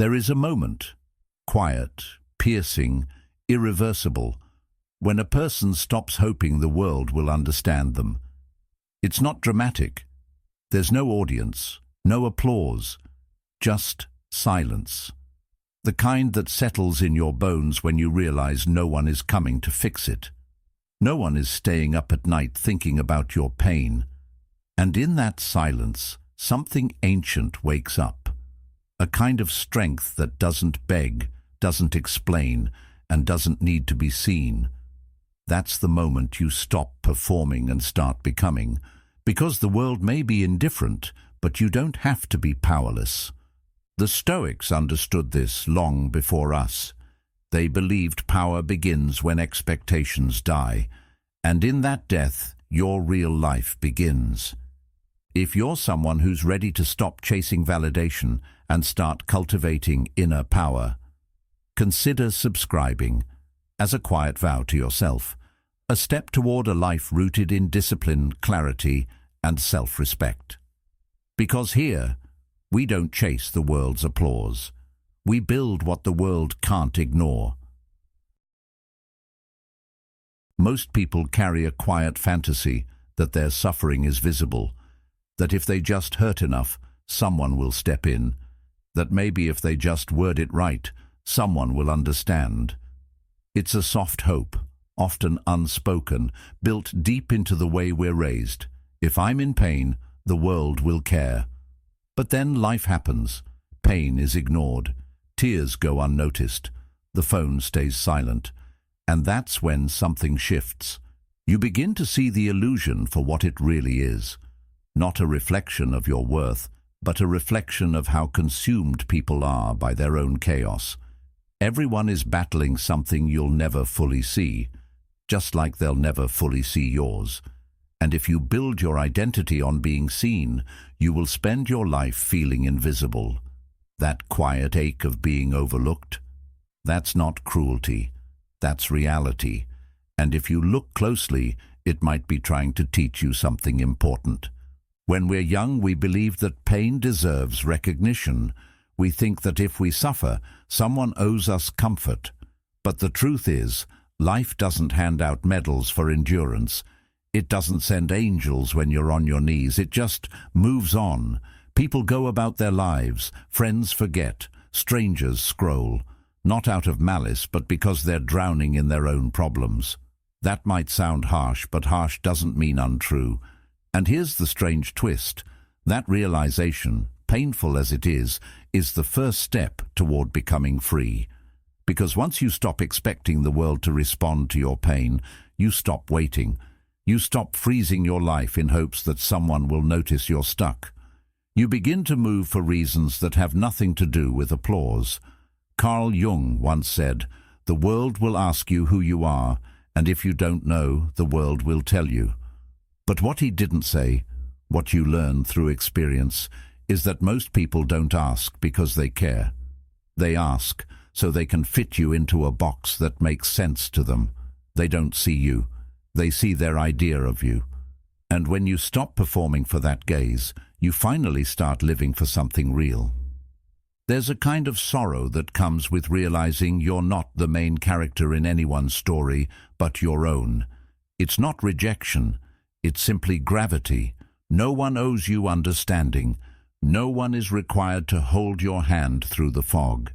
There is a moment, quiet, piercing, irreversible, when a person stops hoping the world will understand them. It's not dramatic. There's no audience, no applause, just silence. The kind that settles in your bones when you realize no one is coming to fix it. No one is staying up at night thinking about your pain. And in that silence, something ancient wakes up. A kind of strength that doesn't beg, doesn't explain, and doesn't need to be seen. That's the moment you stop performing and start becoming. Because the world may be indifferent, but you don't have to be powerless. The Stoics understood this long before us. They believed power begins when expectations die, and in that death, your real life begins. If you're someone who's ready to stop chasing validation and start cultivating inner power, consider subscribing as a quiet vow to yourself, a step toward a life rooted in discipline, clarity, and self-respect. Because here, we don't chase the world's applause. We build what the world can't ignore. Most people carry a quiet fantasy that their suffering is visible, that if they just hurt enough, someone will step in, that maybe if they just word it right, someone will understand. It's a soft hope, often unspoken, built deep into the way we're raised. If I'm in pain, the world will care. But then life happens. Pain is ignored. Tears go unnoticed. The phone stays silent. And that's when something shifts. You begin to see the illusion for what it really is. Not a reflection of your worth, but a reflection of how consumed people are by their own chaos. Everyone is battling something you'll never fully see, just like they'll never fully see yours. And if you build your identity on being seen, you will spend your life feeling invisible. That quiet ache of being overlooked, that's not cruelty, that's reality. And if you look closely, it might be trying to teach you something important. When we're young, we believe that pain deserves recognition. We think that if we suffer, someone owes us comfort. But the truth is, life doesn't hand out medals for endurance. It doesn't send angels when you're on your knees. It just moves on. People go about their lives. Friends forget. Strangers scroll. Not out of malice, but because they're drowning in their own problems. That might sound harsh, but harsh doesn't mean untrue. And here's the strange twist. That realization, painful as it is the first step toward becoming free. Because once you stop expecting the world to respond to your pain, you stop waiting. You stop freezing your life in hopes that someone will notice you're stuck. You begin to move for reasons that have nothing to do with applause. Carl Jung once said, "The world will ask you who you are, and if you don't know, the world will tell you." But what he didn't say, what you learn through experience, is that most people don't ask because they care. They ask so they can fit you into a box that makes sense to them. They don't see you. They see their idea of you. And when you stop performing for that gaze, you finally start living for something real. There's a kind of sorrow that comes with realizing you're not the main character in anyone's story, but your own. It's not rejection. It's simply gravity. No one owes you understanding. No one is required to hold your hand through the fog.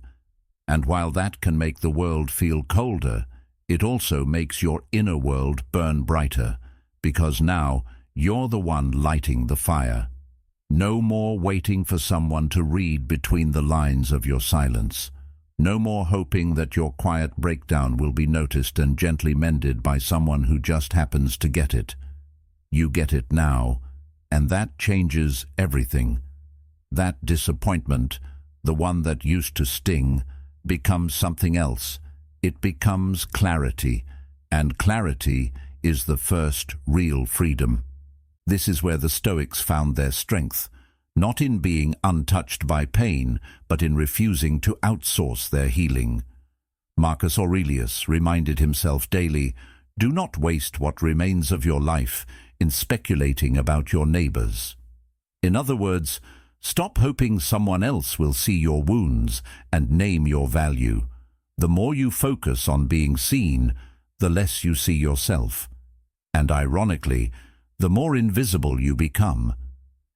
And while that can make the world feel colder, it also makes your inner world burn brighter, because now you're the one lighting the fire. No more waiting for someone to read between the lines of your silence. No more hoping that your quiet breakdown will be noticed and gently mended by someone who just happens to get it. You get it now, and that changes everything. That disappointment, the one that used to sting, becomes something else. It becomes clarity, and clarity is the first real freedom. This is where the Stoics found their strength, not in being untouched by pain, but in refusing to outsource their healing. Marcus Aurelius reminded himself daily, "Do not waste what remains of your life in speculating about your neighbors." In other words, Stop hoping someone else will see your wounds and name your value. The more you focus on being seen, the less you see yourself. And ironically, the more invisible you become.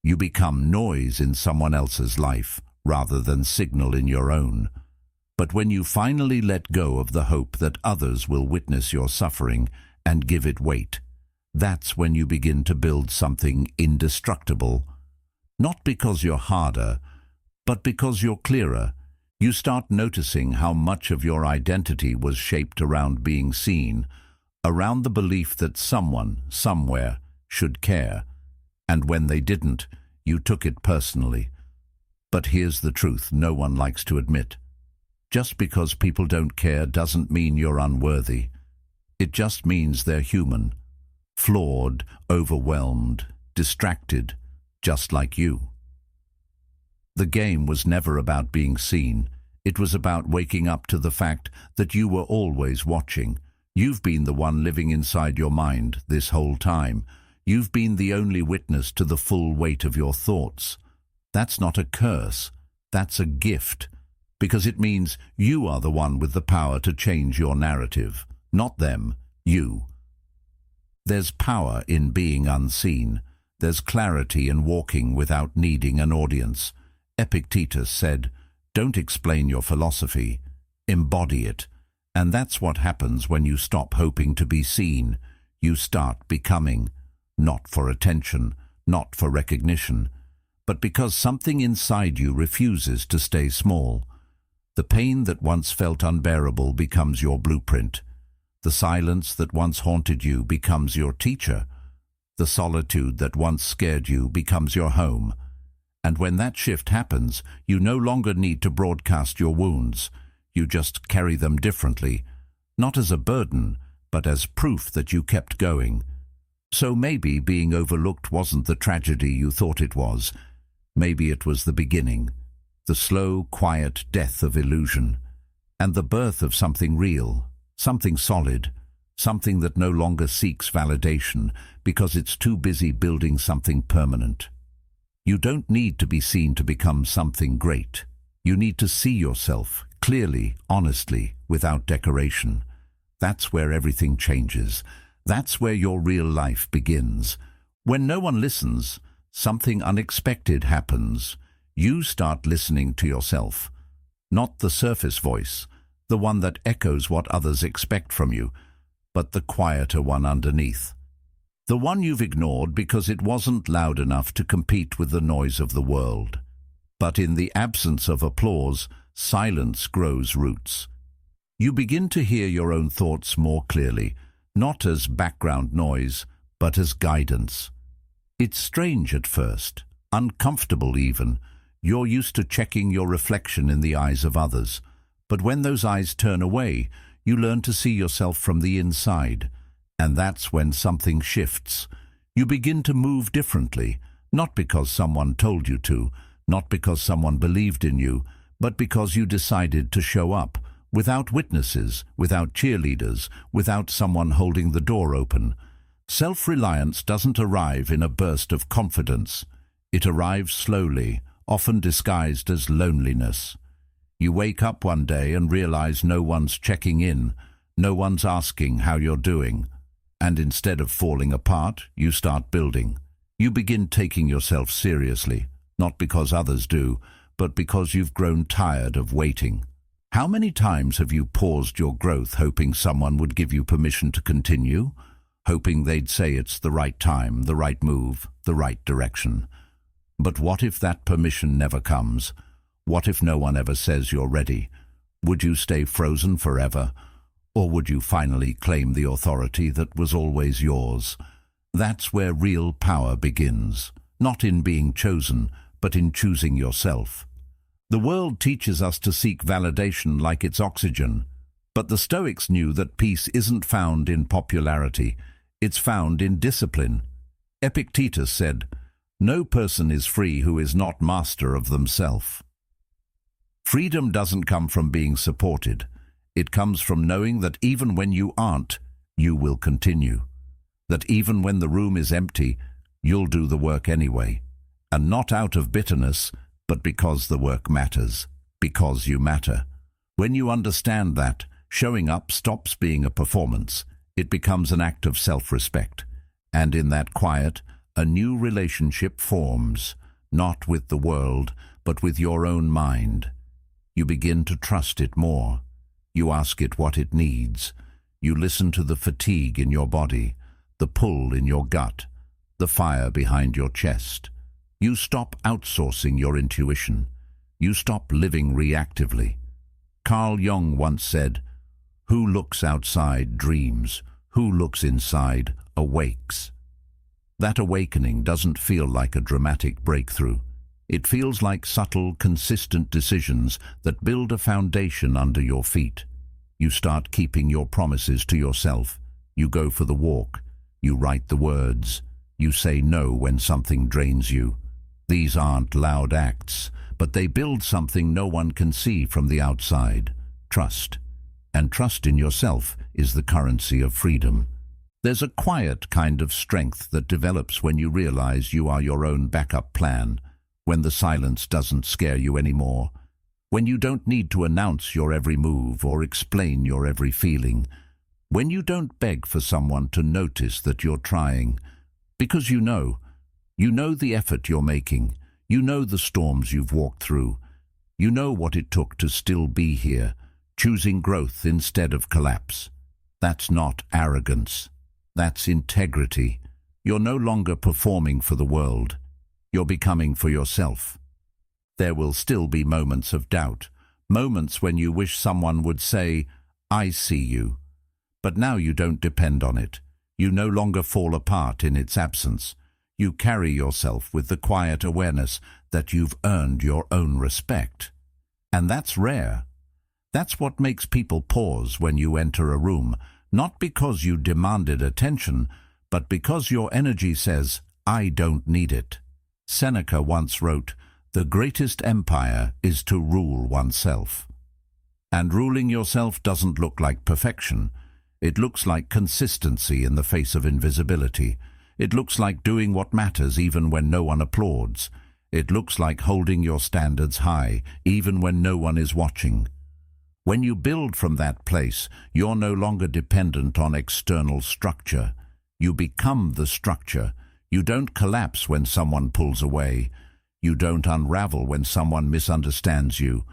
You become noise in someone else's life, rather than signal in your own. But when you finally let go of the hope that others will witness your suffering and give it weight, that's when you begin to build something indestructible. Not because you're harder, but because you're clearer. You start noticing how much of your identity was shaped around being seen, around the belief that someone, somewhere, should care. And when they didn't, you took it personally. But here's the truth no one likes to admit. Just because people don't care doesn't mean you're unworthy. It just means they're human, flawed, overwhelmed, distracted, just like you. The game was never about being seen. It was about waking up to the fact that you were always watching. You've been the one living inside your mind this whole time. You've been the only witness to the full weight of your thoughts. That's not a curse. That's a gift. Because it means you are the one with the power to change your narrative. Not them, you. There's power in being unseen. There's clarity in walking without needing an audience. Epictetus said, "Don't explain your philosophy, embody it." And that's what happens when you stop hoping to be seen. You start becoming, not for attention, not for recognition, but because something inside you refuses to stay small. The pain that once felt unbearable becomes your blueprint. The silence that once haunted you becomes your teacher. The solitude that once scared you becomes your home. And when that shift happens, you no longer need to broadcast your wounds. You just carry them differently, not as a burden, but as proof that you kept going. So maybe being overlooked wasn't the tragedy you thought it was. Maybe it was the beginning, the slow, quiet death of illusion, and the birth of something real, something solid, something that no longer seeks validation because it's too busy building something permanent. You don't need to be seen to become something great. You need to see yourself clearly, honestly, without decoration. That's where everything changes. That's where your real life begins. When no one listens, something unexpected happens. You start listening to yourself. Not the surface voice, the one that echoes what others expect from you, but the quieter one underneath. The one you've ignored because it wasn't loud enough to compete with the noise of the world. But in the absence of applause, silence grows roots. You begin to hear your own thoughts more clearly, not as background noise, but as guidance. It's strange at first, uncomfortable even. You're used to checking your reflection in the eyes of others. But when those eyes turn away, you learn to see yourself from the inside. And that's when something shifts. You begin to move differently, not because someone told you to, not because someone believed in you, but because you decided to show up, without witnesses, without cheerleaders, without someone holding the door open. Self-reliance doesn't arrive in a burst of confidence. It arrives slowly, often disguised as loneliness. You wake up one day and realize no one's checking in, no one's asking how you're doing. And instead of falling apart, you start building. You begin taking yourself seriously, not because others do, but because you've grown tired of waiting. How many times have you paused your growth hoping someone would give you permission to continue? Hoping they'd say it's the right time, the right move, the right direction. But what if that permission never comes? What if no one ever says you're ready? Would you stay frozen forever? Or would you finally claim the authority that was always yours? That's where real power begins, not in being chosen, but in choosing yourself. The world teaches us to seek validation like it's oxygen, but the Stoics knew that peace isn't found in popularity, it's found in discipline. Epictetus said, "No person is free who is not master of themselves." Freedom doesn't come from being supported. It comes from knowing that even when you aren't, you will continue. That even when the room is empty, you'll do the work anyway. and not out of bitterness, but because the work matters, because you matter. When you understand that, showing up stops being a performance. It becomes an act of self-respect. And in that quiet, a new relationship forms, not with the world, but with your own mind. You begin to trust it more. You ask it what it needs. You listen to the fatigue in your body, the pull in your gut, the fire behind your chest. You stop outsourcing your intuition. You stop living reactively. Carl Jung once said, "Who looks outside dreams. Who looks inside awakes." That awakening doesn't feel like a dramatic breakthrough. It feels like subtle, consistent decisions that build a foundation under your feet. You start keeping your promises to yourself. You go for the walk. You write the words. You say no when something drains you. These aren't loud acts, but they build something no one can see from the outside. Trust. And trust in yourself is the currency of freedom. There's a quiet kind of strength that develops when you realize you are your own backup plan, when the silence doesn't scare you anymore, when you don't need to announce your every move or explain your every feeling, when you don't beg for someone to notice that you're trying, because you know the effort you're making, you know the storms you've walked through, you know what it took to still be here, choosing growth instead of collapse. That's not arrogance. That's integrity. You're no longer performing for the world. You're becoming for yourself. There will still be moments of doubt, moments when you wish someone would say, "I see you." But now you don't depend on it. You no longer fall apart in its absence. You carry yourself with the quiet awareness that you've earned your own respect. And that's rare. That's what makes people pause when you enter a room, not because you demanded attention, but because your energy says, "I don't need it." Seneca once wrote, "The greatest empire is to rule oneself." And ruling yourself doesn't look like perfection. It looks like consistency in the face of invisibility. It looks like doing what matters even when no one applauds. It looks like holding your standards high, even when no one is watching. When you build from that place, you're no longer dependent on external structure. You become the structure. You don't collapse when someone pulls away. You don't unravel when someone misunderstands you,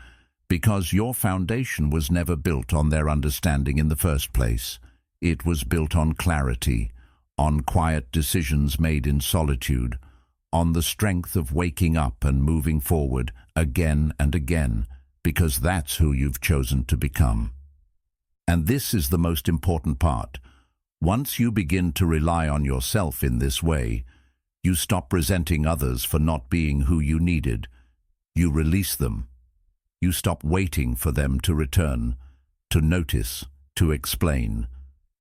because your foundation was never built on their understanding in the first place. It was built on clarity, on quiet decisions made in solitude, on the strength of waking up and moving forward again and again, because that's who you've chosen to become. And this is the most important part. Once you begin to rely on yourself in this way, you stop resenting others for not being who you needed. You release them. You stop waiting for them to return, to notice, to explain.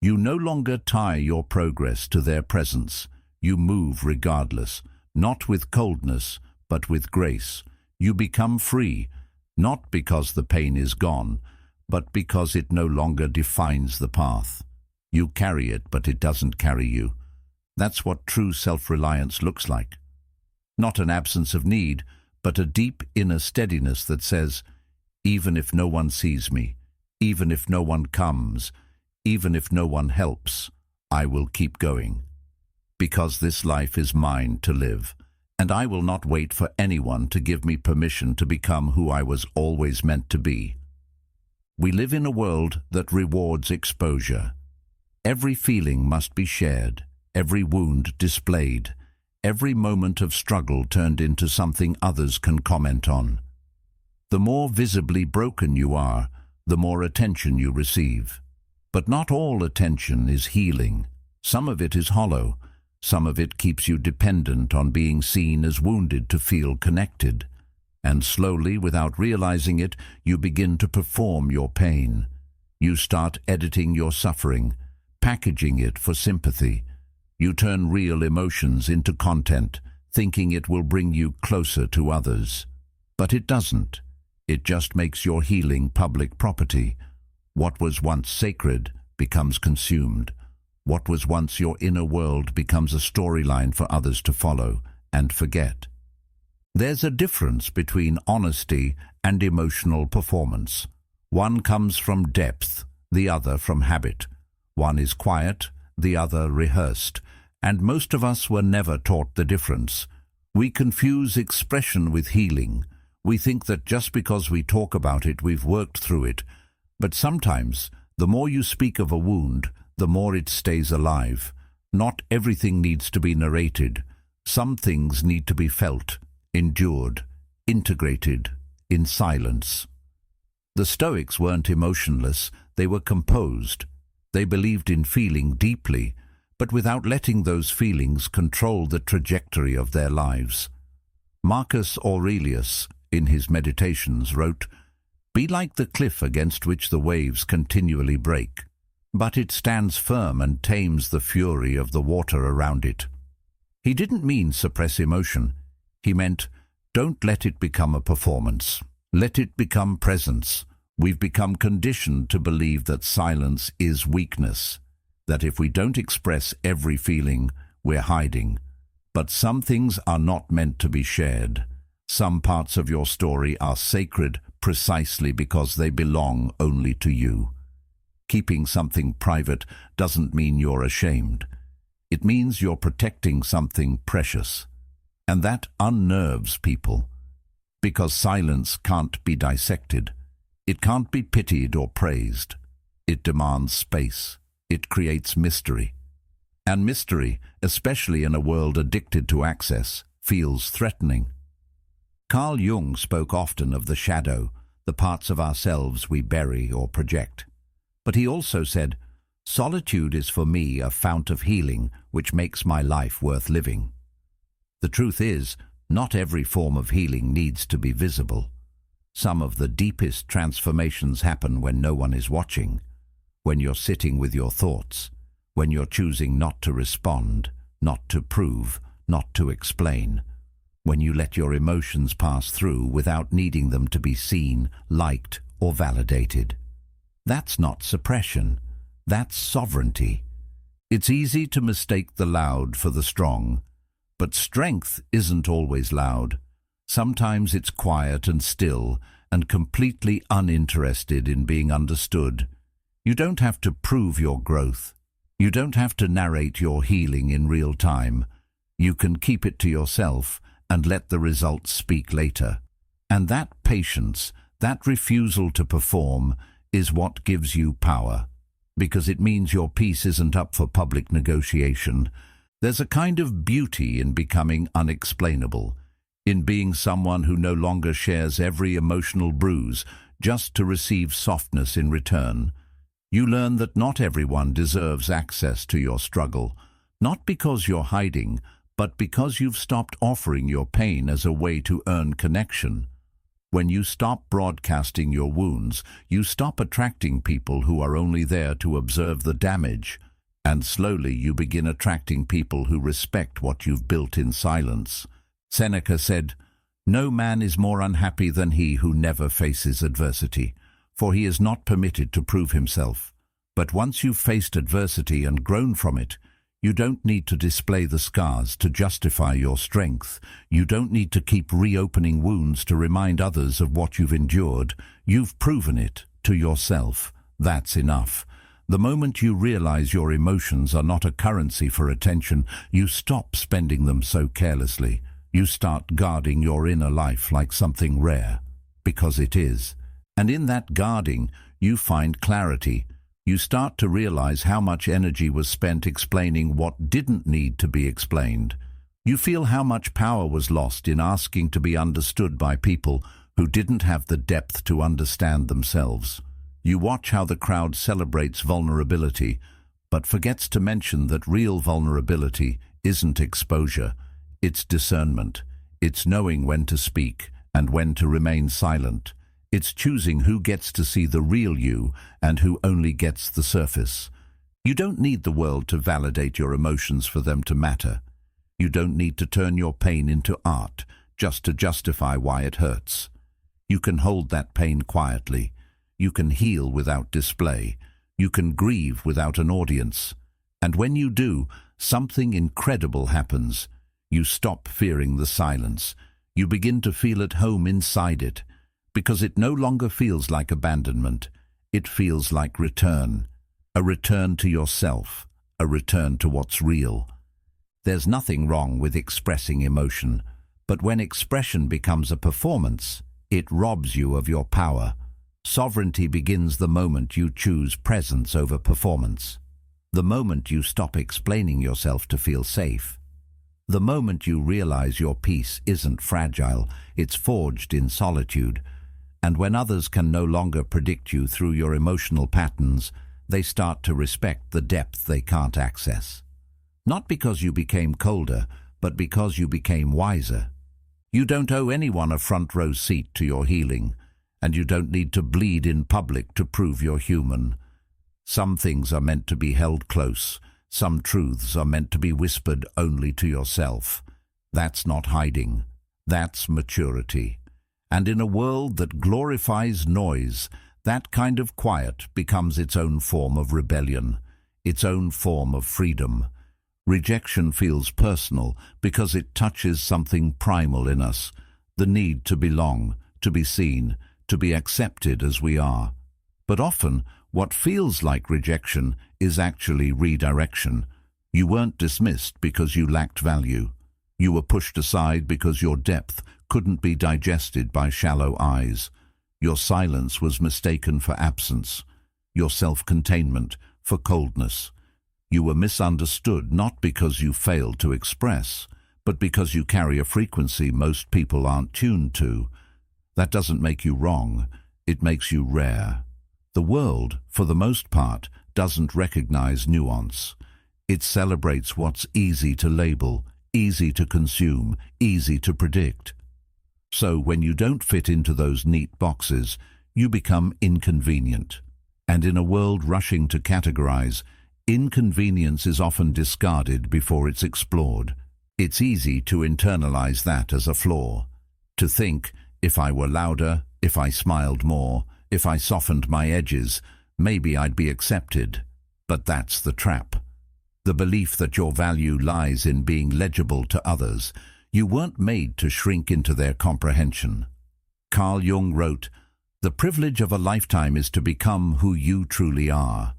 You no longer tie your progress to their presence. You move regardless, not with coldness, but with grace. You become free, not because the pain is gone, but because it no longer defines the path. You carry it, but it doesn't carry you. That's what true self-reliance looks like. Not an absence of need, but a deep inner steadiness that says, even if no one sees me, even if no one comes, even if no one helps, I will keep going. Because this life is mine to live, and I will not wait for anyone to give me permission to become who I was always meant to be. We live in a world that rewards exposure. Every feeling must be shared, every wound displayed, every moment of struggle turned into something others can comment on. The more visibly broken you are, the more attention you receive. But not all attention is healing. Some of it is hollow. Some of it keeps you dependent on being seen as wounded to feel connected. And slowly, without realizing it, you begin to perform your pain. You start editing your suffering, packaging it for sympathy. You turn real emotions into content, thinking it will bring you closer to others. But it doesn't. It just makes your healing public property. What was once sacred becomes consumed. What was once your inner world becomes a storyline for others to follow and forget. There's a difference between honesty and emotional performance. One comes from depth, the other from habit. One is quiet, the other rehearsed, and most of us were never taught the difference. We confuse expression with healing. We think that just because we talk about it, we've worked through it. But sometimes, the more you speak of a wound, the more it stays alive. Not everything needs to be narrated. Some things need to be felt, endured, integrated, in silence. The Stoics weren't emotionless, they were composed. They believed in feeling deeply, but without letting those feelings control the trajectory of their lives. Marcus Aurelius, in his Meditations, wrote, "Be like the cliff against which the waves continually break, but it stands firm and tames the fury of the water around it." He didn't mean suppress emotion. He meant, don't let it become a performance. Let it become presence. We've become conditioned to believe that silence is weakness, that if we don't express every feeling, we're hiding. But some things are not meant to be shared. Some parts of your story are sacred precisely because they belong only to you. Keeping something private doesn't mean you're ashamed. It means you're protecting something precious. And that unnerves people, because silence can't be dissected. It can't be pitied or praised. It demands space. It creates mystery. And mystery, especially in a world addicted to access, feels threatening. Carl Jung spoke often of the shadow, the parts of ourselves we bury or project. But he also said, "Solitude is for me a fount of healing which makes my life worth living." The truth is, not every form of healing needs to be visible. Some of the deepest transformations happen when no one is watching, when you're sitting with your thoughts, when you're choosing not to respond, not to prove, not to explain, when you let your emotions pass through without needing them to be seen, liked, or validated. That's not suppression. That's sovereignty. It's easy to mistake the loud for the strong, but strength isn't always loud. Sometimes it's quiet and still and completely uninterested in being understood. You don't have to prove your growth. You don't have to narrate your healing in real time. You can keep it to yourself and let the results speak later. And that patience, that refusal to perform, is what gives you power, because it means your peace isn't up for public negotiation. There's a kind of beauty in becoming unexplainable, in being someone who no longer shares every emotional bruise just to receive softness in return. You learn that not everyone deserves access to your struggle, not because you're hiding, but because you've stopped offering your pain as a way to earn connection. When you stop broadcasting your wounds, you stop attracting people who are only there to observe the damage, and slowly you begin attracting people who respect what you've built in silence. Seneca said, "No man is more unhappy than he who never faces adversity, for he is not permitted to prove himself. But once you've faced adversity and grown from it, you don't need to display the scars to justify your strength. You don't need to keep reopening wounds to remind others of what you've endured. You've proven it to yourself. That's enough. The moment you realize your emotions are not a currency for attention, you stop spending them so carelessly. You start guarding your inner life like something rare, because it is. And in that guarding, you find clarity. You start to realize how much energy was spent explaining what didn't need to be explained. You feel how much power was lost in asking to be understood by people who didn't have the depth to understand themselves. You watch how the crowd celebrates vulnerability, but forgets to mention that real vulnerability isn't exposure. It's discernment. It's knowing when to speak and when to remain silent. It's choosing who gets to see the real you and who only gets the surface. You don't need the world to validate your emotions for them to matter. You don't need to turn your pain into art just to justify why it hurts. You can hold that pain quietly. You can heal without display. You can grieve without an audience. And when you do, something incredible happens. You stop fearing the silence. You begin to feel at home inside it, because it no longer feels like abandonment. It feels like return, a return to yourself, a return to what's real. There's nothing wrong with expressing emotion, but when expression becomes a performance, it robs you of your power. Sovereignty begins the moment you choose presence over performance. The moment you stop explaining yourself to feel safe. The moment you realize your peace isn't fragile, it's forged in solitude. And when others can no longer predict you through your emotional patterns, they start to respect the depth they can't access. Not because you became colder, but because you became wiser. You don't owe anyone a front row seat to your healing, and you don't need to bleed in public to prove you're human. Some things are meant to be held close. Some truths are meant to be whispered only to yourself. That's not hiding. That's maturity. And in a world that glorifies noise, that kind of quiet becomes its own form of rebellion, its own form of freedom. Rejection feels personal because it touches something primal in us, the need to belong, to be seen, to be accepted as we are. But often, what feels like rejection is actually redirection. You weren't dismissed because you lacked value. You were pushed aside because your depth couldn't be digested by shallow eyes. Your silence was mistaken for absence, your self-containment for coldness. You were misunderstood not because you failed to express, but because you carry a frequency most people aren't tuned to. That doesn't make you wrong, it makes you rare. The world, for the most part, doesn't recognize nuance. It celebrates what's easy to label, easy to consume, easy to predict. So when you don't fit into those neat boxes, you become inconvenient. And in a world rushing to categorize, inconvenience is often discarded before it's explored. It's easy to internalize that as a flaw. To think, if I were louder, if I smiled more, if I softened my edges, maybe I'd be accepted. But that's the trap. The belief that your value lies in being legible to others. You weren't made to shrink into their comprehension. Carl Jung wrote, "The privilege of a lifetime is to become who you truly are.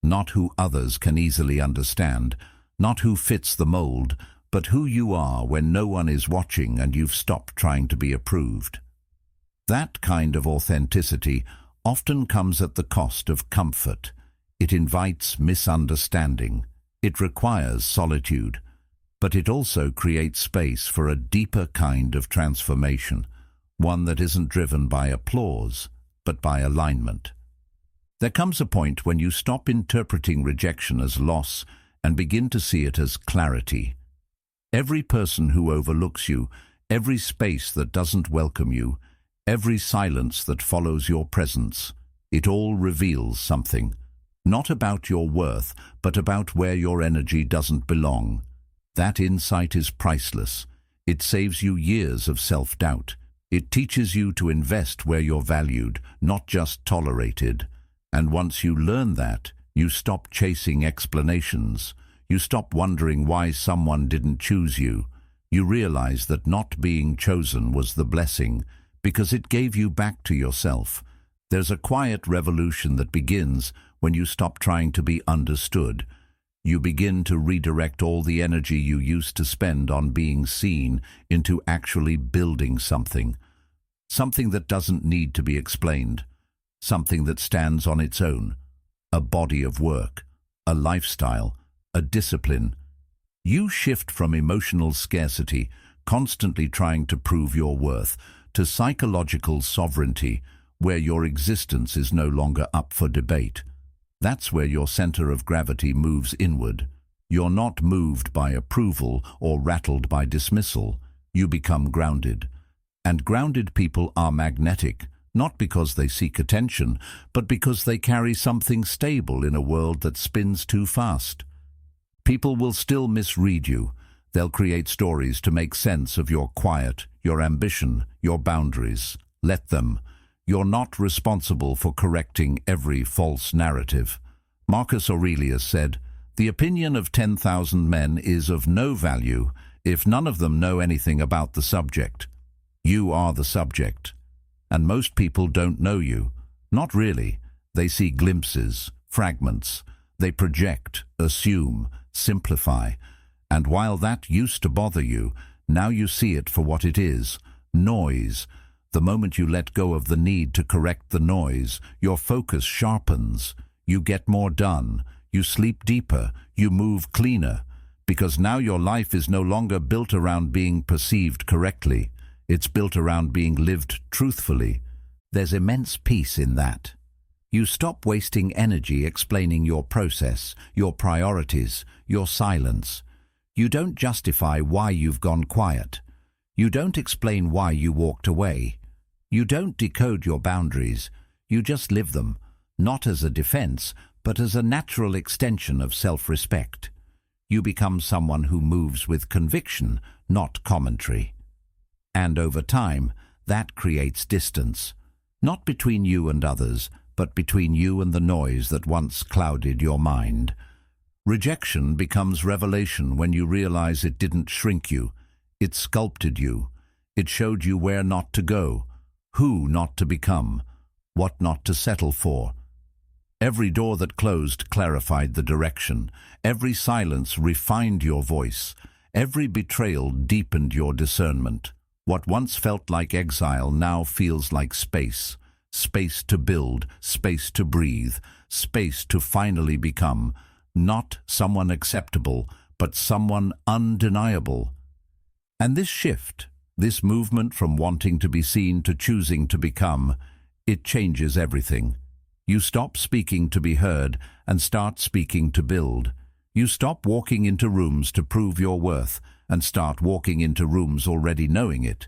Not who others can easily understand, not who fits the mold, but who you are when no one is watching and you've stopped trying to be approved." That kind of authenticity often comes at the cost of comfort. It invites misunderstanding. It requires solitude. But it also creates space for a deeper kind of transformation, one that isn't driven by applause, but by alignment. There comes a point when you stop interpreting rejection as loss and begin to see it as clarity. Every person who overlooks you, every space that doesn't welcome you, every silence that follows your presence, it all reveals something. Not about your worth, but about where your energy doesn't belong. That insight is priceless. It saves you years of self-doubt. It teaches you to invest where you're valued, not just tolerated. And once you learn that, you stop chasing explanations. You stop wondering why someone didn't choose you. You realize that not being chosen was the blessing, because it gave you back to yourself. There's a quiet revolution that begins when you stop trying to be understood. You begin to redirect all the energy you used to spend on being seen into actually building something. Something that doesn't need to be explained. Something that stands on its own. A body of work, a lifestyle, a discipline. You shift from emotional scarcity, constantly trying to prove your worth, to psychological sovereignty, where your existence is no longer up for debate. That's where your center of gravity moves inward. You're not moved by approval or rattled by dismissal. You become grounded. And grounded people are magnetic, not because they seek attention, but because they carry something stable in a world that spins too fast. People will still misread you. They'll create stories to make sense of your quiet, your ambition, your boundaries. Let them. You're not responsible for correcting every false narrative. Marcus Aurelius said, "The opinion of 10,000 men is of no value if none of them know anything about the subject." You are the subject. And most people don't know you. Not really. They see glimpses, fragments. They project, assume, simplify. And while that used to bother you, now you see it for what it is, noise. The moment you let go of the need to correct the noise, your focus sharpens. You get more done. You sleep deeper. You move cleaner. Because now your life is no longer built around being perceived correctly. It's built around being lived truthfully. There's immense peace in that. You stop wasting energy explaining your process, your priorities, your silence. You don't justify why you've gone quiet. You don't explain why you walked away. You don't decode your boundaries. You just live them, not as a defense, but as a natural extension of self-respect. You become someone who moves with conviction, not commentary. And over time, that creates distance, not between you and others, but between you and the noise that once clouded your mind. Rejection becomes revelation when you realize it didn't shrink you. It sculpted you. It showed you where not to go, who not to become, what not to settle for. Every door that closed clarified the direction. Every silence refined your voice. Every betrayal deepened your discernment. What once felt like exile now feels like space. Space to build, space to breathe, space to finally become, not someone acceptable, but someone undeniable. And this shift, this movement from wanting to be seen to choosing to become, it changes everything. You stop speaking to be heard and start speaking to build. You stop walking into rooms to prove your worth and start walking into rooms already knowing it.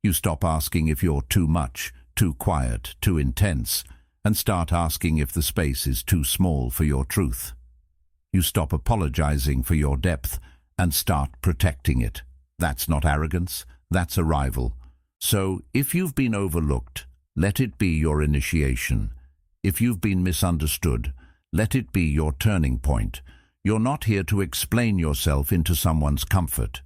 You stop asking if you're too much, too quiet, too intense, and start asking if the space is too small for your truth. You stop apologizing for your depth and start protecting it. That's not arrogance, that's arrival. So, if you've been overlooked, let it be your initiation. If you've been misunderstood, let it be your turning point. You're not here to explain yourself into someone's comfort.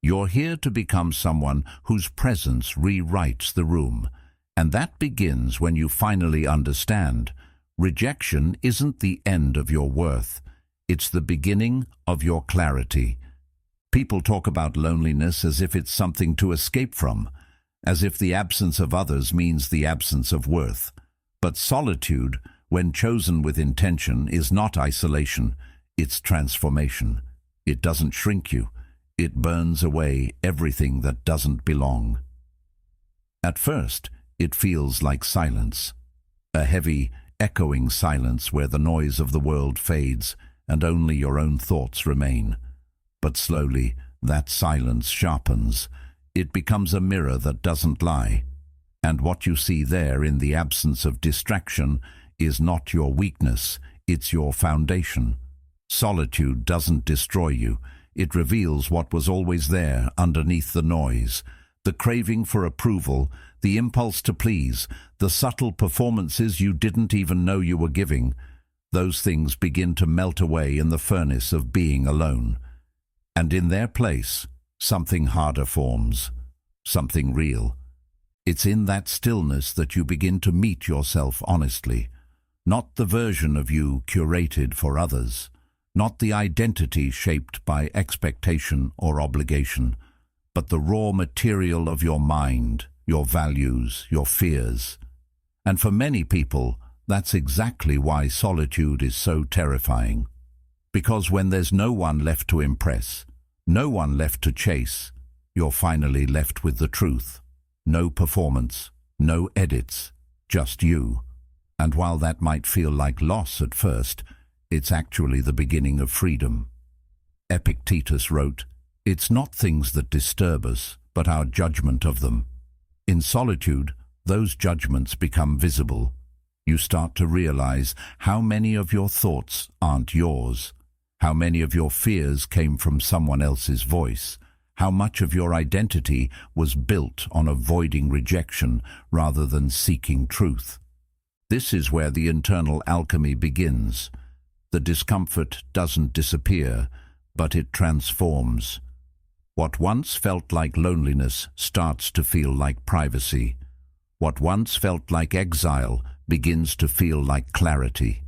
You're here to become someone whose presence rewrites the room. And that begins when you finally understand. Rejection isn't the end of your worth. It's the beginning of your clarity. People talk about loneliness as if it's something to escape from, as if the absence of others means the absence of worth. But solitude, when chosen with intention, is not isolation, it's transformation. It doesn't shrink you. It burns away everything that doesn't belong. At first, it feels like silence, a heavy, echoing silence where the noise of the world fades and only your own thoughts remain. But slowly, that silence sharpens. It becomes a mirror that doesn't lie. And what you see there in the absence of distraction is not your weakness, it's your foundation. Solitude doesn't destroy you. It reveals what was always there underneath the noise. The craving for approval, the impulse to please, the subtle performances you didn't even know you were giving. Those things begin to melt away in the furnace of being alone. And in their place, something harder forms, something real. It's in that stillness that you begin to meet yourself honestly, not the version of you curated for others, not the identity shaped by expectation or obligation, but the raw material of your mind, your values, your fears. And for many people, that's exactly why solitude is so terrifying. Because when there's no one left to impress, no one left to chase, you're finally left with the truth. No performance, no edits, just you. And while that might feel like loss at first, it's actually the beginning of freedom. Epictetus wrote, "It's not things that disturb us, but our judgment of them." In solitude, those judgments become visible. You start to realize how many of your thoughts aren't yours, how many of your fears came from someone else's voice, how much of your identity was built on avoiding rejection rather than seeking truth. This is where the internal alchemy begins. The discomfort doesn't disappear, but it transforms. What once felt like loneliness starts to feel like privacy. What once felt like exile begins to feel like clarity.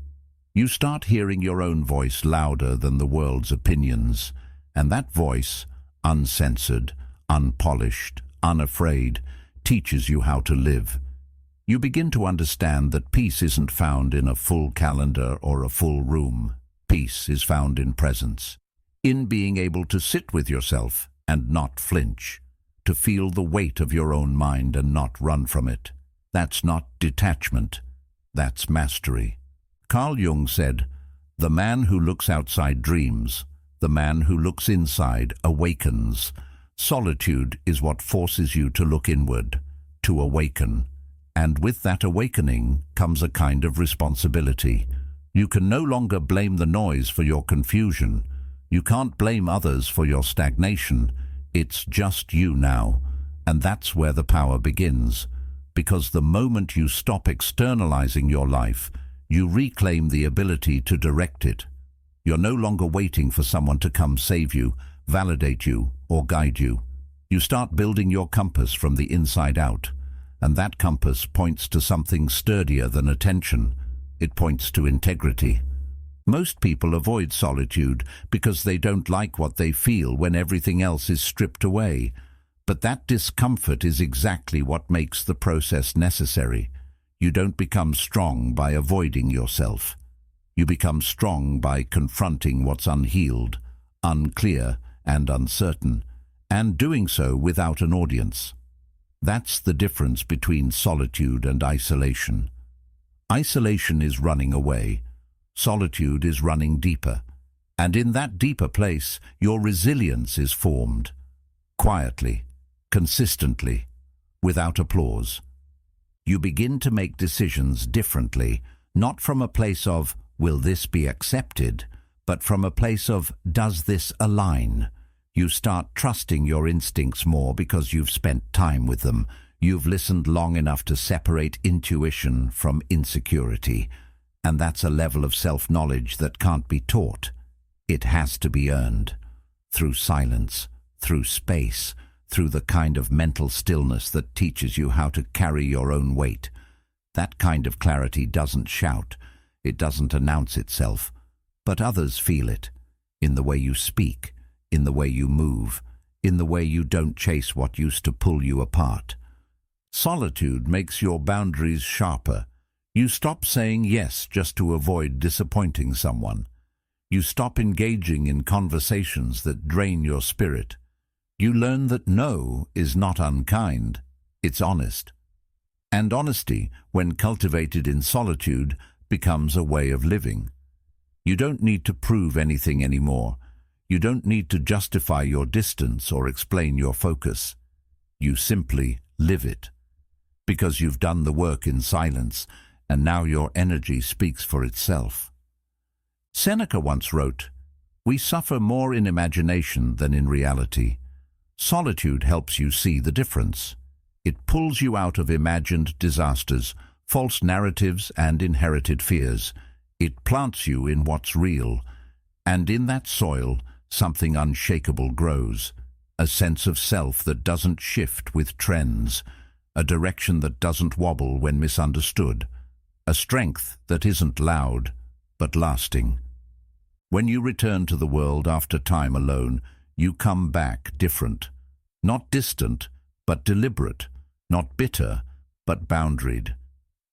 You start hearing your own voice louder than the world's opinions, and that voice, uncensored, unpolished, unafraid, teaches you how to live. You begin to understand that peace isn't found in a full calendar or a full room. Peace is found in presence, in being able to sit with yourself and not flinch, to feel the weight of your own mind and not run from it. That's not detachment, that's mastery. Carl Jung said, "The man who looks outside dreams, the man who looks inside awakens. Solitude is what forces you to look inward, to awaken. And with that awakening comes a kind of responsibility. You can no longer blame the noise for your confusion. You can't blame others for your stagnation. It's just you now. And that's where the power begins. Because the moment you stop externalizing your life, you reclaim the ability to direct it. You're no longer waiting for someone to come save you, validate you, or guide you. You start building your compass from the inside out. And that compass points to something sturdier than attention. It points to integrity. Most people avoid solitude because they don't like what they feel when everything else is stripped away. But that discomfort is exactly what makes the process necessary. You don't become strong by avoiding yourself. You become strong by confronting what's unhealed, unclear, and uncertain, and doing so without an audience. That's the difference between solitude and isolation. Isolation is running away. Solitude is running deeper. And in that deeper place, your resilience is formed. Quietly, consistently, without applause. You begin to make decisions differently, not from a place of, will this be accepted, but from a place of, does this align? You start trusting your instincts more because you've spent time with them. You've listened long enough to separate intuition from insecurity. And that's a level of self-knowledge that can't be taught. It has to be earned. Through silence, through space, through the kind of mental stillness that teaches you how to carry your own weight. That kind of clarity doesn't shout. It doesn't announce itself. But others feel it. In the way you speak, in the way you move, in the way you don't chase what used to pull you apart. Solitude makes your boundaries sharper. You stop saying yes just to avoid disappointing someone. You stop engaging in conversations that drain your spirit. You learn that no is not unkind, it's honest. And honesty, when cultivated in solitude, becomes a way of living. You don't need to prove anything anymore. You don't need to justify your distance or explain your focus. You simply live it. Because you've done the work in silence, and now your energy speaks for itself. Seneca once wrote, "We suffer more in imagination than in reality." Solitude helps you see the difference. It pulls you out of imagined disasters, false narratives, and inherited fears. It plants you in what's real, and in that soil, something unshakable grows, a sense of self that doesn't shift with trends, a direction that doesn't wobble when misunderstood, a strength that isn't loud, but lasting. When you return to the world after time alone, you come back different. Not distant, but deliberate. Not bitter, but boundaried.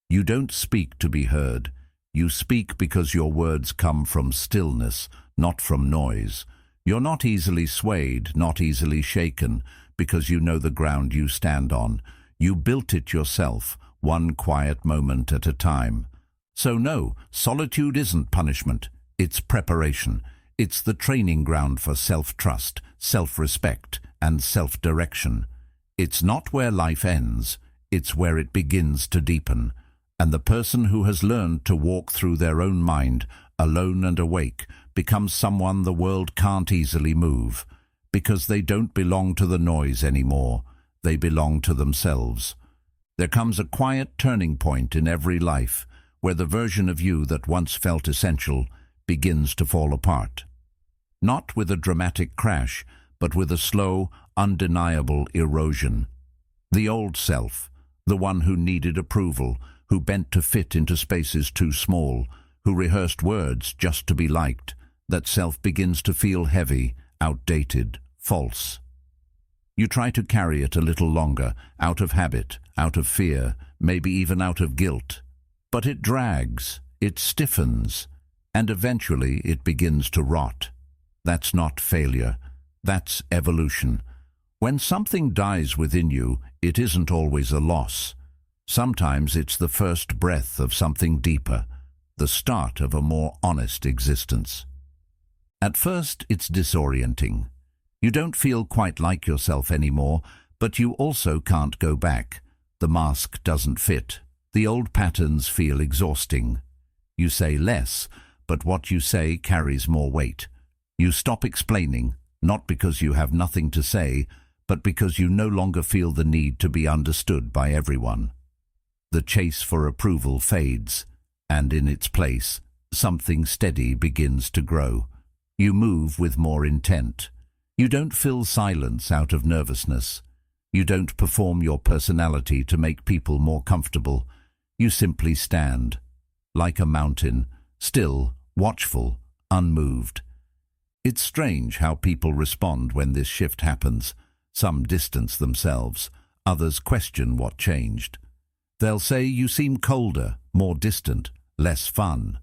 You don't speak to be heard. You speak because your words come from stillness, not from noise. You're not easily swayed, not easily shaken, because you know the ground you stand on. You built it yourself, one quiet moment at a time. So no, solitude isn't punishment. It's preparation. It's the training ground for self-trust, self-respect, and self-direction. It's not where life ends. It's where it begins to deepen. And the person who has learned to walk through their own mind, alone and awake, becomes someone the world can't easily move, because they don't belong to the noise anymore. They belong to themselves. There comes a quiet turning point in every life, where the version of you that once felt essential begins to fall apart. Not with a dramatic crash, but with a slow, undeniable erosion. The old self, the one who needed approval, who bent to fit into spaces too small, who rehearsed words just to be liked, that self begins to feel heavy, outdated, false. You try to carry it a little longer, out of habit, out of fear, maybe even out of guilt. But it drags, it stiffens, and eventually it begins to rot. That's not failure, that's evolution. When something dies within you, it isn't always a loss. Sometimes it's the first breath of something deeper, the start of a more honest existence. At first, it's disorienting. You don't feel quite like yourself anymore, but you also can't go back. The mask doesn't fit. The old patterns feel exhausting. You say less, but what you say carries more weight. You stop explaining, not because you have nothing to say, but because you no longer feel the need to be understood by everyone. The chase for approval fades, and in its place, something steady begins to grow. You move with more intent. You don't fill silence out of nervousness. You don't perform your personality to make people more comfortable. You simply stand, like a mountain, still, watchful, unmoved. It's strange how people respond when this shift happens. Some distance themselves, others question what changed. They'll say you seem colder, more distant, less fun.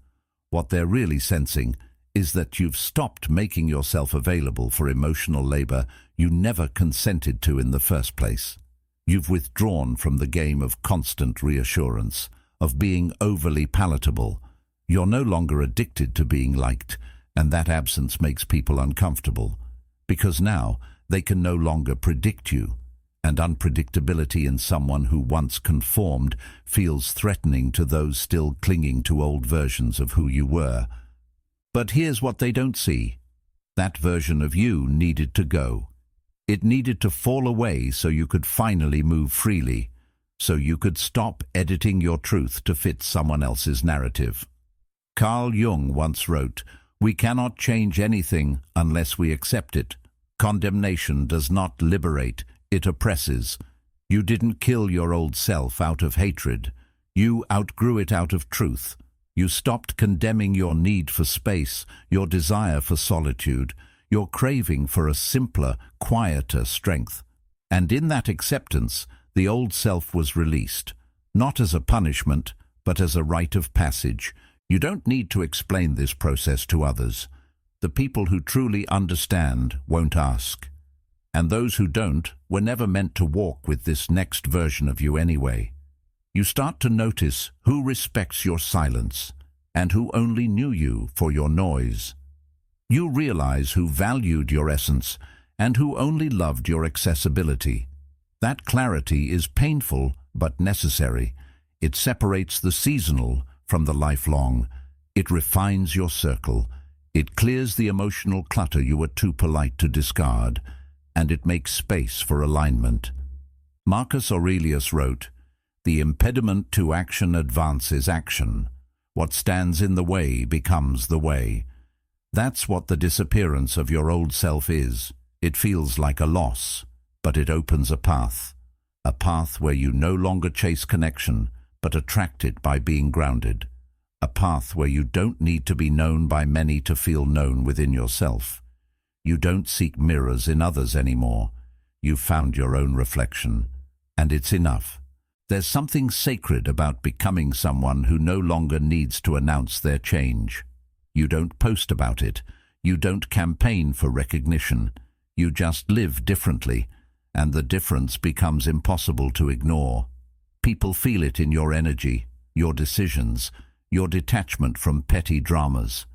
What they're really sensing is that you've stopped making yourself available for emotional labor you never consented to in the first place. You've withdrawn from the game of constant reassurance, of being overly palatable. You're no longer addicted to being liked, and that absence makes people uncomfortable, because now they can no longer predict you, and unpredictability in someone who once conformed feels threatening to those still clinging to old versions of who you were. But here's what they don't see. That version of you needed to go. It needed to fall away so you could finally move freely, so you could stop editing your truth to fit someone else's narrative. Carl Jung once wrote, "We cannot change anything unless we accept it. Condemnation does not liberate, it oppresses. You didn't kill your old self out of hatred. You outgrew it out of truth. You stopped condemning your need for space, your desire for solitude, your craving for a simpler, quieter strength. And in that acceptance, the old self was released, not as a punishment, but as a rite of passage. You don't need to explain this process to others. The people who truly understand won't ask. And those who don't were never meant to walk with this next version of you anyway. You start to notice who respects your silence and who only knew you for your noise. You realize who valued your essence and who only loved your accessibility. That clarity is painful but necessary. It separates the seasonal from the lifelong. It refines your circle. It clears the emotional clutter you were too polite to discard, and it makes space for alignment. Marcus Aurelius wrote, "The impediment to action advances action. What stands in the way becomes the way." That's what the disappearance of your old self is. It feels like a loss, but it opens a path where you no longer chase connection, but attract it by being grounded. A path where you don't need to be known by many to feel known within yourself. You don't seek mirrors in others anymore. You've found your own reflection, and it's enough. There's something sacred about becoming someone who no longer needs to announce their change. You don't post about it. You don't campaign for recognition. You just live differently, and the difference becomes impossible to ignore. People feel it in your energy, your decisions, your detachment from petty dramas.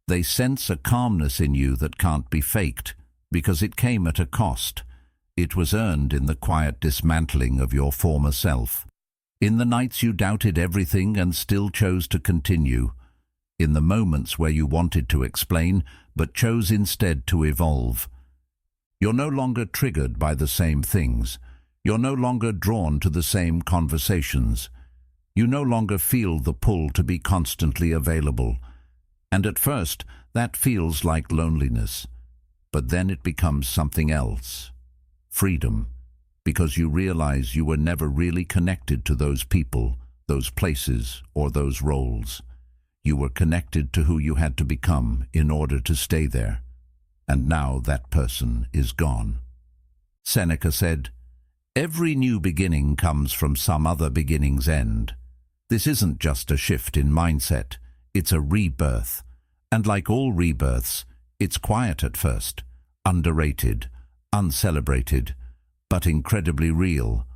They sense a calmness in you that can't be faked, because it came at a cost. It was earned in the quiet dismantling of your former self. In the nights you doubted everything and still chose to continue. In the moments where you wanted to explain, but chose instead to evolve. You're no longer triggered by the same things. You're no longer drawn to the same conversations. You no longer feel the pull to be constantly available. And at first, that feels like loneliness. but then it becomes something else. Freedom, because you realize you were never really connected to those people, those places, or those roles. You were connected to who you had to become in order to stay there. And now that person is gone. Seneca said, "Every new beginning comes from some other beginning's end." This isn't just a shift in mindset, it's a rebirth. And like all rebirths, it's quiet at first, underrated, uncelebrated, but incredibly real.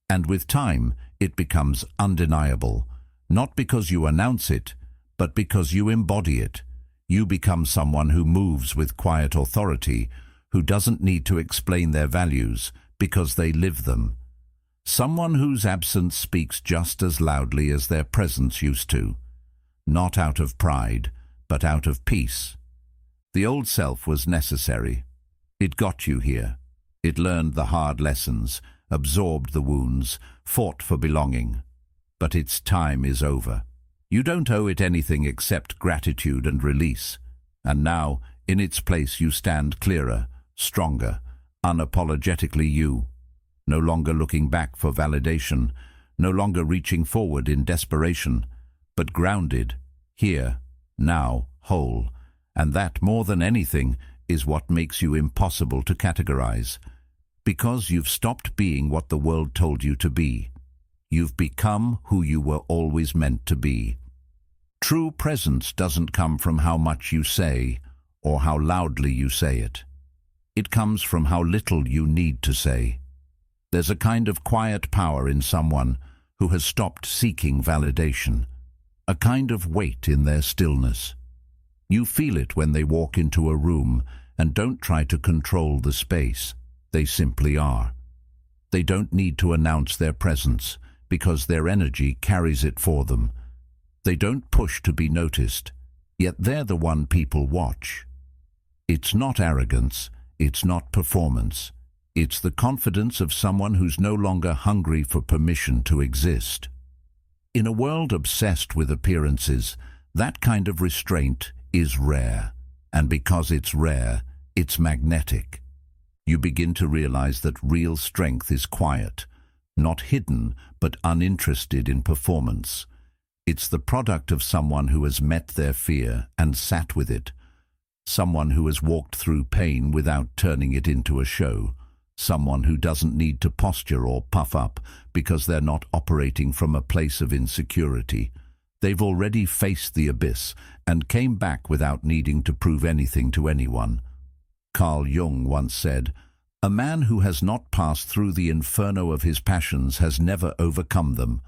And with time, it becomes undeniable, not because you announce it, but because you embody it. You become someone who moves with quiet authority, who doesn't need to explain their values because they live them. Someone whose absence speaks just as loudly as their presence used to. Not out of pride, but out of peace. The old self was necessary. It got you here. It learned the hard lessons, absorbed the wounds, fought for belonging. But its time is over. You don't owe it anything except gratitude and release. And now, in its place, you stand clearer, stronger, unapologetically you. No longer looking back for validation, no longer reaching forward in desperation, but grounded, here, now, whole. And that, more than anything, is what makes you impossible to categorize. Because you've stopped being what the world told you to be. You've become who you were always meant to be. True presence doesn't come from how much you say or how loudly you say it. It comes from how little you need to say. There's a kind of quiet power in someone who has stopped seeking validation, a kind of weight in their stillness. You feel it when they walk into a room and don't try to control the space. They simply are. They don't need to announce their presence because their energy carries it for them. They don't push to be noticed, yet they're the one people watch. It's not arrogance, it's not performance. It's the confidence of someone who's no longer hungry for permission to exist. In a world obsessed with appearances, that kind of restraint is rare. And because it's rare, it's magnetic. You begin to realize that real strength is quiet, not hidden, but uninterested in performance. It's the product of someone who has met their fear and sat with it. Someone who has walked through pain without turning it into a show. Someone who doesn't need to posture or puff up because they're not operating from a place of insecurity. They've already faced the abyss and came back without needing to prove anything to anyone. Carl Jung once said, "A man who has not passed through the inferno of his passions has never overcome them."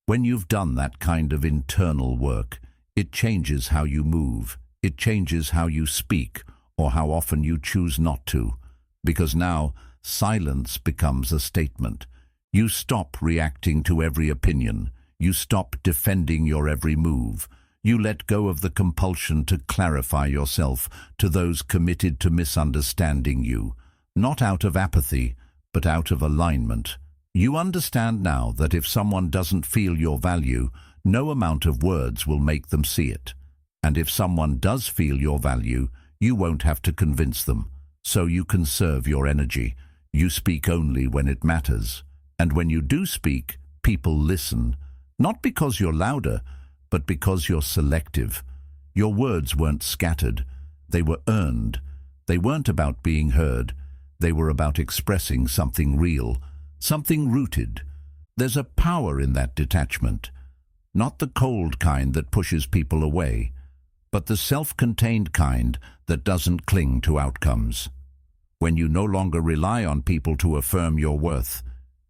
When you've done that kind of internal work, it changes how you move, it changes how you speak, or how often you choose not to. Because now, silence becomes a statement. You stop reacting to every opinion. You stop defending your every move. You let go of the compulsion to clarify yourself to those committed to misunderstanding you, not out of apathy, but out of alignment. You understand now that if someone doesn't feel your value, no amount of words will make them see it. And if someone does feel your value, you won't have to convince them. So you conserve your energy. You speak only when it matters. And when you do speak, people listen. Not because you're louder, but because you're selective. Your words weren't scattered. They were earned. They weren't about being heard. They were about expressing something real, something rooted. There's a power in that detachment. Not the cold kind that pushes people away, but the self-contained kind that doesn't cling to outcomes. When you no longer rely on people to affirm your worth,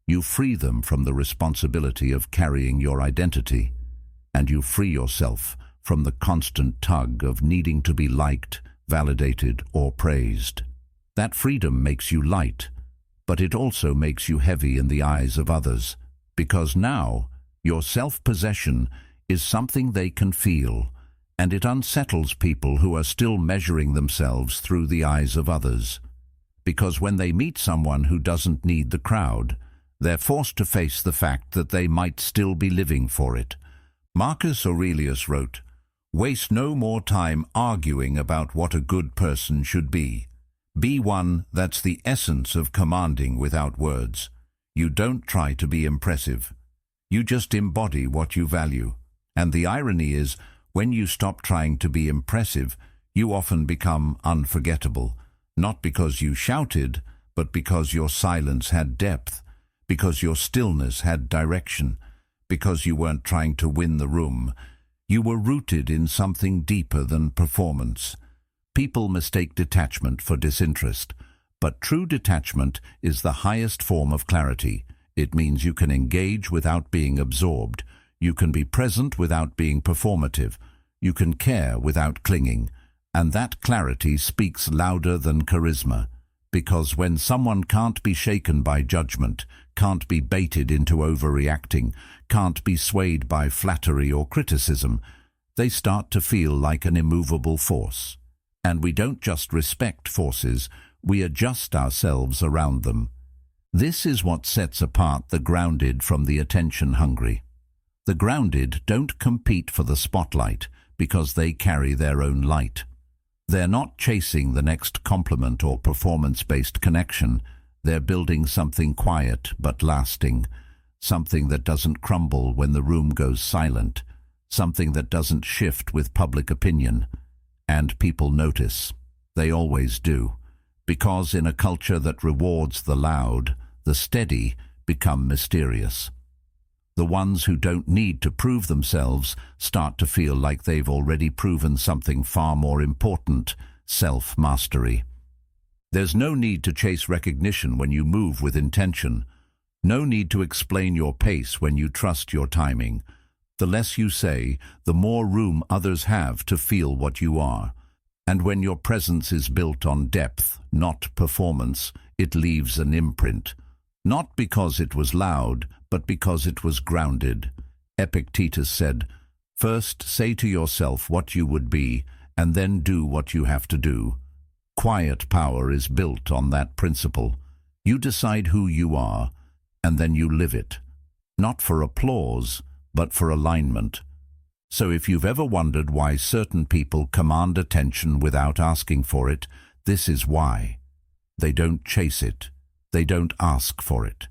you free them from the responsibility of carrying your identity, and you free yourself from the constant tug of needing to be liked, validated, or praised. That freedom makes you light, but it also makes you heavy in the eyes of others, because now your self-possession is something they can feel, and it unsettles people who are still measuring themselves through the eyes of others. Because when they meet someone who doesn't need the crowd, they're forced to face the fact that they might still be living for it. Marcus Aurelius wrote, "Waste no more time arguing about what a good person should be. Be one that's the essence of commanding without words. You don't try to be impressive. You just embody what you value. And the irony is, when you stop trying to be impressive, you often become unforgettable. Not because you shouted, but because your silence had depth, because your stillness had direction, because you weren't trying to win the room. You were rooted in something deeper than performance. People mistake detachment for disinterest, but true detachment is the highest form of clarity. It means you can engage without being absorbed. You can be present without being performative. You can care without clinging. And that clarity speaks louder than charisma. Because when someone can't be shaken by judgment, can't be baited into overreacting, can't be swayed by flattery or criticism, they start to feel like an immovable force. And we don't just respect forces, we adjust ourselves around them. This is what sets apart the grounded from the attention-hungry. The grounded don't compete for the spotlight because they carry their own light. They're not chasing the next compliment or performance-based connection. They're building something quiet but lasting, something that doesn't crumble when the room goes silent, something that doesn't shift with public opinion. And people notice. They always do. Because in a culture that rewards the loud, the steady become mysterious. The ones who don't need to prove themselves start to feel like they've already proven something far more important: self-mastery. There's no need to chase recognition when you move with intention. No need to explain your pace when you trust your timing. The less you say, the more room others have to feel what you are. And when your presence is built on depth, not performance, it leaves an imprint. Not because it was loud, but because it was grounded. Epictetus said, "First say to yourself what you would be, and then do what you have to do." Quiet power is built on that principle. You decide who you are, and then you live it. Not for applause, but for alignment. So if you've ever wondered why certain people command attention without asking for it, this is why. They don't chase it. They don't ask for it.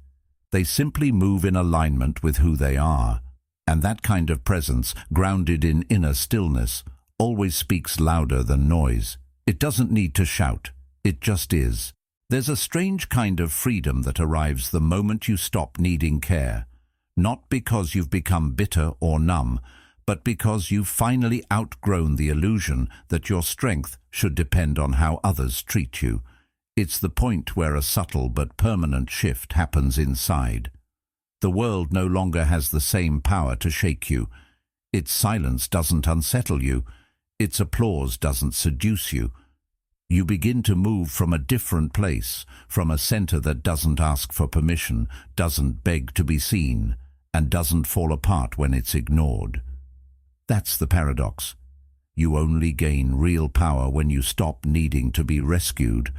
They simply move in alignment with who they are. And that kind of presence, grounded in inner stillness, always speaks louder than noise. It doesn't need to shout. It just is. There's a strange kind of freedom that arrives the moment you stop needing care. Not because you've become bitter or numb, but because you've finally outgrown the illusion that your strength should depend on how others treat you. It's the point where a subtle but permanent shift happens inside. The world no longer has the same power to shake you. Its silence doesn't unsettle you. Its applause doesn't seduce you. You begin to move from a different place, from a center that doesn't ask for permission, doesn't beg to be seen, and doesn't fall apart when it's ignored. That's the paradox. You only gain real power when you stop needing to be rescued,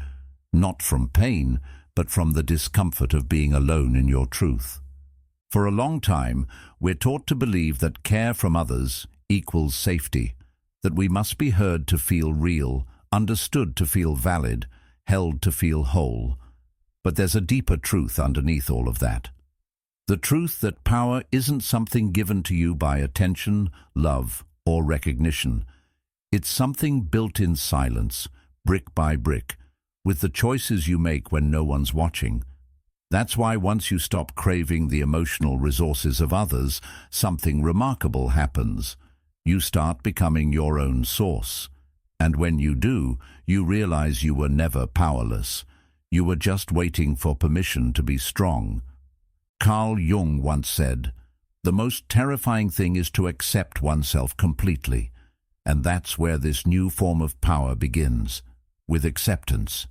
not from pain, but from the discomfort of being alone in your truth. For a long time, we're taught to believe that care from others equals safety, that we must be heard to feel real, understood to feel valid, held to feel whole. But there's a deeper truth underneath all of that. The truth that power isn't something given to you by attention, love, or recognition. It's something built in silence, brick by brick, with the choices you make when no one's watching. That's why once you stop craving the emotional resources of others, something remarkable happens. You start becoming your own source. And when you do, you realize you were never powerless. You were just waiting for permission to be strong. Carl Jung once said, "The most terrifying thing is to accept oneself completely." And that's where this new form of power begins, with acceptance.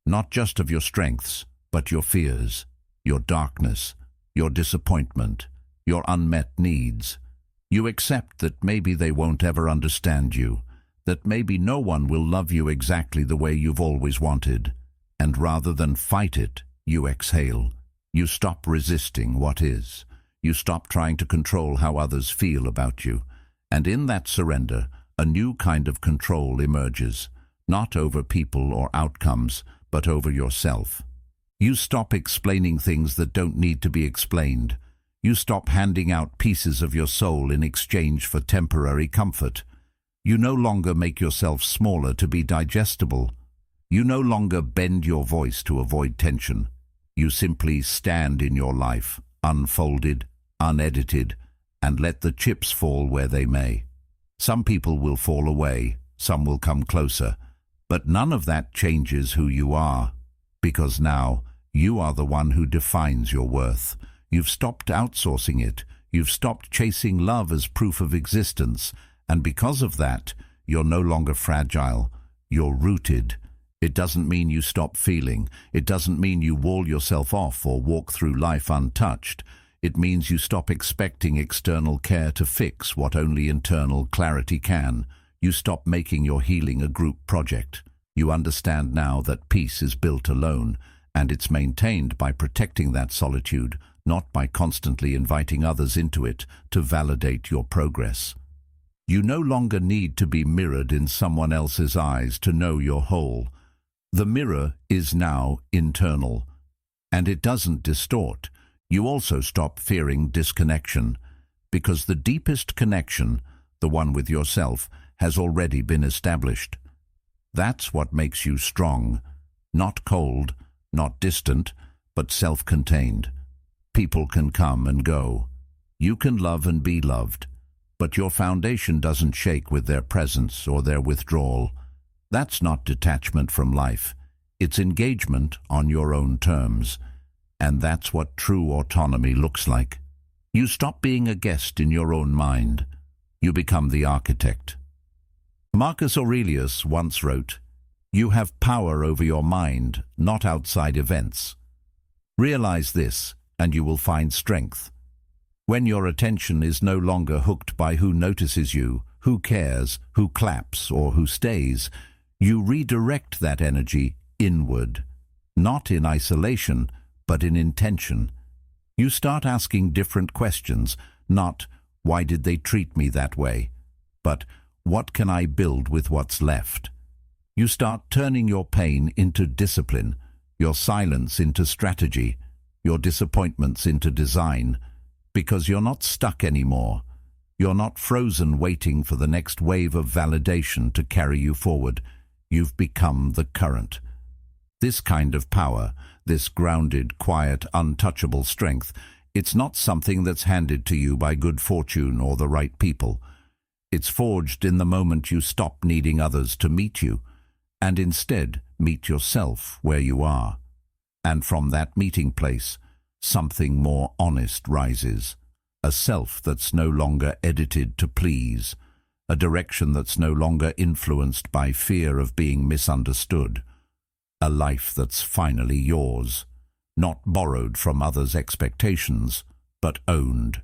Not just of your strengths, but your fears, your darkness, your disappointment, your unmet needs. You accept that maybe they won't ever understand you, that maybe no one will love you exactly the way you've always wanted. And rather than fight it, you exhale. You stop resisting what is. You stop trying to control how others feel about you. And in that surrender, a new kind of control emerges. not over people or outcomes, but over yourself. You stop explaining things that don't need to be explained. You stop handing out pieces of your soul in exchange for temporary comfort. You no longer make yourself smaller to be digestible. You no longer bend your voice to avoid tension. You simply stand in your life, unfolded, unedited, and let the chips fall where they may. Some people will fall away, some will come closer, but none of that changes who you are, because now you are the one who defines your worth. You've stopped outsourcing it. You've stopped chasing love as proof of existence, and because of that, you're no longer fragile. You're rooted. It doesn't mean you stop feeling. It doesn't mean you wall yourself off or walk through life untouched. It means you stop expecting external care to fix what only internal clarity can. You stop making your healing a group project. You understand now that peace is built alone, and it's maintained by protecting that solitude, not by constantly inviting others into it to validate your progress. You no longer need to be mirrored in someone else's eyes to know you're whole. The mirror is now internal, and it doesn't distort. You also stop fearing disconnection, because the deepest connection, the one with yourself, has already been established. That's what makes you strong, not cold, not distant, but self-contained. People can come and go. You can love and be loved, but your foundation doesn't shake with their presence or their withdrawal. That's not detachment from life. It's engagement on your own terms. And that's what true autonomy looks like. You stop being a guest in your own mind. You become the architect. Marcus Aurelius once wrote, "You have power over your mind, not outside events." Realize this, and you will find strength. When your attention is no longer hooked by who notices you, who cares, who claps, or who stays, you redirect that energy inward, not in isolation, but in intention. You start asking different questions, not "why did they treat me that way?" but "what can I build with what's left?" You start turning your pain into discipline, your silence into strategy, your disappointments into design, because you're not stuck anymore. You're not frozen waiting for the next wave of validation to carry you forward. You've become the current. This kind of power, this grounded, quiet, untouchable strength, it's not something that's handed to you by good fortune or the right people. It's forged in the moment you stop needing others to meet you, and instead meet yourself where you are. And from that meeting place, something more honest rises. A self that's no longer edited to please. A direction that's no longer influenced by fear of being misunderstood. A life that's finally yours, not borrowed from others' expectations, but owned.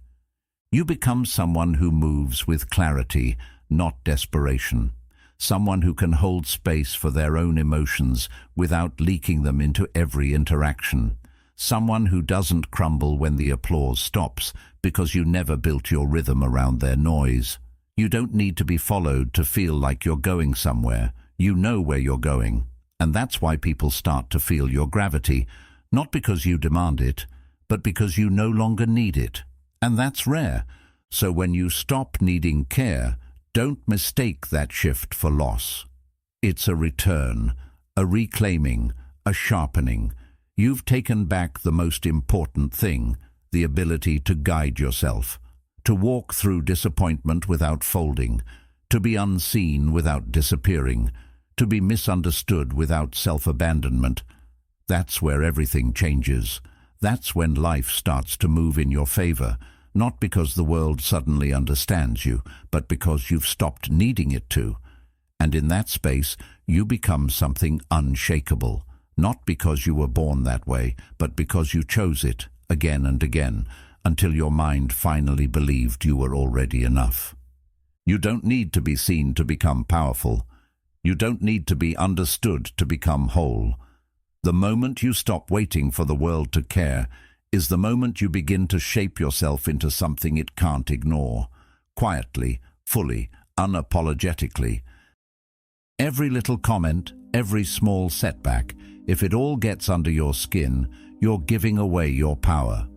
You become someone who moves with clarity, not desperation. Someone who can hold space for their own emotions without leaking them into every interaction. Someone who doesn't crumble when the applause stops because you never built your rhythm around their noise. You don't need to be followed to feel like you're going somewhere. You know where you're going. And that's why people start to feel your gravity, not because you demand it, but because you no longer need it. And that's rare. So when you stop needing care, don't mistake that shift for loss. It's a return, a reclaiming, a sharpening. You've taken back the most important thing, the ability to guide yourself, to walk through disappointment without folding, to be unseen without disappearing, to be misunderstood without self-abandonment. That's where everything changes. That's when life starts to move in your favor, not because the world suddenly understands you, but because you've stopped needing it to. And in that space, you become something unshakable, not because you were born that way, but because you chose it again and again, until your mind finally believed you were already enough. You don't need to be seen to become powerful. You don't need to be understood to become whole. The moment you stop waiting for the world to care is the moment you begin to shape yourself into something it can't ignore, quietly, fully, unapologetically. Every little comment, every small setback, if it all gets under your skin, you're giving away your power.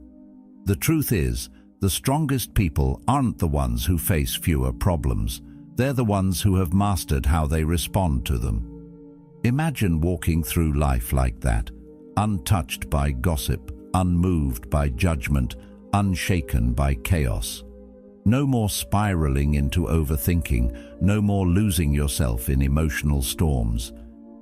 The truth is, the strongest people aren't the ones who face fewer problems. They're the ones who have mastered how they respond to them. Imagine walking through life like that, untouched by gossip, unmoved by judgment, unshaken by chaos. No more spiraling into overthinking, no more losing yourself in emotional storms.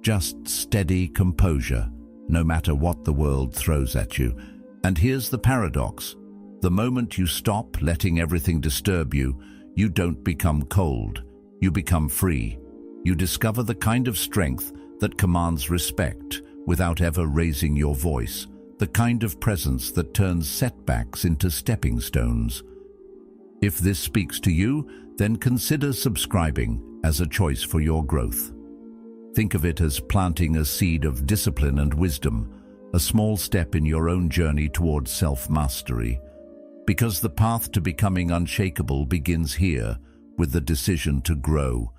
Just steady composure, no matter what the world throws at you. And here's the paradox. The moment you stop letting everything disturb you, you don't become cold. You become free. You discover the kind of strength that commands respect without ever raising your voice, the kind of presence that turns setbacks into stepping stones. If this speaks to you, then consider subscribing as a choice for your growth. Think of it as planting a seed of discipline and wisdom, a small step in your own journey towards self-mastery. Because the path to becoming unshakable begins here, with the decision to grow.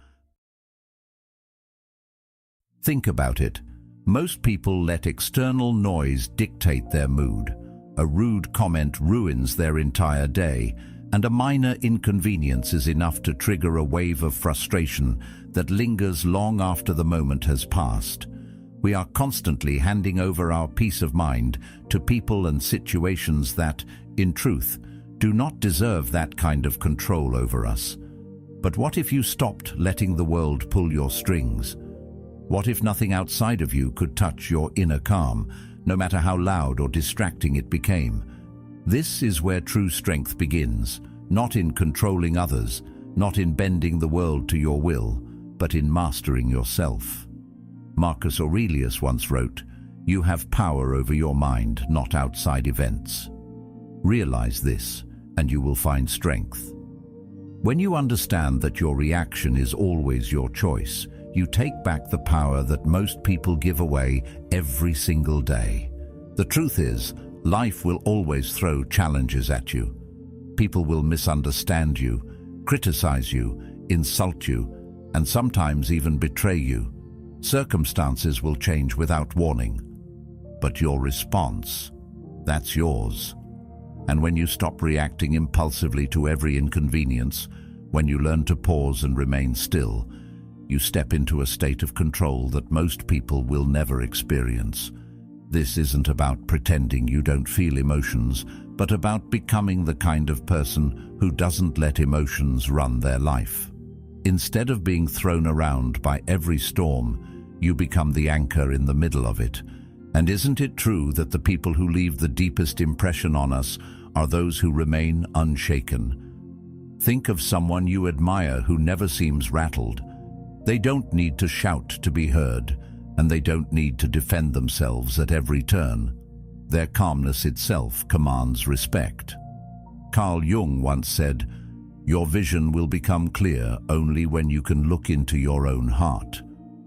Think about it. Most people let external noise dictate their mood. A rude comment ruins their entire day, and a minor inconvenience is enough to trigger a wave of frustration that lingers long after the moment has passed. We are constantly handing over our peace of mind to people and situations that, in truth, do not deserve that kind of control over us. But what if you stopped letting the world pull your strings? What if nothing outside of you could touch your inner calm, no matter how loud or distracting it became? This is where true strength begins, not in controlling others, not in bending the world to your will, but in mastering yourself. Marcus Aurelius once wrote, "You have power over your mind, not outside events." Realize this, and you will find strength. When you understand that your reaction is always your choice, you take back the power that most people give away every single day. The truth is, life will always throw challenges at you. People will misunderstand you, criticize you, insult you, and sometimes even betray you. Circumstances will change without warning. But your response, that's yours. And when you stop reacting impulsively to every inconvenience, when you learn to pause and remain still, you step into a state of control that most people will never experience. This isn't about pretending you don't feel emotions, but about becoming the kind of person who doesn't let emotions run their life. Instead of being thrown around by every storm, you become the anchor in the middle of it. And isn't it true that the people who leave the deepest impression on us are those who remain unshaken? Think of someone you admire who never seems rattled. They don't need to shout to be heard, and they don't need to defend themselves at every turn. Their calmness itself commands respect. Carl Jung once said, "Your vision will become clear only when you can look into your own heart.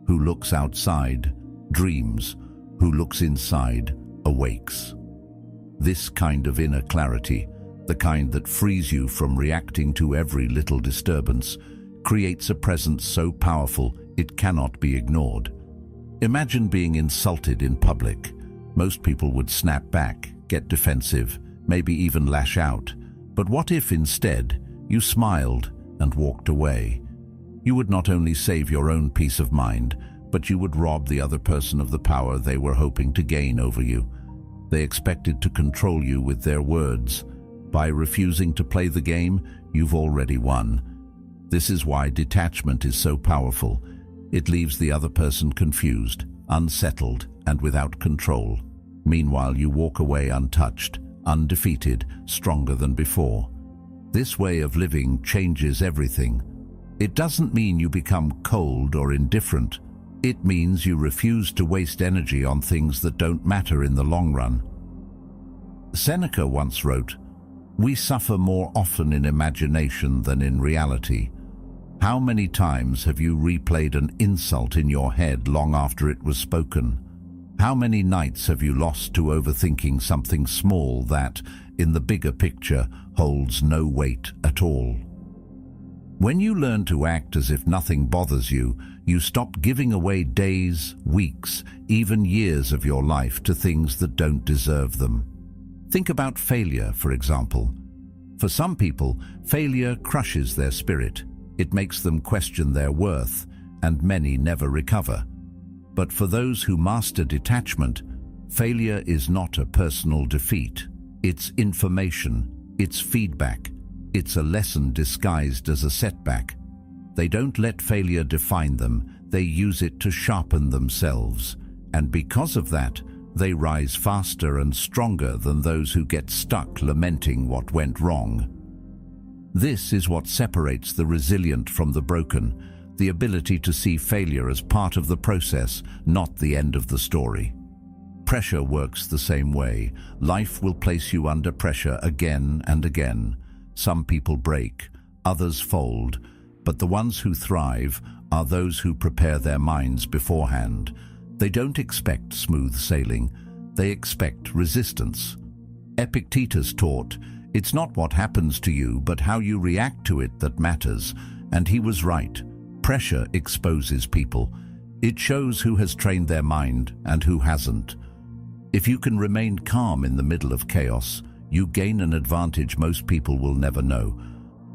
Who looks outside dreams, who looks inside awakes." This kind of inner clarity, the kind that frees you from reacting to every little disturbance, creates a presence so powerful it cannot be ignored. Imagine being insulted in public. Most people would snap back, get defensive, maybe even lash out. But what if instead you smiled and walked away? You would not only save your own peace of mind, but you would rob the other person of the power they were hoping to gain over you. They expected to control you with their words. By refusing to play the game, you've already won. This is why detachment is so powerful. It leaves the other person confused, unsettled, and without control. Meanwhile, you walk away untouched, undefeated, stronger than before. This way of living changes everything. It doesn't mean you become cold or indifferent. It means you refuse to waste energy on things that don't matter in the long run. Seneca once wrote, "We suffer more often in imagination than in reality." How many times have you replayed an insult in your head long after it was spoken? How many nights have you lost to overthinking something small that, in the bigger picture, holds no weight at all? When you learn to act as if nothing bothers you, you stop giving away days, weeks, even years of your life to things that don't deserve them. Think about failure, for example. For some people, failure crushes their spirit. It makes them question their worth, and many never recover. But for those who master detachment, failure is not a personal defeat. It's information, it's feedback, it's a lesson disguised as a setback. They don't let failure define them, they use it to sharpen themselves. And because of that, they rise faster and stronger than those who get stuck lamenting what went wrong. This is what separates the resilient from the broken, the ability to see failure as part of the process, not the end of the story. Pressure works the same way. Life will place you under pressure again and again. Some people break, others fold, but the ones who thrive are those who prepare their minds beforehand. They don't expect smooth sailing, they expect resistance. Epictetus taught, "It's not what happens to you, but how you react to it that matters," and he was right. Pressure exposes people. It shows who has trained their mind and who hasn't. If you can remain calm in the middle of chaos, you gain an advantage most people will never know.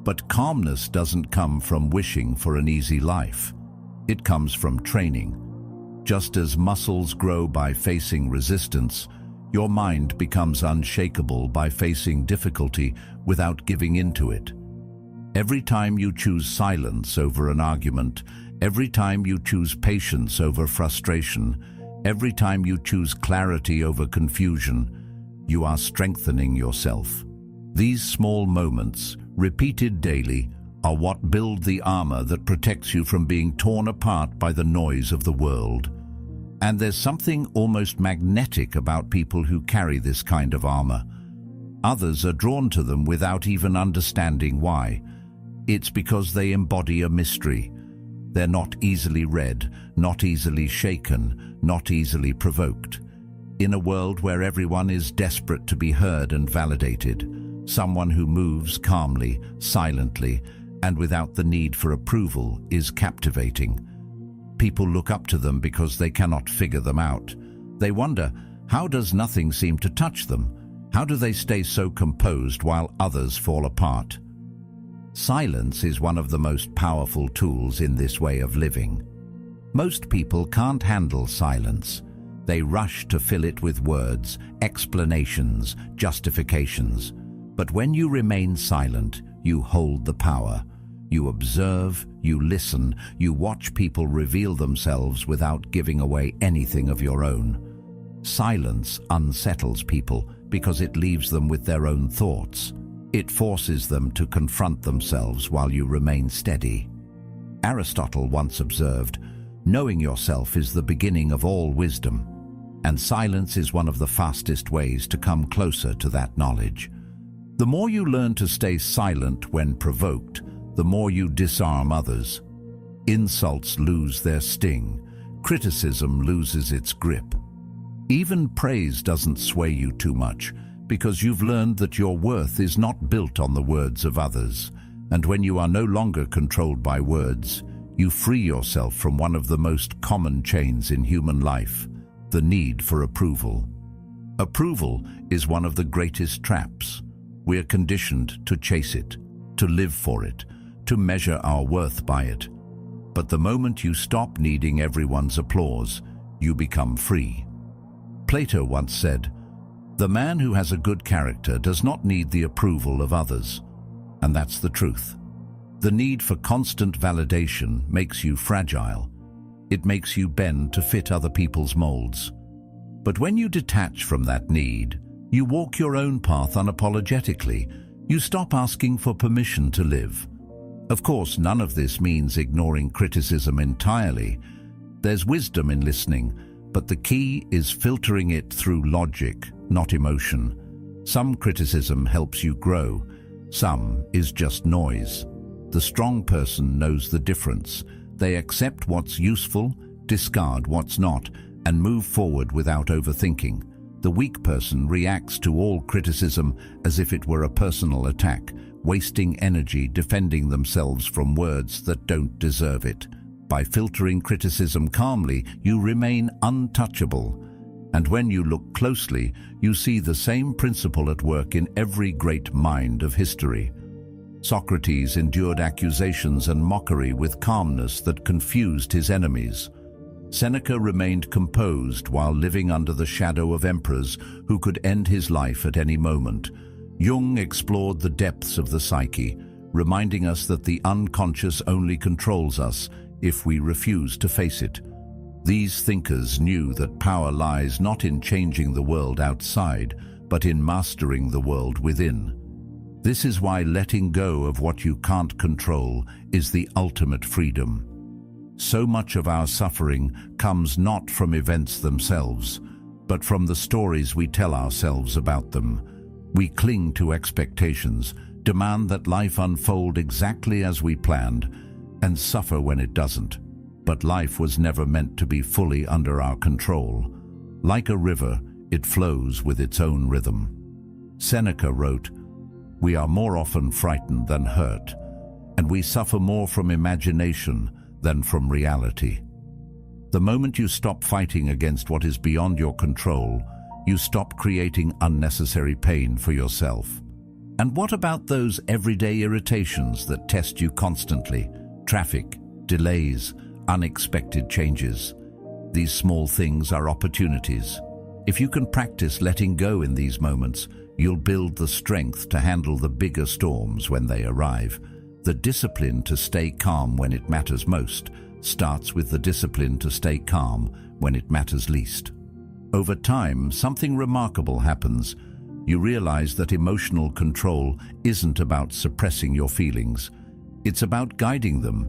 But calmness doesn't come from wishing for an easy life. It comes from training. Just as muscles grow by facing resistance, your mind becomes unshakable by facing difficulty without giving in to it. Every time you choose silence over an argument, every time you choose patience over frustration, every time you choose clarity over confusion, you are strengthening yourself. These small moments, repeated daily, are what build the armor that protects you from being torn apart by the noise of the world. And there's something almost magnetic about people who carry this kind of armor. Others are drawn to them without even understanding why. It's because they embody a mystery. They're not easily read, not easily shaken, not easily provoked. In a world where everyone is desperate to be heard and validated, someone who moves calmly, silently, and without the need for approval is captivating. People look up to them because they cannot figure them out. They wonder, how does nothing seem to touch them? How do they stay so composed while others fall apart? Silence is one of the most powerful tools in this way of living. Most people can't handle silence. They rush to fill it with words, explanations, justifications. But when you remain silent, you hold the power. You observe, you listen, you watch people reveal themselves without giving away anything of your own. Silence unsettles people because it leaves them with their own thoughts. It forces them to confront themselves while you remain steady. Aristotle once observed, "Knowing yourself is the beginning of all wisdom." And silence is one of the fastest ways to come closer to that knowledge. The more you learn to stay silent when provoked, the more you disarm others. Insults lose their sting. Criticism loses its grip. Even praise doesn't sway you too much, because you've learned that your worth is not built on the words of others. And when you are no longer controlled by words, you free yourself from one of the most common chains in human life, the need for approval. Approval is one of the greatest traps. We are conditioned to chase it, to live for it, to measure our worth by it. But the moment you stop needing everyone's applause, you become free. Plato once said, "The man who has a good character does not need the approval of others." And that's the truth. The need for constant validation makes you fragile. It makes you bend to fit other people's molds. But when you detach from that need, you walk your own path unapologetically. You stop asking for permission to live. Of course, none of this means ignoring criticism entirely. There's wisdom in listening, but the key is filtering it through logic, not emotion. Some criticism helps you grow. Some is just noise. The strong person knows the difference. They accept what's useful, discard what's not, and move forward without overthinking. The weak person reacts to all criticism as if it were a personal attack, wasting energy defending themselves from words that don't deserve it. By filtering criticism calmly, you remain untouchable. And when you look closely, you see the same principle at work in every great mind of history. Socrates endured accusations and mockery with calmness that confused his enemies. Seneca remained composed while living under the shadow of emperors who could end his life at any moment. Jung explored the depths of the psyche, reminding us that the unconscious only controls us if we refuse to face it. These thinkers knew that power lies not in changing the world outside, but in mastering the world within. This is why letting go of what you can't control is the ultimate freedom. So much of our suffering comes not from events themselves, but from the stories we tell ourselves about them. We cling to expectations, demand that life unfold exactly as we planned, and suffer when it doesn't. But life was never meant to be fully under our control. Like a river, it flows with its own rhythm. Seneca wrote, "We are more often frightened than hurt, and we suffer more from imagination than from reality." The moment you stop fighting against what is beyond your control, you stop creating unnecessary pain for yourself. And what about those everyday irritations that test you constantly? Traffic, delays, unexpected changes. These small things are opportunities. If you can practice letting go in these moments, you'll build the strength to handle the bigger storms when they arrive. The discipline to stay calm when it matters most starts with the discipline to stay calm when it matters least. Over time, something remarkable happens. You realize that emotional control isn't about suppressing your feelings. It's about guiding them.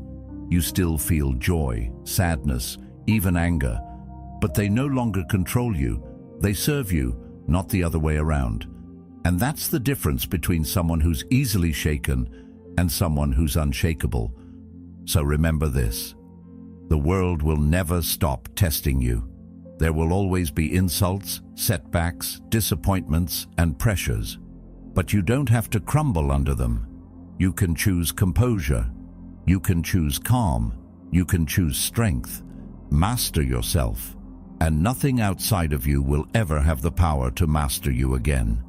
You still feel joy, sadness, even anger, but they no longer control you. They serve you, not the other way around. And that's the difference between someone who's easily shaken and someone who's unshakable. So remember this: the world will never stop testing you. There will always be insults, setbacks, disappointments, and pressures. But you don't have to crumble under them. You can choose composure. You can choose calm. You can choose strength. Master yourself, and nothing outside of you will ever have the power to master you again.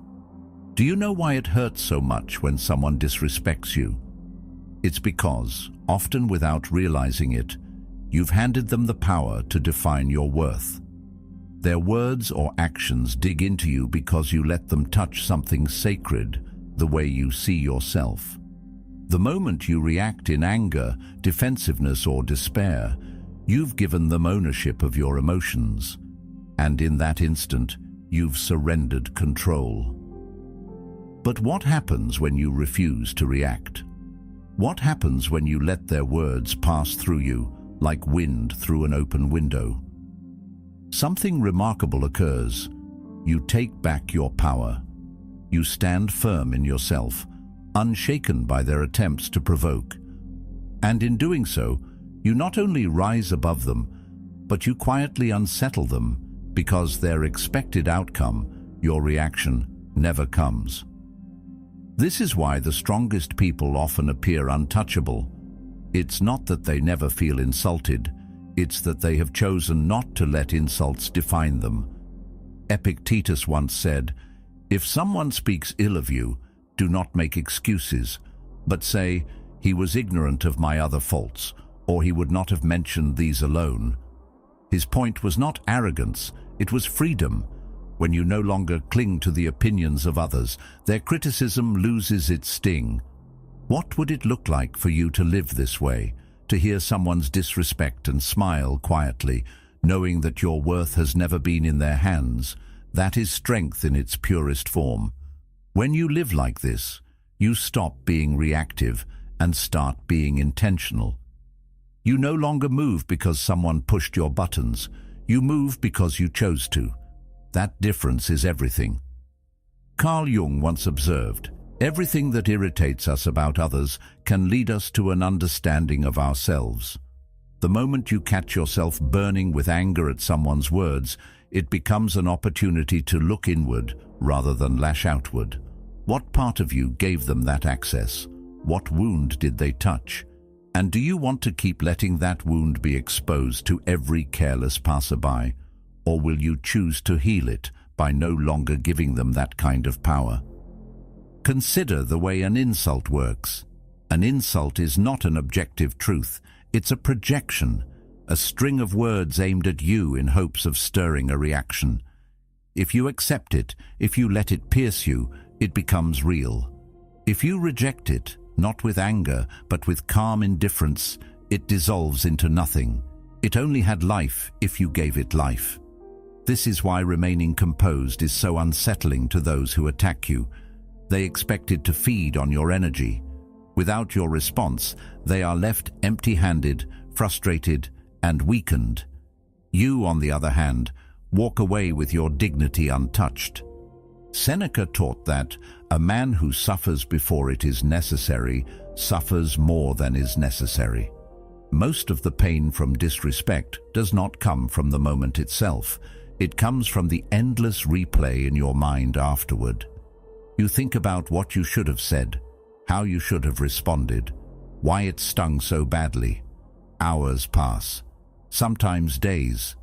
Do you know why it hurts so much when someone disrespects you? It's because, often without realizing it, you've handed them the power to define your worth. Their words or actions dig into you because you let them touch something sacred, the way you see yourself. The moment you react in anger, defensiveness, or despair, you've given them ownership of your emotions. And in that instant, you've surrendered control. But what happens when you refuse to react? What happens when you let their words pass through you like wind through an open window? Something remarkable occurs. You take back your power. You stand firm in yourself, unshaken by their attempts to provoke. And in doing so, you not only rise above them, but you quietly unsettle them, because their expected outcome, your reaction, never comes. This is why the strongest people often appear untouchable. It's not that they never feel insulted, it's that they have chosen not to let insults define them. Epictetus once said, "If someone speaks ill of you, do not make excuses, but say, 'He was ignorant of my other faults,' or 'he would not have mentioned these alone.'" His point was not arrogance, it was freedom. When you no longer cling to the opinions of others, their criticism loses its sting. What would it look like for you to live this way, to hear someone's disrespect and smile quietly, knowing that your worth has never been in their hands? That is strength in its purest form. When you live like this, you stop being reactive and start being intentional. You no longer move because someone pushed your buttons. You move because you chose to. That difference is everything. Carl Jung once observed, "Everything that irritates us about others can lead us to an understanding of ourselves." The moment you catch yourself burning with anger at someone's words, it becomes an opportunity to look inward rather than lash outward. What part of you gave them that access? What wound did they touch? And do you want to keep letting that wound be exposed to every careless passerby? Or will you choose to heal it by no longer giving them that kind of power? Consider the way an insult works. An insult is not an objective truth. It's a projection, a string of words aimed at you in hopes of stirring a reaction. If you accept it, if you let it pierce you, it becomes real. If you reject it, not with anger, but with calm indifference, it dissolves into nothing. It only had life if you gave it life. This is why remaining composed is so unsettling to those who attack you. They expected to feed on your energy. Without your response, they are left empty-handed, frustrated, and weakened. You, on the other hand, walk away with your dignity untouched. Seneca taught that a man who suffers before it is necessary suffers more than is necessary. Most of the pain from disrespect does not come from the moment itself. It comes from the endless replay in your mind afterward. You think about what you should have said, how you should have responded, why it stung so badly. Hours pass, sometimes days,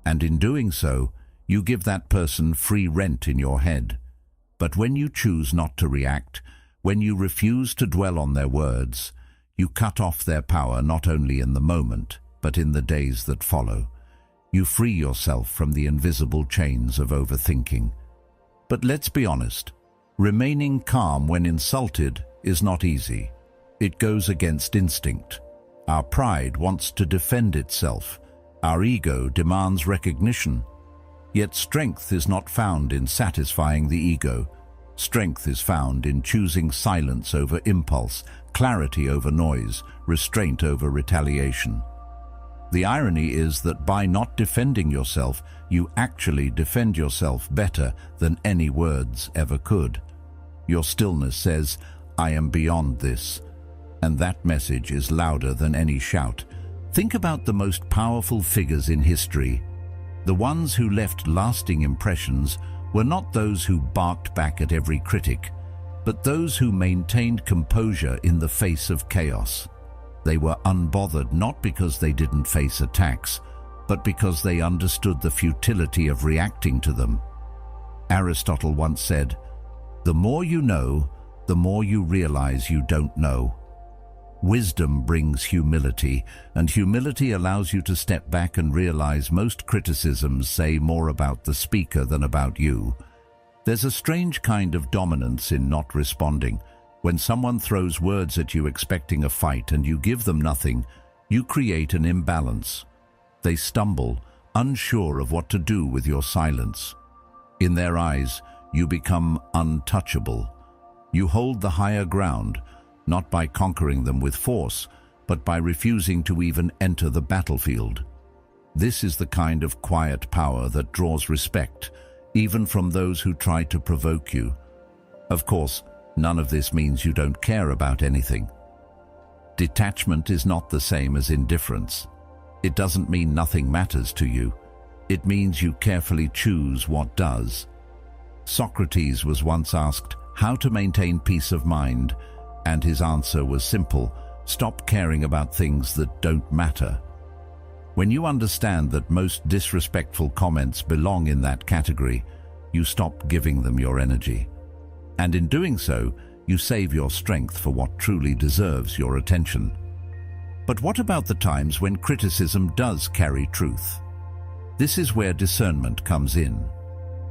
and in doing so, you give that person free rent in your head. But when you choose not to react, when you refuse to dwell on their words, you cut off their power not only in the moment, but in the days that follow. You free yourself from the invisible chains of overthinking. But let's be honest, remaining calm when insulted is not easy. It goes against instinct. Our pride wants to defend itself. Our ego demands recognition. Yet strength is not found in satisfying the ego. Strength is found in choosing silence over impulse, clarity over noise, restraint over retaliation. The irony is that by not defending yourself, you actually defend yourself better than any words ever could. Your stillness says, "I am beyond this," and that message is louder than any shout. Think about the most powerful figures in history. The ones who left lasting impressions were not those who barked back at every critic, but those who maintained composure in the face of chaos. They were unbothered not because they didn't face attacks, but because they understood the futility of reacting to them. Aristotle once said, "The more you know, the more you realize you don't know." Wisdom brings humility, and humility allows you to step back and realize most criticisms say more about the speaker than about you. There's a strange kind of dominance in not responding. When someone throws words at you expecting a fight and you give them nothing, you create an imbalance. They stumble, unsure of what to do with your silence. In their eyes, you become untouchable. You hold the higher ground, not by conquering them with force, but by refusing to even enter the battlefield. This is the kind of quiet power that draws respect, even from those who try to provoke you. Of course, none of this means you don't care about anything. Detachment is not the same as indifference. It doesn't mean nothing matters to you. It means you carefully choose what does. Socrates was once asked how to maintain peace of mind, and his answer was simple: stop caring about things that don't matter. When you understand that most disrespectful comments belong in that category, you stop giving them your energy. And in doing so, you save your strength for what truly deserves your attention. But what about the times when criticism does carry truth? This is where discernment comes in.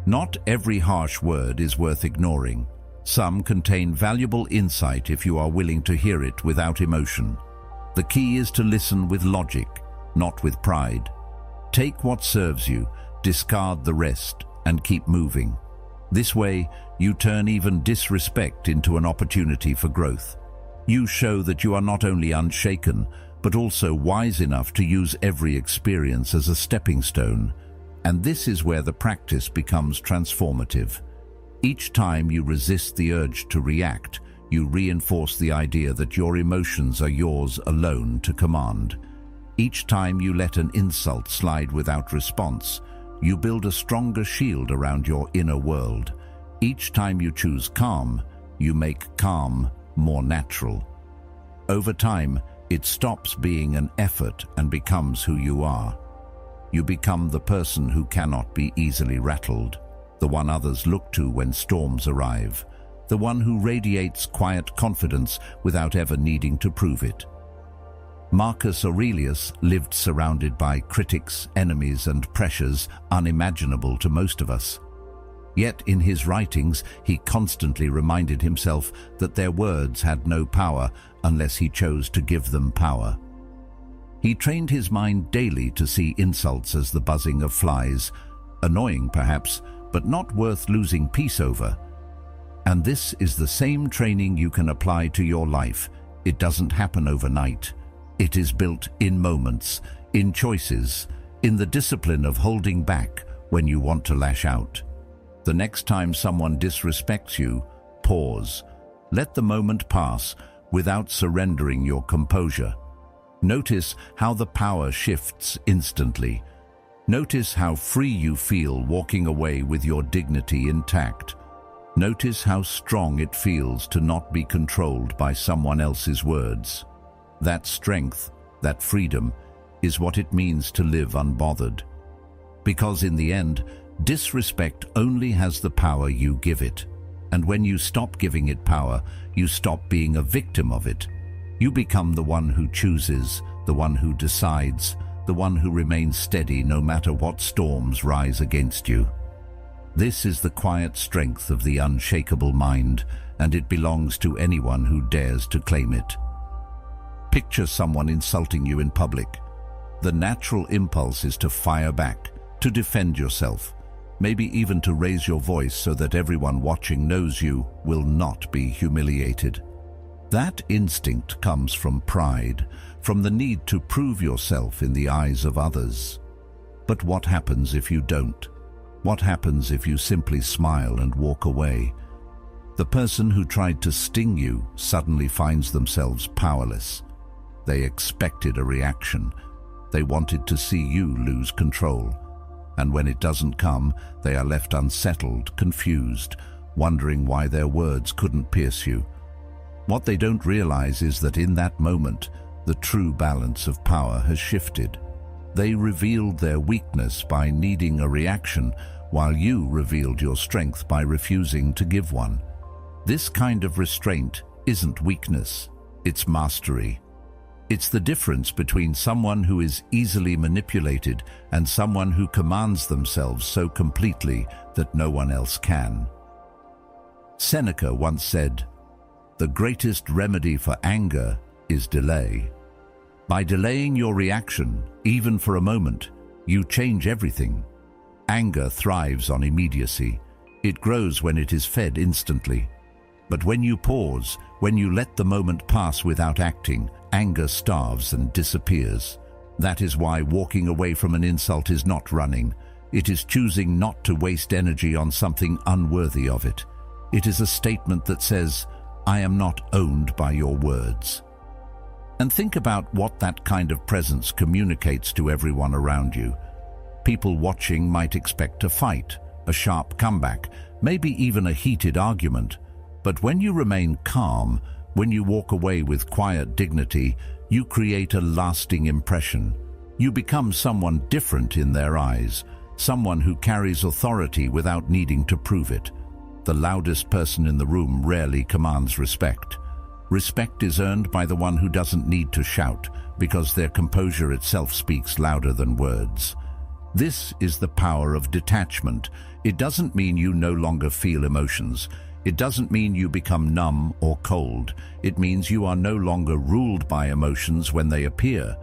Not every harsh word is worth ignoring. Some contain valuable insight if you are willing to hear it without emotion. The key is to listen with logic, not with pride. Take what serves you, discard the rest, and keep moving. This way, you turn even disrespect into an opportunity for growth. You show that you are not only unshaken, but also wise enough to use every experience as a stepping stone. And this is where the practice becomes transformative. Each time you resist the urge to react, you reinforce the idea that your emotions are yours alone to command. Each time you let an insult slide without response, you build a stronger shield around your inner world. Each time you choose calm, you make calm more natural. Over time, it stops being an effort and becomes who you are. You become the person who cannot be easily rattled, the one others look to when storms arrive, the one who radiates quiet confidence without ever needing to prove it. Marcus Aurelius lived surrounded by critics, enemies, and pressures unimaginable to most of us. Yet in his writings, he constantly reminded himself that their words had no power unless he chose to give them power. He trained his mind daily to see insults as the buzzing of flies, annoying perhaps, but not worth losing peace over. And this is the same training you can apply to your life. It doesn't happen overnight. It is built in moments, in choices, in the discipline of holding back when you want to lash out. The next time someone disrespects you, pause. Let the moment pass without surrendering your composure. Notice how the power shifts instantly. Notice how free you feel walking away with your dignity intact. Notice how strong it feels to not be controlled by someone else's words. That strength, that freedom, is what it means to live unbothered. Because in the end, disrespect only has the power you give it. And when you stop giving it power, you stop being a victim of it. You become the one who chooses, the one who decides, the one who remains steady no matter what storms rise against you. This is the quiet strength of the unshakable mind, and it belongs to anyone who dares to claim it. Picture someone insulting you in public. The natural impulse is to fire back, to defend yourself, maybe even to raise your voice so that everyone watching knows you will not be humiliated. That instinct comes from pride, from the need to prove yourself in the eyes of others. But what happens if you don't? What happens if you simply smile and walk away? The person who tried to sting you suddenly finds themselves powerless. They expected a reaction. They wanted to see you lose control. And when it doesn't come, they are left unsettled, confused, wondering why their words couldn't pierce you. What they don't realize is that in that moment, the true balance of power has shifted. They revealed their weakness by needing a reaction, while you revealed your strength by refusing to give one. This kind of restraint isn't weakness, it's mastery. It's the difference between someone who is easily manipulated and someone who commands themselves so completely that no one else can. Seneca once said, "The greatest remedy for anger is delay." By delaying your reaction, even for a moment, you change everything. Anger thrives on immediacy. It grows when it is fed instantly. But when you pause, when you let the moment pass without acting, anger starves and disappears. That is why walking away from an insult is not running. It is choosing not to waste energy on something unworthy of it. It is a statement that says, "I am not owned by your words." And think about what that kind of presence communicates to everyone around you. People watching might expect a fight, a sharp comeback, maybe even a heated argument. But when you remain calm, when you walk away with quiet dignity, you create a lasting impression. You become someone different in their eyes, someone who carries authority without needing to prove it. The loudest person in the room rarely commands respect. Respect is earned by the one who doesn't need to shout, because their composure itself speaks louder than words. This is the power of detachment. It doesn't mean you no longer feel emotions. It doesn't mean you become numb or cold. It means you are no longer ruled by emotions when they appear.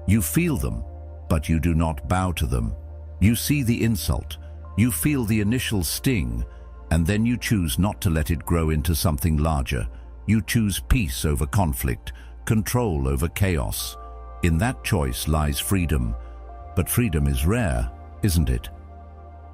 You feel them, but you do not bow to them. You see the insult. You feel the initial sting, and then you choose not to let it grow into something larger. You choose peace over conflict, control over chaos. In that choice lies freedom. But freedom is rare, isn't it?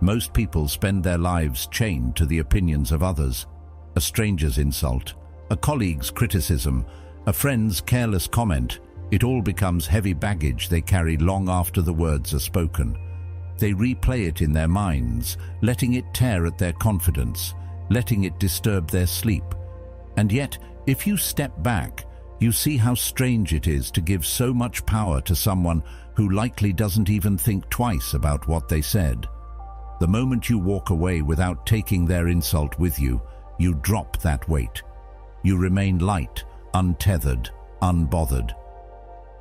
Most people spend their lives chained to the opinions of others. A stranger's insult, a colleague's criticism, a friend's careless comment. It all becomes heavy baggage they carry long after the words are spoken. They replay it in their minds, letting it tear at their confidence, letting it disturb their sleep. And yet, if you step back, you see how strange it is to give so much power to someone who likely doesn't even think twice about what they said. The moment you walk away without taking their insult with you, you drop that weight. You remain light, untethered, unbothered.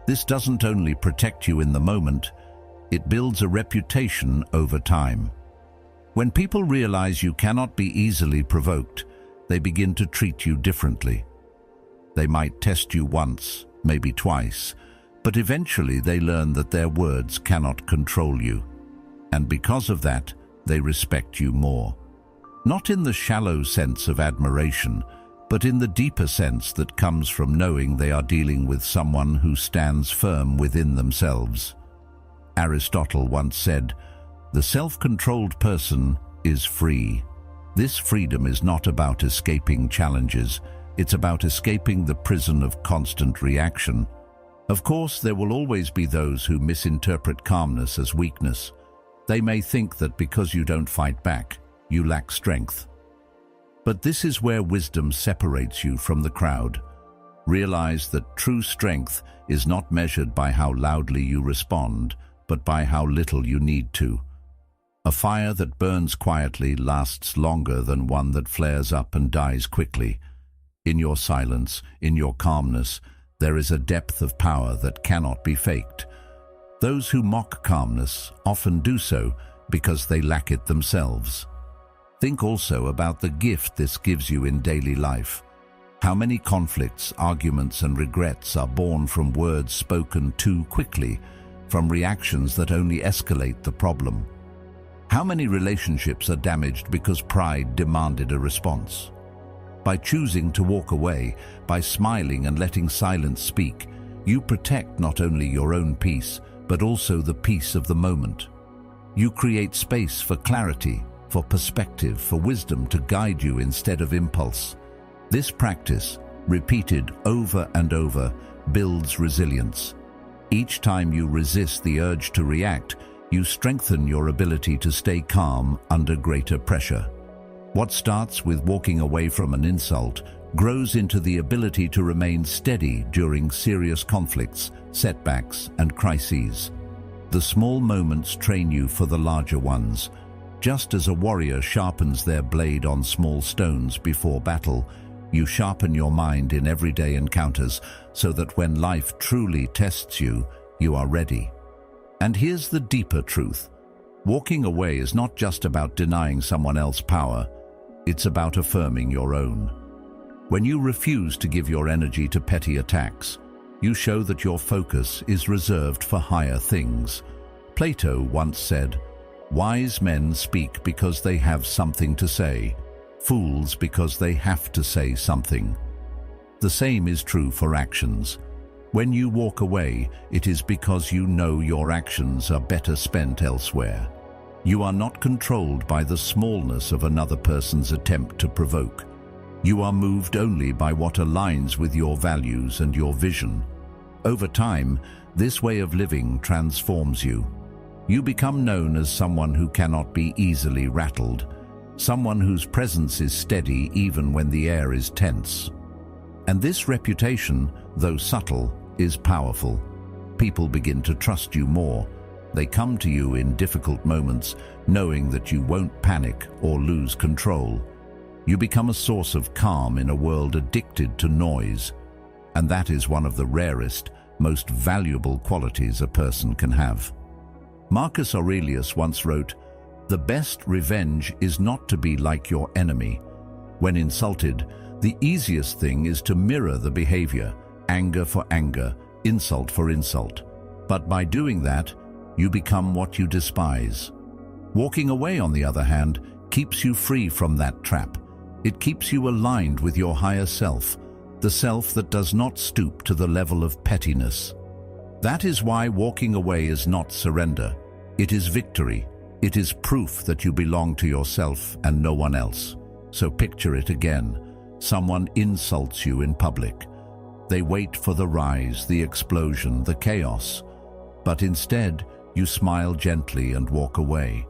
This doesn't only protect you in the moment, it builds a reputation over time. When people realize you cannot be easily provoked, they begin to treat you differently. They might test you once, maybe twice, but eventually they learn that their words cannot control you. And because of that, they respect you more. Not in the shallow sense of admiration, but in the deeper sense that comes from knowing they are dealing with someone who stands firm within themselves. Aristotle once said, "The self-controlled person is free." This freedom is not about escaping challenges, it's about escaping the prison of constant reaction. Of course, there will always be those who misinterpret calmness as weakness. They may think that because you don't fight back, you lack strength. But this is where wisdom separates you from the crowd. Realize that true strength is not measured by how loudly you respond, but by how little you need to. A fire that burns quietly lasts longer than one that flares up and dies quickly. In your silence, in your calmness, there is a depth of power that cannot be faked. Those who mock calmness often do so because they lack it themselves. Think also about the gift this gives you in daily life. How many conflicts, arguments, and regrets are born from words spoken too quickly, from reactions that only escalate the problem? How many relationships are damaged because pride demanded a response? By choosing to walk away, by smiling and letting silence speak, you protect not only your own peace, but also the peace of the moment. You create space for clarity, for perspective, for wisdom to guide you instead of impulse. This practice, repeated over and over, builds resilience. Each time you resist the urge to react, you strengthen your ability to stay calm under greater pressure. What starts with walking away from an insult grows into the ability to remain steady during serious conflicts, setbacks, and crises. The small moments train you for the larger ones. Just as a warrior sharpens their blade on small stones before battle, you sharpen your mind in everyday encounters so that when life truly tests you, you are ready. And here's the deeper truth. Walking away is not just about denying someone else power, it's about affirming your own. When you refuse to give your energy to petty attacks, you show that your focus is reserved for higher things. Plato once said, "Wise men speak because they have something to say, fools because they have to say something." The same is true for actions. When you walk away, it is because you know your actions are better spent elsewhere. You are not controlled by the smallness of another person's attempt to provoke. You are moved only by what aligns with your values and your vision. Over time, this way of living transforms you. You become known as someone who cannot be easily rattled, someone whose presence is steady even when the air is tense. And this reputation, though subtle, is powerful. People begin to trust you more. They come to you in difficult moments, knowing that you won't panic or lose control. You become a source of calm in a world addicted to noise. And that is one of the rarest, most valuable qualities a person can have. Marcus Aurelius once wrote, "The best revenge is not to be like your enemy. When insulted, the easiest thing is to mirror the behavior, anger for anger, insult for insult. But by doing that, you become what you despise." Walking away, on the other hand, keeps you free from that trap. It keeps you aligned with your higher self, the self that does not stoop to the level of pettiness. That is why walking away is not surrender. It is victory. It is proof that you belong to yourself and no one else. So picture it again. Someone insults you in public. They wait for the rise, the explosion, the chaos. But instead, you smile gently and walk away.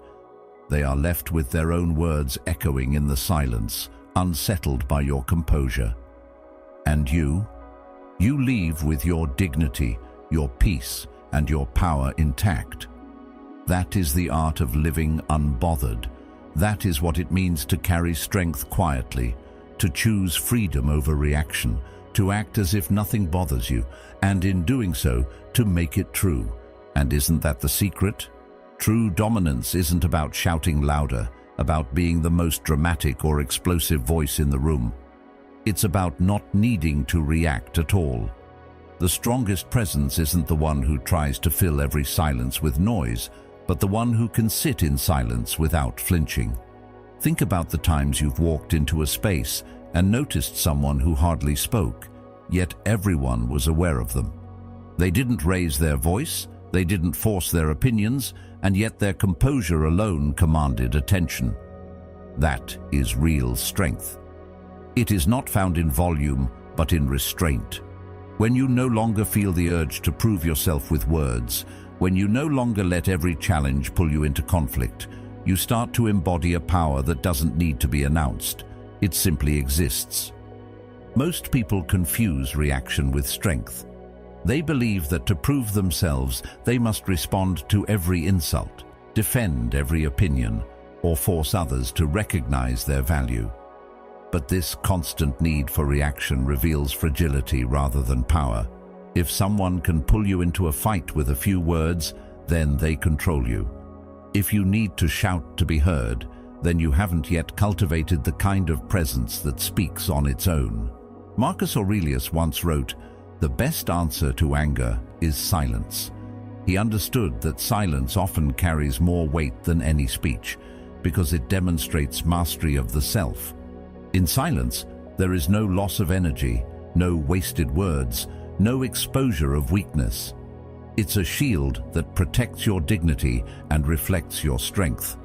They are left with their own words echoing in the silence, unsettled by your composure. And you? You leave with your dignity, your peace, and your power intact. That is the art of living unbothered. That is what it means to carry strength quietly, to choose freedom over reaction, to act as if nothing bothers you, and in doing so, to make it true. And isn't that the secret? True dominance isn't about shouting louder, about being the most dramatic or explosive voice in the room. It's about not needing to react at all. The strongest presence isn't the one who tries to fill every silence with noise, but the one who can sit in silence without flinching. Think about the times you've walked into a space and noticed someone who hardly spoke, yet everyone was aware of them. They didn't raise their voice, they didn't force their opinions, and yet their composure alone commanded attention. That is real strength. It is not found in volume, but in restraint. When you no longer feel the urge to prove yourself with words, when you no longer let every challenge pull you into conflict, you start to embody a power that doesn't need to be announced. It simply exists. Most people confuse reaction with strength. They believe that to prove themselves, they must respond to every insult, defend every opinion, or force others to recognize their value. But this constant need for reaction reveals fragility rather than power. If someone can pull you into a fight with a few words, then they control you. If you need to shout to be heard, then you haven't yet cultivated the kind of presence that speaks on its own. Marcus Aurelius once wrote, "The best answer to anger is silence." He understood that silence often carries more weight than any speech, because it demonstrates mastery of the self. In silence, there is no loss of energy, no wasted words, no exposure of weakness. It's a shield that protects your dignity and reflects your strength.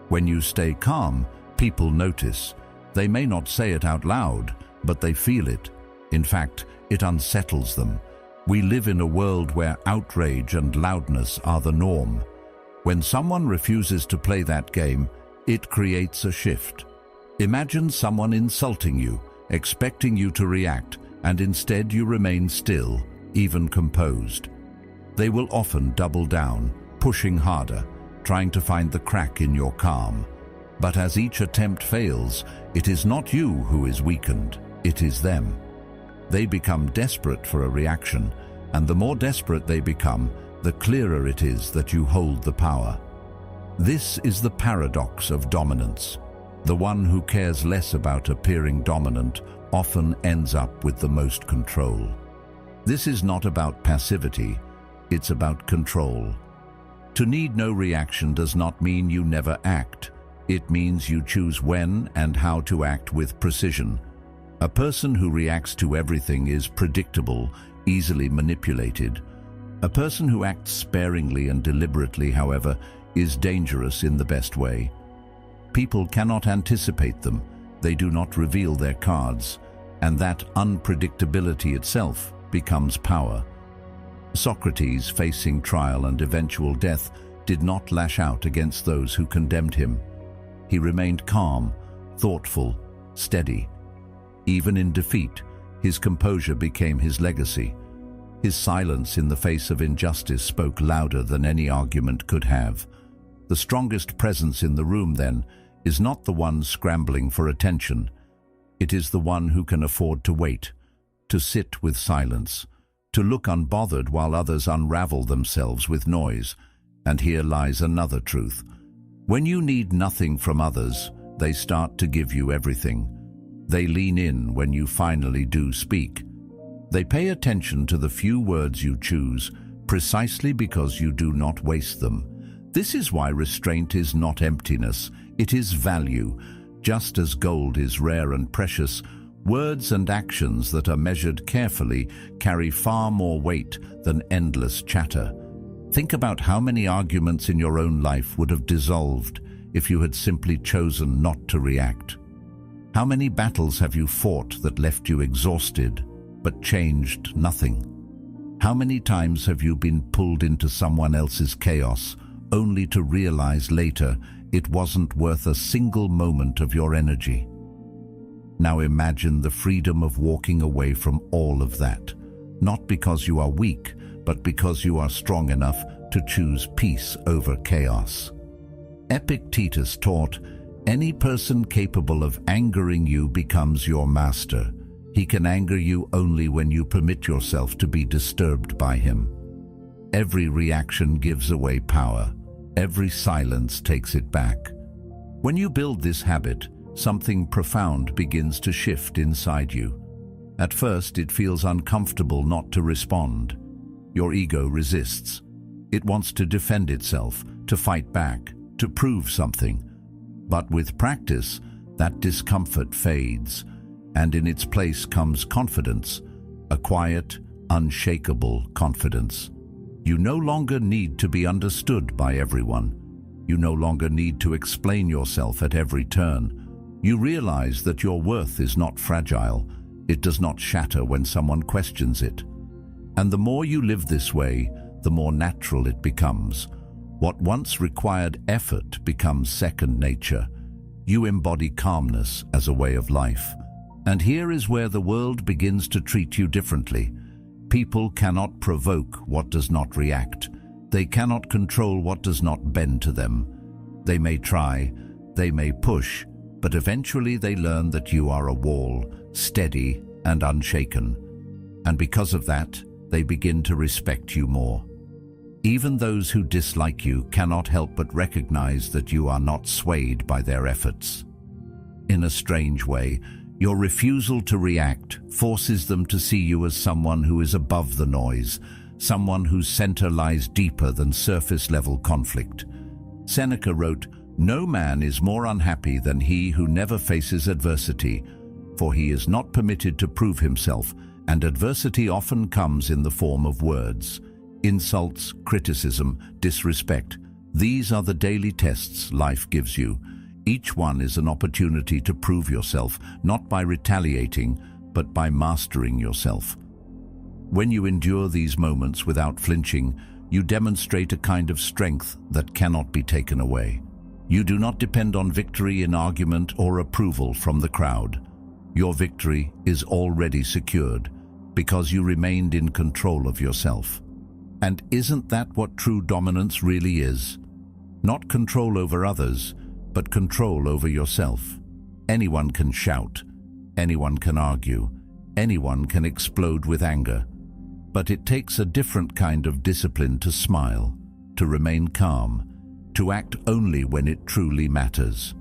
When you stay calm, people notice. They may not say it out loud, but they feel it. In fact, it unsettles them. We live in a world where outrage and loudness are the norm. When someone refuses to play that game, it creates a shift. Imagine someone insulting you, expecting you to react, and instead you remain still, even composed. They will often double down, pushing harder, trying to find the crack in your calm. But as each attempt fails, it is not you who is weakened, it is them. They become desperate for a reaction, and the more desperate they become, the clearer it is that you hold the power. This is the paradox of dominance. The one who cares less about appearing dominant often ends up with the most control. This is not about passivity, it's about control. To need no reaction does not mean you never act. It means you choose when and how to act with precision. A person who reacts to everything is predictable, easily manipulated. A person who acts sparingly and deliberately, however, is dangerous in the best way. People cannot anticipate them, they do not reveal their cards, and that unpredictability itself becomes power. Socrates, facing trial and eventual death, did not lash out against those who condemned him. He remained calm, thoughtful, steady. Even in defeat, his composure became his legacy. His silence in the face of injustice spoke louder than any argument could have. The strongest presence in the room, then, is not the one scrambling for attention. It is the one who can afford to wait, to sit with silence, to look unbothered while others unravel themselves with noise. And here lies another truth. When you need nothing from others, they start to give you everything. They lean in when you finally do speak. They pay attention to the few words you choose, precisely because you do not waste them. This is why restraint is not emptiness, it is value. Just as gold is rare and precious, words and actions that are measured carefully carry far more weight than endless chatter. Think about how many arguments in your own life would have dissolved if you had simply chosen not to react. How many battles have you fought that left you exhausted, but changed nothing? How many times have you been pulled into someone else's chaos, only to realize later it wasn't worth a single moment of your energy? Now imagine the freedom of walking away from all of that, not because you are weak, but because you are strong enough to choose peace over chaos. Epictetus taught, any person capable of angering you becomes your master. He can anger you only when you permit yourself to be disturbed by him. Every reaction gives away power. Every silence takes it back. When you build this habit, something profound begins to shift inside you. At first, it feels uncomfortable not to respond. Your ego resists. It wants to defend itself, to fight back, to prove something. But with practice, that discomfort fades, and in its place comes confidence, a quiet, unshakable confidence. You no longer need to be understood by everyone. You no longer need to explain yourself at every turn. You realize that your worth is not fragile. It does not shatter when someone questions it. And the more you live this way, the more natural it becomes. What once required effort becomes second nature. You embody calmness as a way of life. And here is where the world begins to treat you differently. People cannot provoke what does not react. They cannot control what does not bend to them. They may try, they may push, but eventually they learn that you are a wall, steady and unshaken. And because of that, they begin to respect you more. Even those who dislike you cannot help but recognize that you are not swayed by their efforts. In a strange way, your refusal to react forces them to see you as someone who is above the noise, someone whose center lies deeper than surface-level conflict. Seneca wrote, "No man is more unhappy than he who never faces adversity, for he is not permitted to prove himself, and adversity often comes in the form of words. Insults, criticism, disrespect, these are the daily tests life gives you. Each one is an opportunity to prove yourself, not by retaliating, but by mastering yourself. When you endure these moments without flinching, you demonstrate a kind of strength that cannot be taken away. You do not depend on victory in argument or approval from the crowd. Your victory is already secured because you remained in control of yourself. And isn't that what true dominance really is? Not control over others, but control over yourself. Anyone can shout, anyone can argue, anyone can explode with anger. But it takes a different kind of discipline to smile, to remain calm, to act only when it truly matters.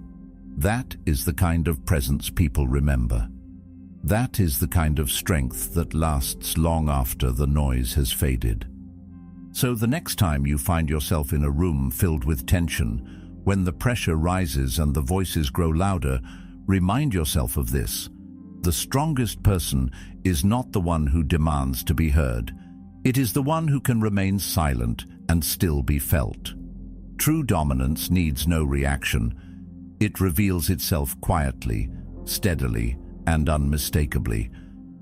That is the kind of presence people remember. That is the kind of strength that lasts long after the noise has faded. So the next time you find yourself in a room filled with tension, when the pressure rises and the voices grow louder, remind yourself of this. The strongest person is not the one who demands to be heard. It is the one who can remain silent and still be felt. True dominance needs no reaction. It reveals itself quietly, steadily, and unmistakably.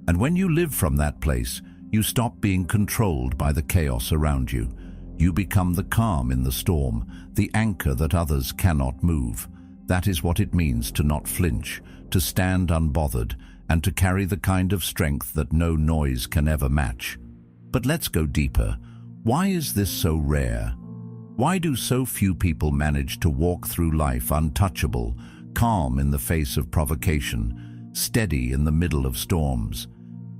And when you live from that place, you stop being controlled by the chaos around you. You become the calm in the storm, the anchor that others cannot move. That is what it means to not flinch, to stand unbothered, and to carry the kind of strength that no noise can ever match. But let's go deeper. Why is this so rare? Why do so few people manage to walk through life untouchable, calm in the face of provocation, steady in the middle of storms?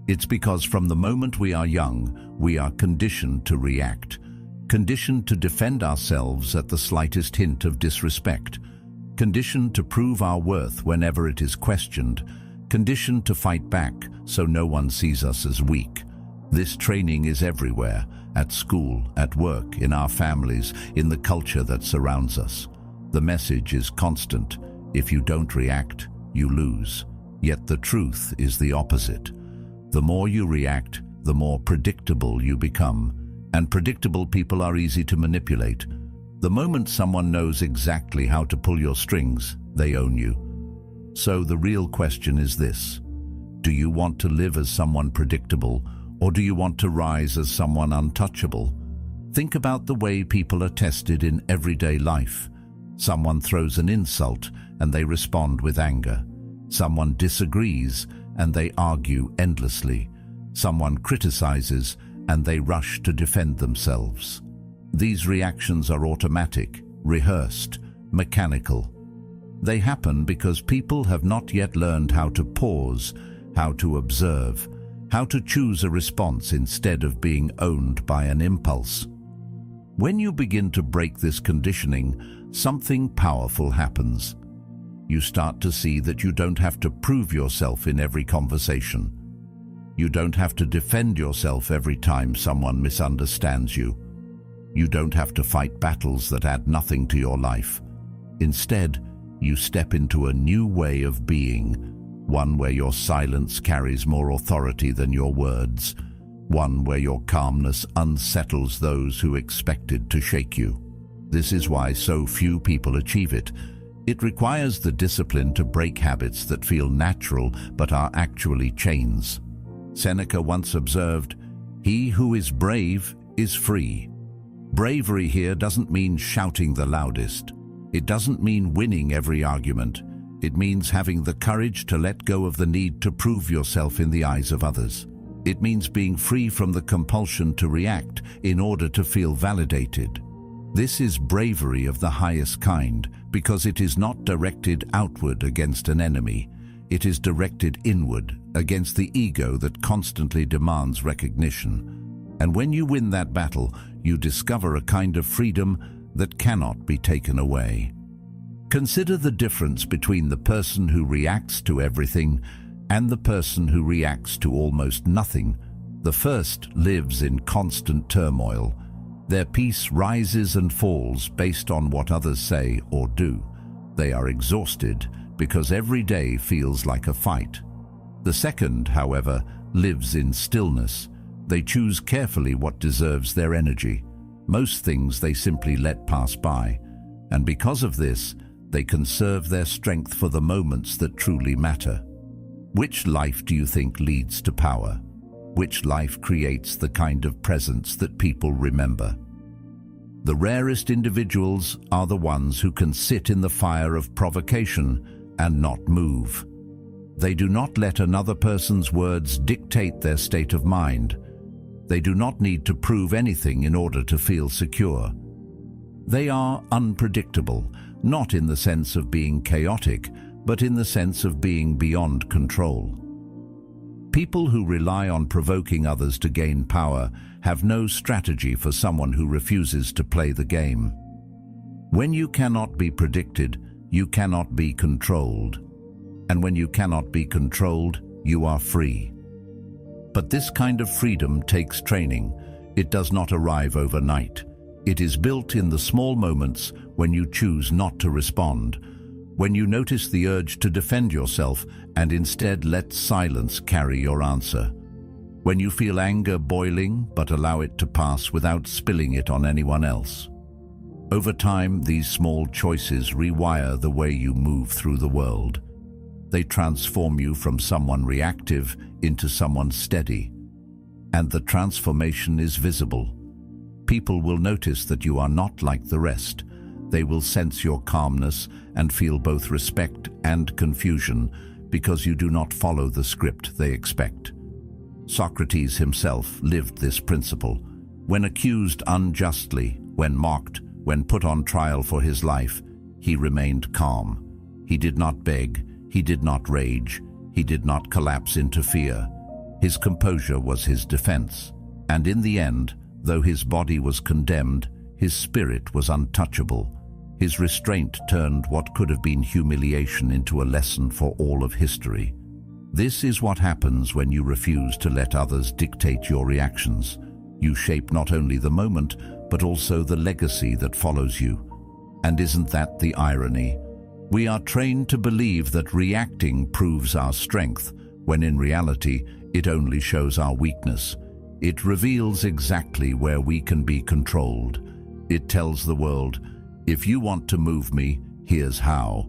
It's because from the moment we are young, we are conditioned to react, conditioned to defend ourselves at the slightest hint of disrespect, conditioned to prove our worth whenever it is questioned, conditioned to fight back so no one sees us as weak. This training is everywhere, at school, at work, in our families, in the culture that surrounds us. The message is constant. If you don't react, you lose. Yet the truth is the opposite. The more you react, the more predictable you become. And predictable people are easy to manipulate. The moment someone knows exactly how to pull your strings, they own you. So the real question is this: do you want to live as someone predictable, or do you want to rise as someone untouchable? Think about the way people are tested in everyday life. Someone throws an insult and they respond with anger. Someone disagrees and they argue endlessly. Someone criticizes and they rush to defend themselves. These reactions are automatic, rehearsed, mechanical. They happen because people have not yet learned how to pause, how to observe, how to choose a response instead of being owned by an impulse. When you begin to break this conditioning, something powerful happens. You start to see that you don't have to prove yourself in every conversation. You don't have to defend yourself every time someone misunderstands you. You don't have to fight battles that add nothing to your life. Instead, you step into a new way of being, one where your silence carries more authority than your words, one where your calmness unsettles those who expected to shake you. This is why so few people achieve it. It requires the discipline to break habits that feel natural but are actually chains. Seneca once observed, "He who is brave is free." Bravery here doesn't mean shouting the loudest. It doesn't mean winning every argument. It means having the courage to let go of the need to prove yourself in the eyes of others. It means being free from the compulsion to react in order to feel validated. This is bravery of the highest kind because it is not directed outward against an enemy. It is directed inward against the ego that constantly demands recognition. And when you win that battle, you discover a kind of freedom that cannot be taken away. Consider the difference between the person who reacts to everything and the person who reacts to almost nothing. The first lives in constant turmoil. Their peace rises and falls based on what others say or do. They are exhausted because every day feels like a fight. The second, however, lives in stillness. They choose carefully what deserves their energy. Most things they simply let pass by, and because of this, they conserve their strength for the moments that truly matter. Which life do you think leads to power? Which life creates the kind of presence that people remember? The rarest individuals are the ones who can sit in the fire of provocation and not move. They do not let another person's words dictate their state of mind. They do not need to prove anything in order to feel secure. They are unpredictable, not in the sense of being chaotic, but in the sense of being beyond control. People who rely on provoking others to gain power have no strategy for someone who refuses to play the game. When you cannot be predicted, you cannot be controlled. And when you cannot be controlled, you are free. But this kind of freedom takes training. It does not arrive overnight. It is built in the small moments when you choose not to respond, when you notice the urge to defend yourself and instead let silence carry your answer, when you feel anger boiling but allow it to pass without spilling it on anyone else. Over time, these small choices rewire the way you move through the world. They transform you from someone reactive into someone steady. And the transformation is visible. People will notice that you are not like the rest. They will sense your calmness and feel both respect and confusion because you do not follow the script they expect. Socrates himself lived this principle. When accused unjustly, when mocked, when put on trial for his life, he remained calm. He did not beg. He did not rage. He did not collapse into fear. His composure was his defense. And in the end, though his body was condemned, his spirit was untouchable. His restraint turned what could have been humiliation into a lesson for all of history. This is what happens when you refuse to let others dictate your reactions. You shape not only the moment, but also the legacy that follows you. And isn't that the irony? We are trained to believe that reacting proves our strength, when in reality, it only shows our weakness. It reveals exactly where we can be controlled. It tells the world, if you want to move me, here's how.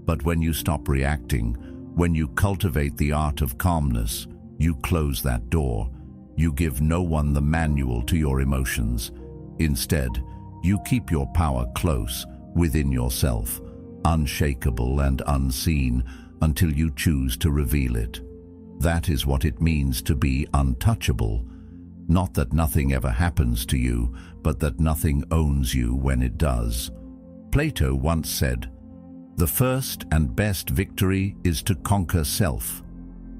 But when you stop reacting, when you cultivate the art of calmness, you close that door. You give no one the manual to your emotions. Instead, you keep your power close, within yourself, unshakable and unseen, until you choose to reveal it. That is what it means to be untouchable. Not that nothing ever happens to you, but that nothing owns you when it does. Plato once said, "The first and best victory is to conquer self."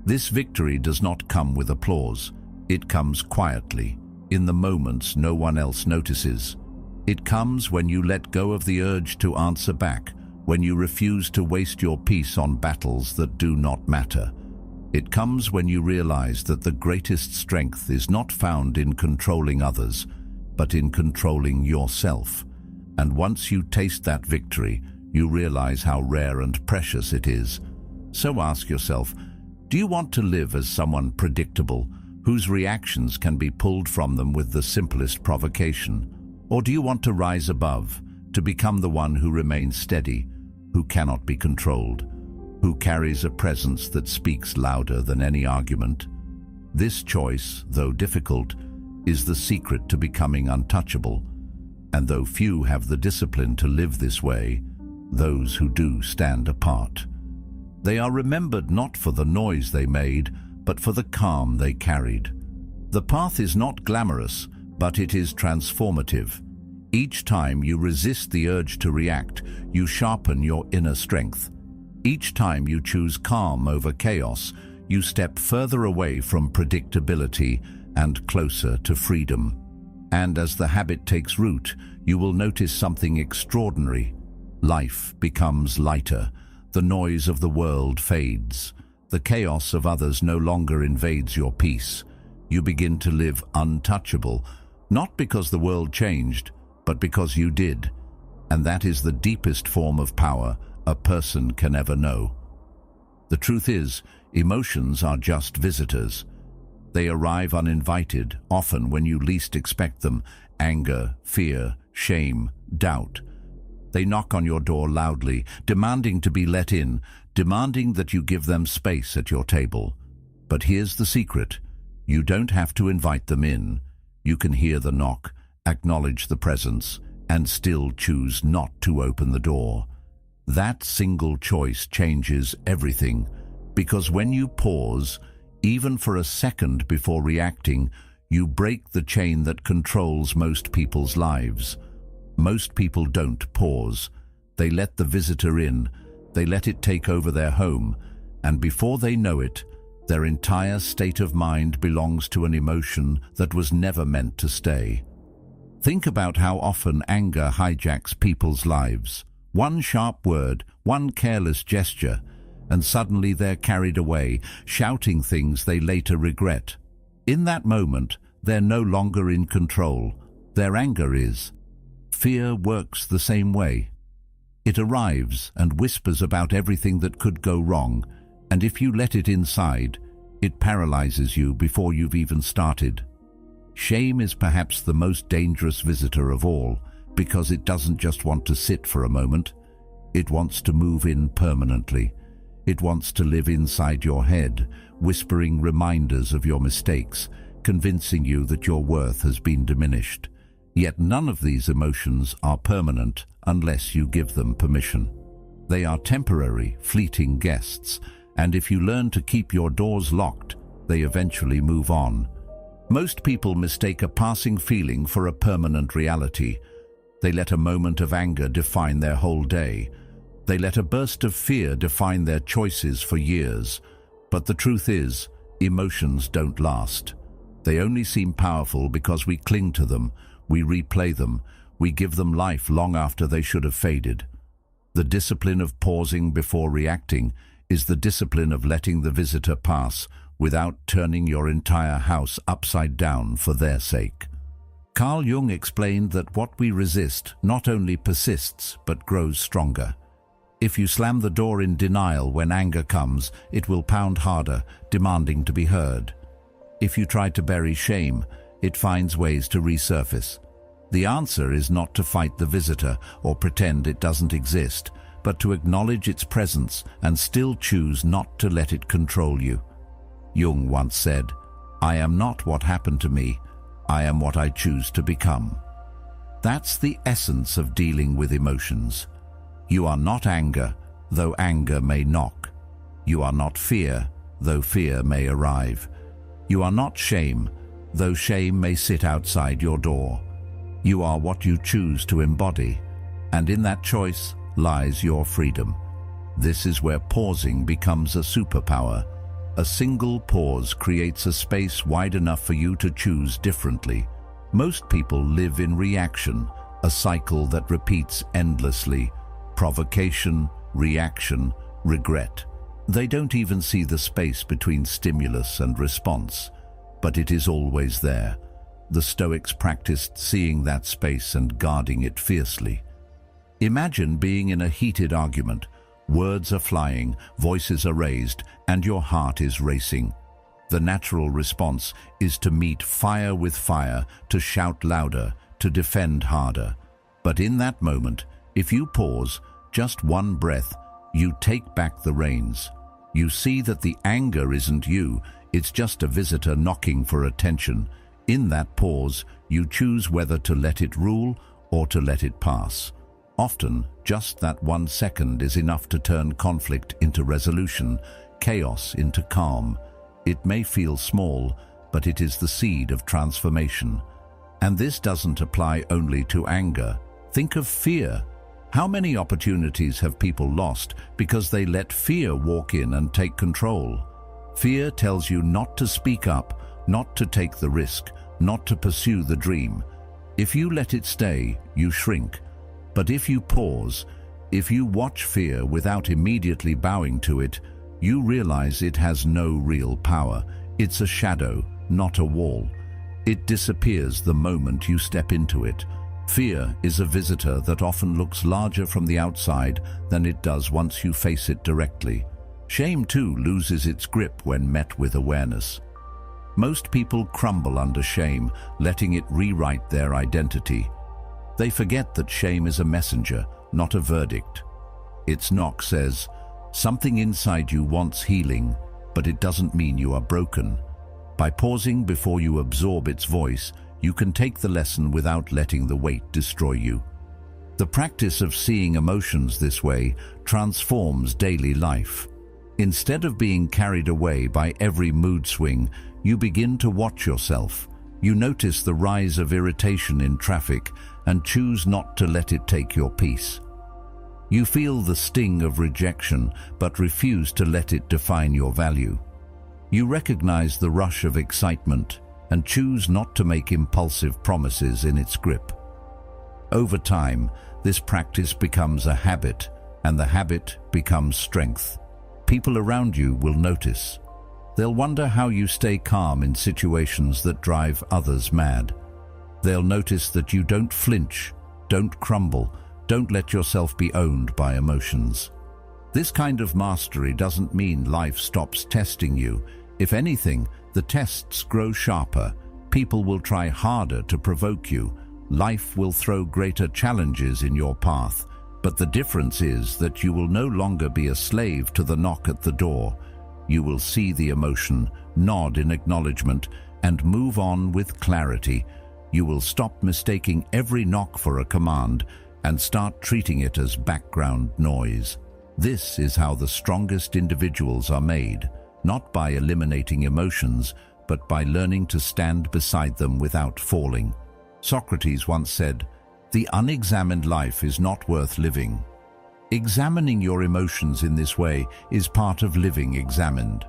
This victory does not come with applause. It comes quietly, in the moments no one else notices. It comes when you let go of the urge to answer back, when you refuse to waste your peace on battles that do not matter. It comes when you realize that the greatest strength is not found in controlling others, but in controlling yourself. And once you taste that victory, you realize how rare and precious it is. So ask yourself, do you want to live as someone predictable, whose reactions can be pulled from them with the simplest provocation? Or do you want to rise above, to become the one who remains steady, who cannot be controlled, who carries a presence that speaks louder than any argument? This choice, though difficult, is the secret to becoming untouchable. And though few have the discipline to live this way, those who do stand apart. They are remembered not for the noise they made, but for the calm they carried. The path is not glamorous, but it is transformative. Each time you resist the urge to react, you sharpen your inner strength. Each time you choose calm over chaos, you step further away from predictability and closer to freedom. And as the habit takes root, you will notice something extraordinary. Life becomes lighter. The noise of the world fades. The chaos of others no longer invades your peace. You begin to live untouchable, not because the world changed, but because you did. And that is the deepest form of power a person can ever know. The truth is, emotions are just visitors. They arrive uninvited, often when you least expect them. Anger, fear, shame, doubt. They knock on your door loudly, demanding to be let in, demanding that you give them space at your table. But here's the secret. You don't have to invite them in. You can hear the knock, acknowledge the presence, and still choose not to open the door. That single choice changes everything, because when you pause, even for a second before reacting, you break the chain that controls most people's lives. Most people don't pause. They let the visitor in. They let it take over their home. And before they know it, their entire state of mind belongs to an emotion that was never meant to stay. Think about how often anger hijacks people's lives. One sharp word, one careless gesture, and suddenly they're carried away, shouting things they later regret. In that moment, they're no longer in control. Their anger is. Fear works the same way. It arrives and whispers about everything that could go wrong, and if you let it inside, it paralyzes you before you've even started. Shame is perhaps the most dangerous visitor of all, because it doesn't just want to sit for a moment. It wants to move in permanently. It wants to live inside your head, whispering reminders of your mistakes, convincing you that your worth has been diminished. Yet none of these emotions are permanent unless you give them permission. They are temporary, fleeting guests, and if you learn to keep your doors locked, they eventually move on. Most people mistake a passing feeling for a permanent reality. They let a moment of anger define their whole day. They let a burst of fear define their choices for years. But the truth is, emotions don't last. They only seem powerful because we cling to them. We replay them. We give them life long after they should have faded. The discipline of pausing before reacting is the discipline of letting the visitor pass without turning your entire house upside down for their sake. Carl Jung explained that what we resist not only persists but grows stronger. If you slam the door in denial when anger comes, it will pound harder, demanding to be heard. If you try to bury shame, it finds ways to resurface. The answer is not to fight the visitor or pretend it doesn't exist, but to acknowledge its presence and still choose not to let it control you. Jung once said, "I am not what happened to me, I am what I choose to become." That's the essence of dealing with emotions. You are not anger, though anger may knock. You are not fear, though fear may arrive. You are not shame, though shame may sit outside your door. You are what you choose to embody, and in that choice lies your freedom. This is where pausing becomes a superpower. A single pause creates a space wide enough for you to choose differently. Most people live in reaction, a cycle that repeats endlessly. Provocation, reaction, regret. They don't even see the space between stimulus and response, but it is always there. The Stoics practiced seeing that space and guarding it fiercely. Imagine being in a heated argument. Words are flying, voices are raised, and your heart is racing. The natural response is to meet fire with fire, to shout louder, to defend harder. But in that moment, if you pause, just one breath, you take back the reins. You see that the anger isn't you, it's just a visitor knocking for attention. In that pause, you choose whether to let it rule or to let it pass. Often, just that 1 second is enough to turn conflict into resolution, chaos into calm. It may feel small, but it is the seed of transformation. And this doesn't apply only to anger. Think of fear. How many opportunities have people lost because they let fear walk in and take control? Fear tells you not to speak up, not to take the risk, not to pursue the dream. If you let it stay, you shrink. But if you pause, if you watch fear without immediately bowing to it, you realize it has no real power. It's a shadow, not a wall. It disappears the moment you step into it. Fear is a visitor that often looks larger from the outside than it does once you face it directly. Shame too loses its grip when met with awareness. Most people crumble under shame, letting it rewrite their identity. They forget that shame is a messenger, not a verdict. Its knock says, something inside you wants healing, but it doesn't mean you are broken. By pausing before you absorb its voice, you can take the lesson without letting the weight destroy you. The practice of seeing emotions this way transforms daily life. Instead of being carried away by every mood swing, you begin to watch yourself. You notice the rise of irritation in traffic and choose not to let it take your peace. You feel the sting of rejection but refuse to let it define your value. You recognize the rush of excitement and choose not to make impulsive promises in its grip. Over time, this practice becomes a habit, and the habit becomes strength. People around you will notice. They'll wonder how you stay calm in situations that drive others mad. They'll notice that you don't flinch, don't crumble, don't let yourself be owned by emotions. This kind of mastery doesn't mean life stops testing you. If anything, the tests grow sharper. People will try harder to provoke you. Life will throw greater challenges in your path. But the difference is that you will no longer be a slave to the knock at the door. You will see the emotion, nod in acknowledgement, and move on with clarity. You will stop mistaking every knock for a command and start treating it as background noise. This is how the strongest individuals are made, not by eliminating emotions, but by learning to stand beside them without falling. Socrates once said, "The unexamined life is not worth living." Examining your emotions in this way is part of living examined.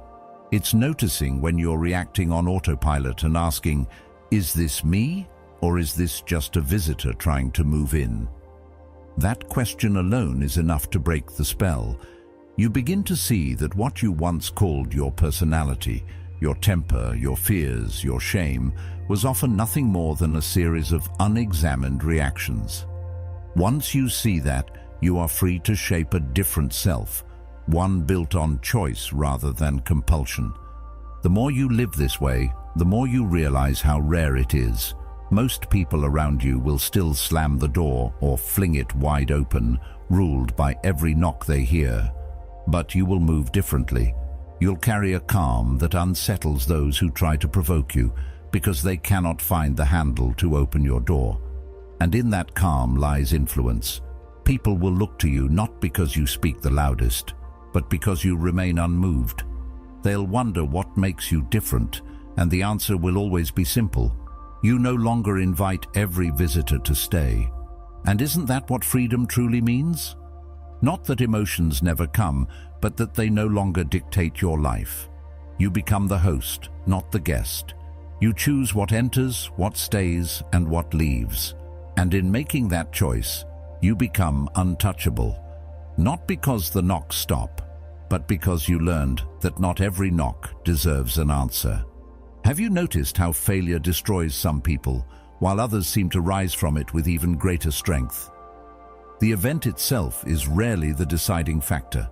It's noticing when you're reacting on autopilot and asking, is this me, or is this just a visitor trying to move in? That question alone is enough to break the spell. You begin to see that what you once called your personality, your temper, your fears, your shame, was often nothing more than a series of unexamined reactions. Once you see that, you are free to shape a different self, one built on choice rather than compulsion. The more you live this way, the more you realize how rare it is. Most people around you will still slam the door or fling it wide open, ruled by every knock they hear. But you will move differently. You'll carry a calm that unsettles those who try to provoke you, because they cannot find the handle to open your door. And in that calm lies influence. People will look to you not because you speak the loudest, but because you remain unmoved. They'll wonder what makes you different, and the answer will always be simple. You no longer invite every visitor to stay. And isn't that what freedom truly means? Not that emotions never come, but that they no longer dictate your life. You become the host, not the guest. You choose what enters, what stays, and what leaves. And in making that choice, you become untouchable. Not because the knocks stop, but because you learned that not every knock deserves an answer. Have you noticed how failure destroys some people, while others seem to rise from it with even greater strength? The event itself is rarely the deciding factor.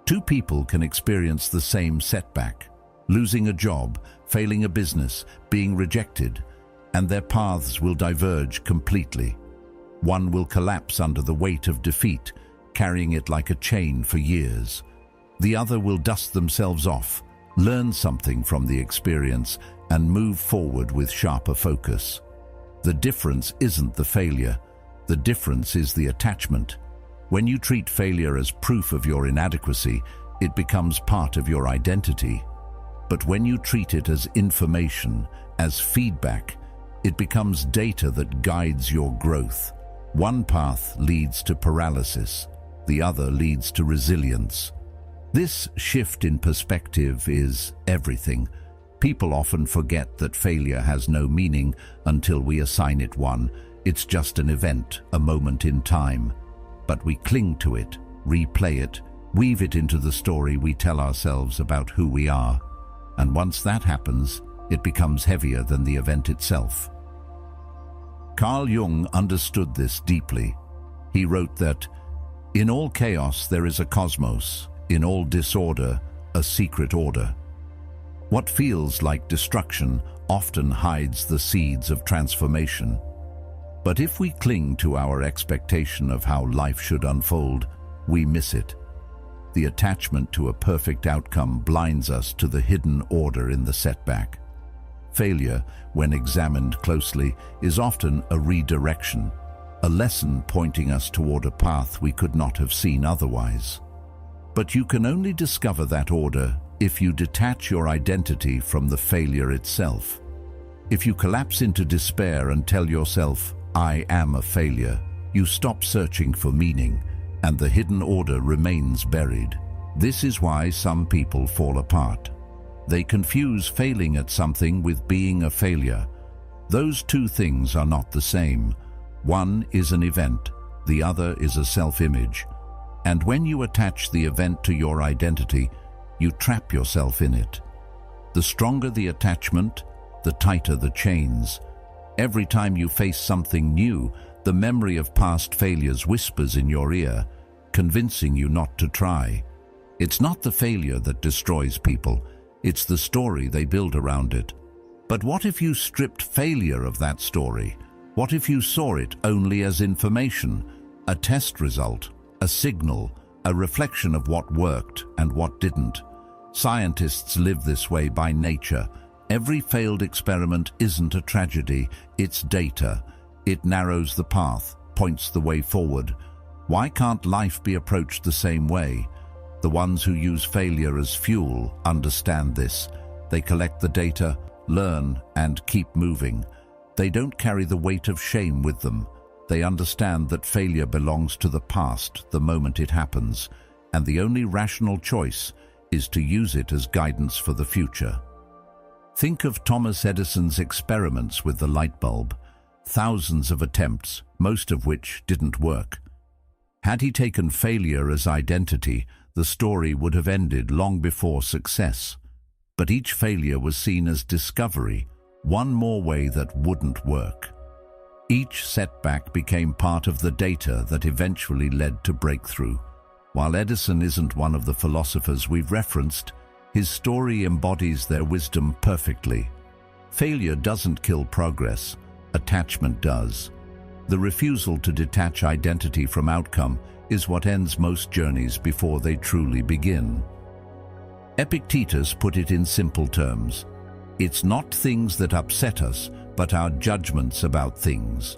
Two people can experience the same setback: losing a job, failing a business, being rejected, and their paths will diverge completely. One will collapse under the weight of defeat, carrying it like a chain for years. The other will dust themselves off, learn something from the experience, and move forward with sharper focus. The difference isn't the failure. The difference is the attachment. When you treat failure as proof of your inadequacy, it becomes part of your identity. But when you treat it as information, as feedback, it becomes data that guides your growth. One path leads to paralysis, the other leads to resilience. This shift in perspective is everything. People often forget that failure has no meaning until we assign it one. It's just an event, a moment in time. But we cling to it, replay it, weave it into the story we tell ourselves about who we are. And once that happens, it becomes heavier than the event itself. Carl Jung understood this deeply. He wrote that, "In all chaos there is a cosmos, in all disorder, a secret order." What feels like destruction often hides the seeds of transformation. But if we cling to our expectation of how life should unfold, we miss it. The attachment to a perfect outcome blinds us to the hidden order in the setback. Failure, when examined closely, is often a redirection, a lesson pointing us toward a path we could not have seen otherwise. But you can only discover that order if you detach your identity from the failure itself. If you collapse into despair and tell yourself, "I am a failure," you stop searching for meaning, and the hidden order remains buried. This is why some people fall apart. They confuse failing at something with being a failure. Those two things are not the same. One is an event, the other is a self-image. And when you attach the event to your identity, you trap yourself in it. The stronger the attachment, the tighter the chains. Every time you face something new, the memory of past failures whispers in your ear, convincing you not to try. It's not the failure that destroys people, it's the story they build around it. But what if you stripped failure of that story? What if you saw it only as information, a test result, a signal, a reflection of what worked and what didn't? Scientists live this way by nature. Every failed experiment isn't a tragedy, it's data. It narrows the path, points the way forward. Why can't life be approached the same way? The ones who use failure as fuel understand this. They collect the data, learn, and keep moving. They don't carry the weight of shame with them. They understand that failure belongs to the past the moment it happens, and the only rational choice is to use it as guidance for the future. Think of Thomas Edison's experiments with the light bulb. Thousands of attempts, most of which didn't work. Had he taken failure as identity, the story would have ended long before success. But each failure was seen as discovery, one more way that wouldn't work. Each setback became part of the data that eventually led to breakthrough. While Edison isn't one of the philosophers we've referenced, his story embodies their wisdom perfectly. Failure doesn't kill progress, attachment does. The refusal to detach identity from outcome is what ends most journeys before they truly begin. Epictetus put it in simple terms. It's not things that upset us, but our judgments about things.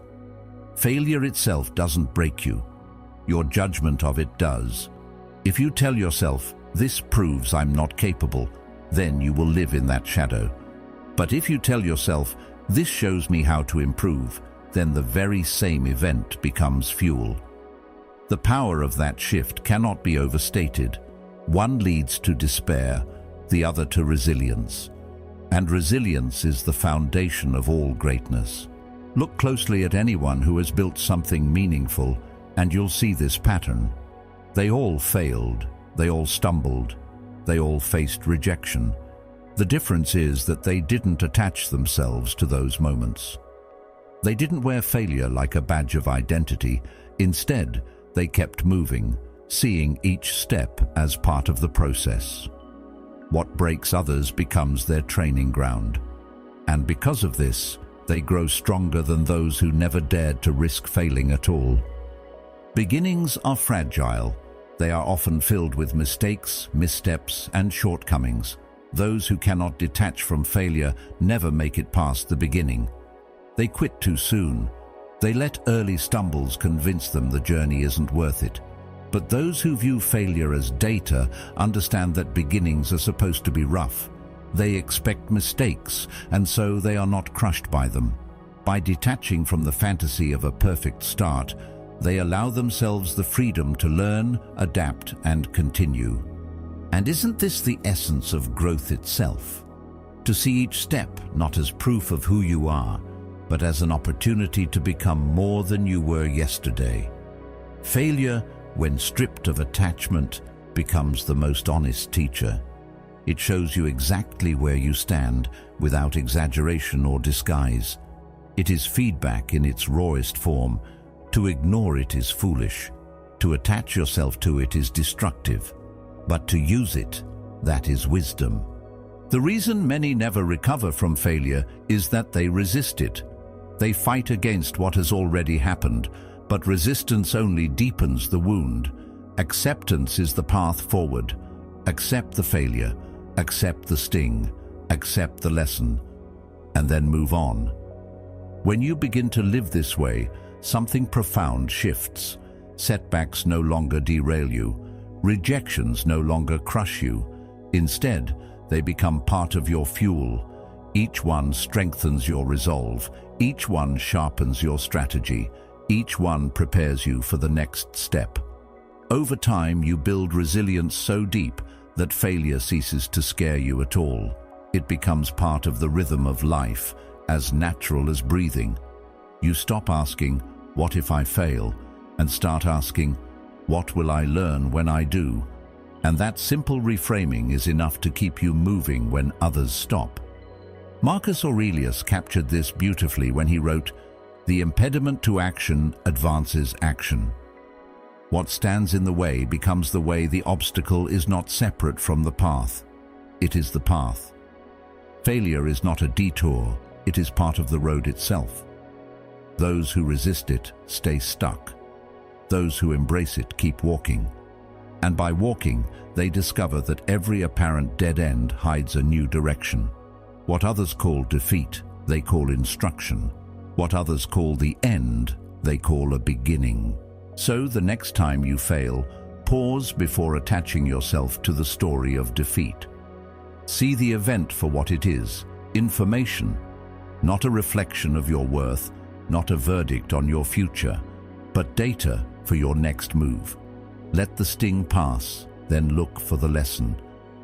Failure itself doesn't break you. Your judgment of it does. If you tell yourself, "This proves I'm not capable," then you will live in that shadow. But if you tell yourself, "This shows me how to improve," then the very same event becomes fuel. The power of that shift cannot be overstated. One leads to despair, the other to resilience. And resilience is the foundation of all greatness. Look closely at anyone who has built something meaningful, and you'll see this pattern. They all failed, they all stumbled, they all faced rejection. The difference is that they didn't attach themselves to those moments. They didn't wear failure like a badge of identity. Instead, they kept moving, seeing each step as part of the process. What breaks others becomes their training ground. And because of this, they grow stronger than those who never dared to risk failing at all. Beginnings are fragile. They are often filled with mistakes, missteps, and shortcomings. Those who cannot detach from failure never make it past the beginning. They quit too soon. They let early stumbles convince them the journey isn't worth it. But those who view failure as data understand that beginnings are supposed to be rough. They expect mistakes, and so they are not crushed by them. By detaching from the fantasy of a perfect start, they allow themselves the freedom to learn, adapt, and continue. And isn't this the essence of growth itself? To see each step not as proof of who you are, but as an opportunity to become more than you were yesterday. Failure, when stripped of attachment, becomes the most honest teacher. It shows you exactly where you stand, without exaggeration or disguise. It is feedback in its rawest form. To ignore it is foolish. To attach yourself to it is destructive. But to use it, that is wisdom. The reason many never recover from failure is that they resist it. They fight against what has already happened, but resistance only deepens the wound. Acceptance is the path forward. Accept the failure, accept the sting, accept the lesson, and then move on. When you begin to live this way, something profound shifts. Setbacks no longer derail you. Rejections no longer crush you. Instead, they become part of your fuel. Each one strengthens your resolve. Each one sharpens your strategy. Each one prepares you for the next step. Over time, you build resilience so deep that failure ceases to scare you at all. It becomes part of the rhythm of life, as natural as breathing. You stop asking, "What if I fail?" and start asking, "What will I learn when I do?" And that simple reframing is enough to keep you moving when others stop. Marcus Aurelius captured this beautifully when he wrote, "The impediment to action advances action." What stands in the way becomes the way. The obstacle is not separate from the path. It is the path. Failure is not a detour. It is part of the road itself. Those who resist it stay stuck. Those who embrace it keep walking. And by walking, they discover that every apparent dead end hides a new direction. What others call defeat, they call instruction. What others call the end, they call a beginning. So the next time you fail, pause before attaching yourself to the story of defeat. See the event for what it is, information, not a reflection of your worth, not a verdict on your future, but data for your next move. Let the sting pass, then look for the lesson.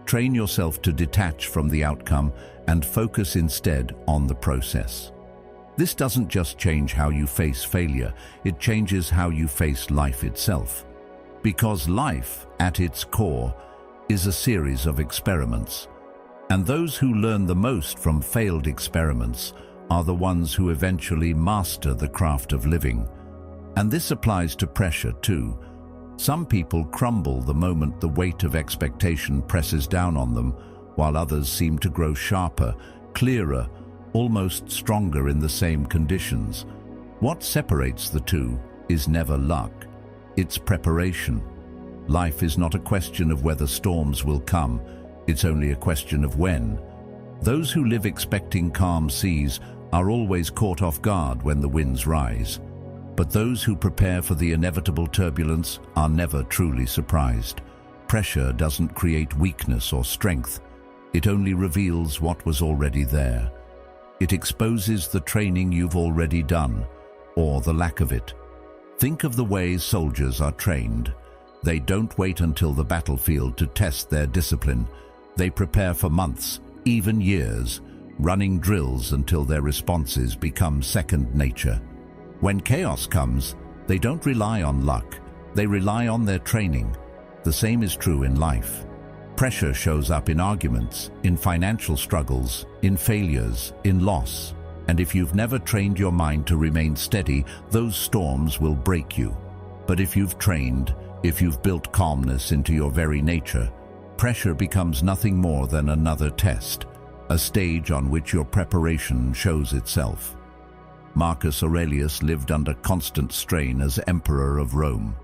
Train yourself to detach from the outcome and focus instead on the process. This doesn't just change how you face failure, it changes how you face life itself. Because life, at its core, is a series of experiments. And those who learn the most from failed experiments are the ones who eventually master the craft of living. And this applies to pressure too. Some people crumble the moment the weight of expectation presses down on them, while others seem to grow sharper, clearer, almost stronger in the same conditions. What separates the two is never luck, it's preparation. Life is not a question of whether storms will come, it's only a question of when. Those who live expecting calm seas are always caught off guard when the winds rise. But those who prepare for the inevitable turbulence are never truly surprised. Pressure doesn't create weakness or strength. It only reveals what was already there. It exposes the training you've already done, or the lack of it. Think of the way soldiers are trained. They don't wait until the battlefield to test their discipline. They prepare for months, even years, running drills until their responses become second nature. When chaos comes, they don't rely on luck. They rely on their training. The same is true in life. Pressure shows up in arguments, in financial struggles, in failures, in loss. And if you've never trained your mind to remain steady, those storms will break you. But if you've trained, if you've built calmness into your very nature, pressure becomes nothing more than another test, a stage on which your preparation shows itself. Marcus Aurelius lived under constant strain as Emperor of Rome.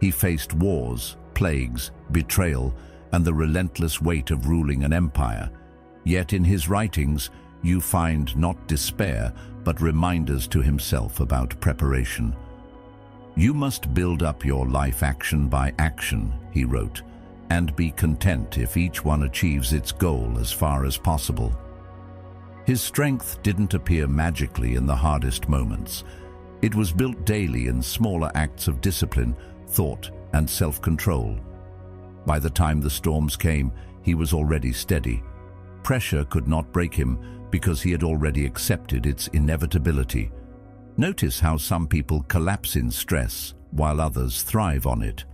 He faced wars, plagues, betrayal, and the relentless weight of ruling an empire. Yet in his writings, you find not despair, but reminders to himself about preparation. "You must build up your life action by action," he wrote, "and be content if each one achieves its goal as far as possible." His strength didn't appear magically in the hardest moments. It was built daily in smaller acts of discipline, thought, and self-control. By the time the storms came, he was already steady. Pressure could not break him because he had already accepted its inevitability. Notice how some people collapse in stress while others thrive on it.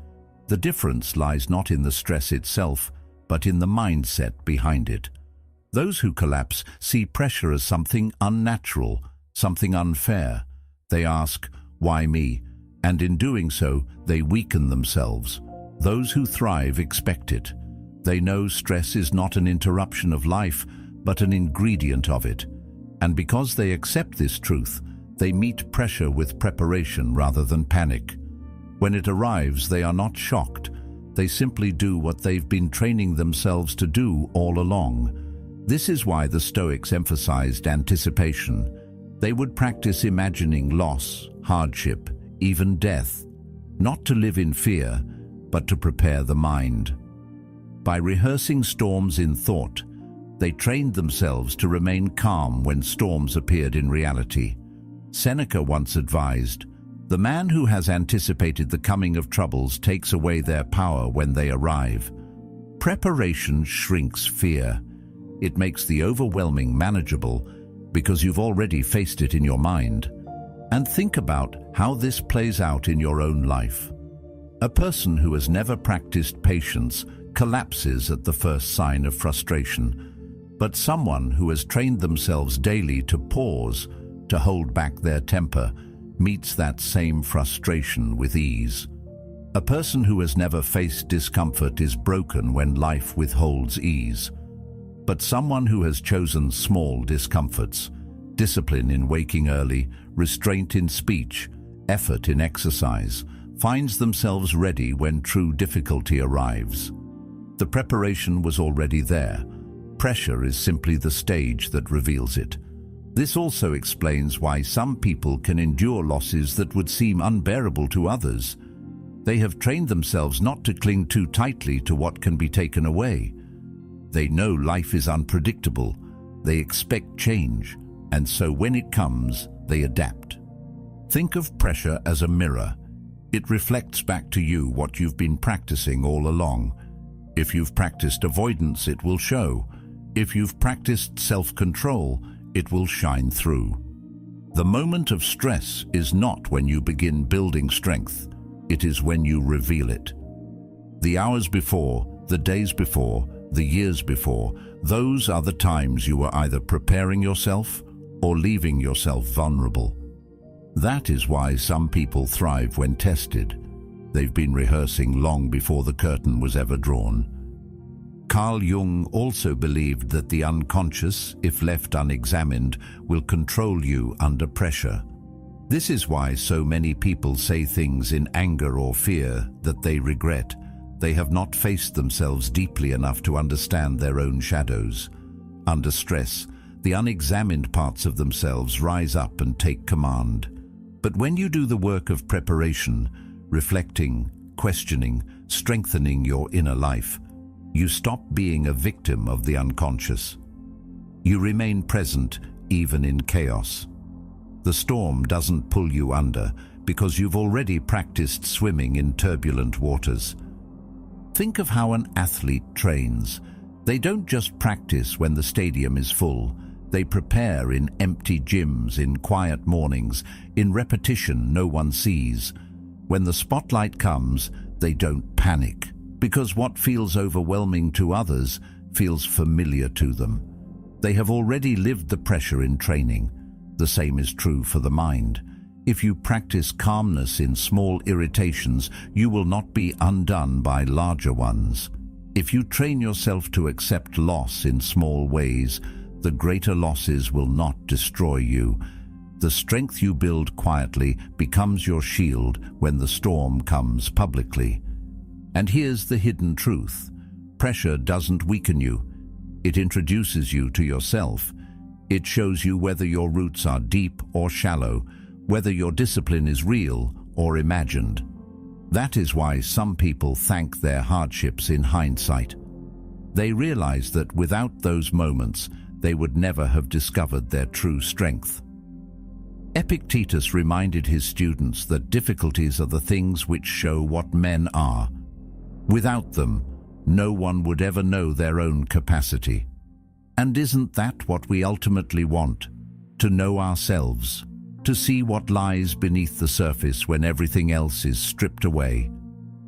The difference lies not in the stress itself, but in the mindset behind it. Those who collapse see pressure as something unnatural, something unfair. They ask, "Why me?" And in doing so, they weaken themselves. Those who thrive expect it. They know stress is not an interruption of life, but an ingredient of it. And because they accept this truth, they meet pressure with preparation rather than panic. When it arrives, they are not shocked. They simply do what they've been training themselves to do all along. This is why the Stoics emphasized anticipation. They would practice imagining loss, hardship, even death, not to live in fear, but to prepare the mind. By rehearsing storms in thought, they trained themselves to remain calm when storms appeared in reality. Seneca once advised, "The man who has anticipated the coming of troubles takes away their power when they arrive." Preparation shrinks fear. It makes the overwhelming manageable because you've already faced it in your mind. And think about how this plays out in your own life. A person who has never practiced patience collapses at the first sign of frustration. But someone who has trained themselves daily to pause, to hold back their temper, meets that same frustration with ease. A person who has never faced discomfort is broken when life withholds ease. But someone who has chosen small discomforts, discipline in waking early, restraint in speech, effort in exercise, finds themselves ready when true difficulty arrives. The preparation was already there. Pressure is simply the stage that reveals it. This also explains why some people can endure losses that would seem unbearable to others. They have trained themselves not to cling too tightly to what can be taken away. They know life is unpredictable. They expect change, and so when it comes, they adapt. Think of pressure as a mirror. It reflects back to you what you've been practicing all along. If you've practiced avoidance, it will show. If you've practiced self-control, it will shine through. The moment of stress is not when you begin building strength. It is when you reveal it. The hours before, the days before, the years before, those are the times you are either preparing yourself or leaving yourself vulnerable. That is why some people thrive when tested. They've been rehearsing long before the curtain was ever drawn. Carl Jung also believed that the unconscious, if left unexamined, will control you under pressure. This is why so many people say things in anger or fear that they regret. They have not faced themselves deeply enough to understand their own shadows. Under stress, the unexamined parts of themselves rise up and take command. But when you do the work of preparation, reflecting, questioning, strengthening your inner life. You stop being a victim of the unconscious. You remain present even in chaos. The storm doesn't pull you under because you've already practiced swimming in turbulent waters. Think of how an athlete trains. They don't just practice when the stadium is full. They prepare in empty gyms, in quiet mornings, in repetition no one sees. When the spotlight comes, they don't panic, because what feels overwhelming to others feels familiar to them. They have already lived the pressure in training. The same is true for the mind. If you practice calmness in small irritations, you will not be undone by larger ones. If you train yourself to accept loss in small ways, the greater losses will not destroy you. The strength you build quietly becomes your shield when the storm comes publicly. And here's the hidden truth. Pressure doesn't weaken you. It introduces you to yourself. It shows you whether your roots are deep or shallow, whether your discipline is real or imagined. That is why some people thank their hardships in hindsight. They realize that without those moments, they would never have discovered their true strength. Epictetus reminded his students that difficulties are the things which show what men are. Without them, no one would ever know their own capacity. And isn't that what we ultimately want? To know ourselves, to see what lies beneath the surface when everything else is stripped away.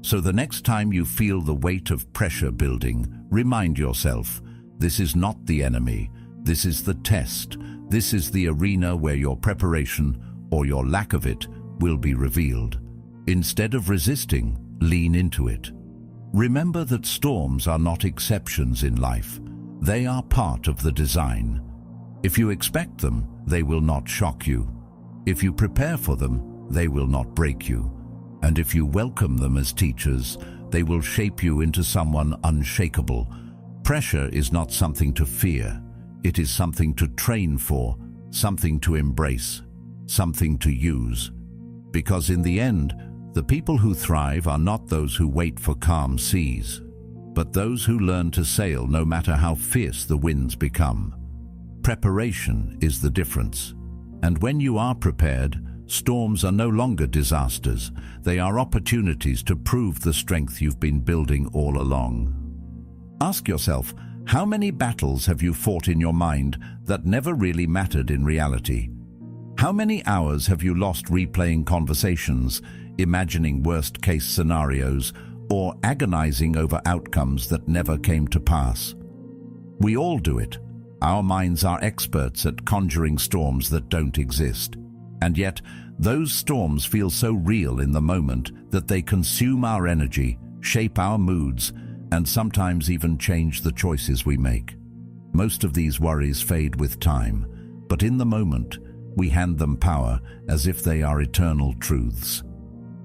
So the next time you feel the weight of pressure building, remind yourself, this is not the enemy, this is the test, this is the arena where your preparation, or your lack of it, will be revealed. Instead of resisting, lean into it. Remember that storms are not exceptions in life. They are part of the design. If you expect them, they will not shock you. If you prepare for them, they will not break you. And if you welcome them as teachers, they will shape you into someone unshakable. Pressure is not something to fear. It is something to train for, something to embrace, something to use. Because in the end, the people who thrive are not those who wait for calm seas, but those who learn to sail no matter how fierce the winds become. Preparation is the difference. And when you are prepared, storms are no longer disasters. They are opportunities to prove the strength you've been building all along. Ask yourself, how many battles have you fought in your mind that never really mattered in reality? How many hours have you lost replaying conversations, imagining worst-case scenarios, or agonizing over outcomes that never came to pass? We all do it. Our minds are experts at conjuring storms that don't exist. And yet, those storms feel so real in the moment that they consume our energy, shape our moods, and sometimes even change the choices we make. Most of these worries fade with time, but in the moment, we hand them power as if they are eternal truths.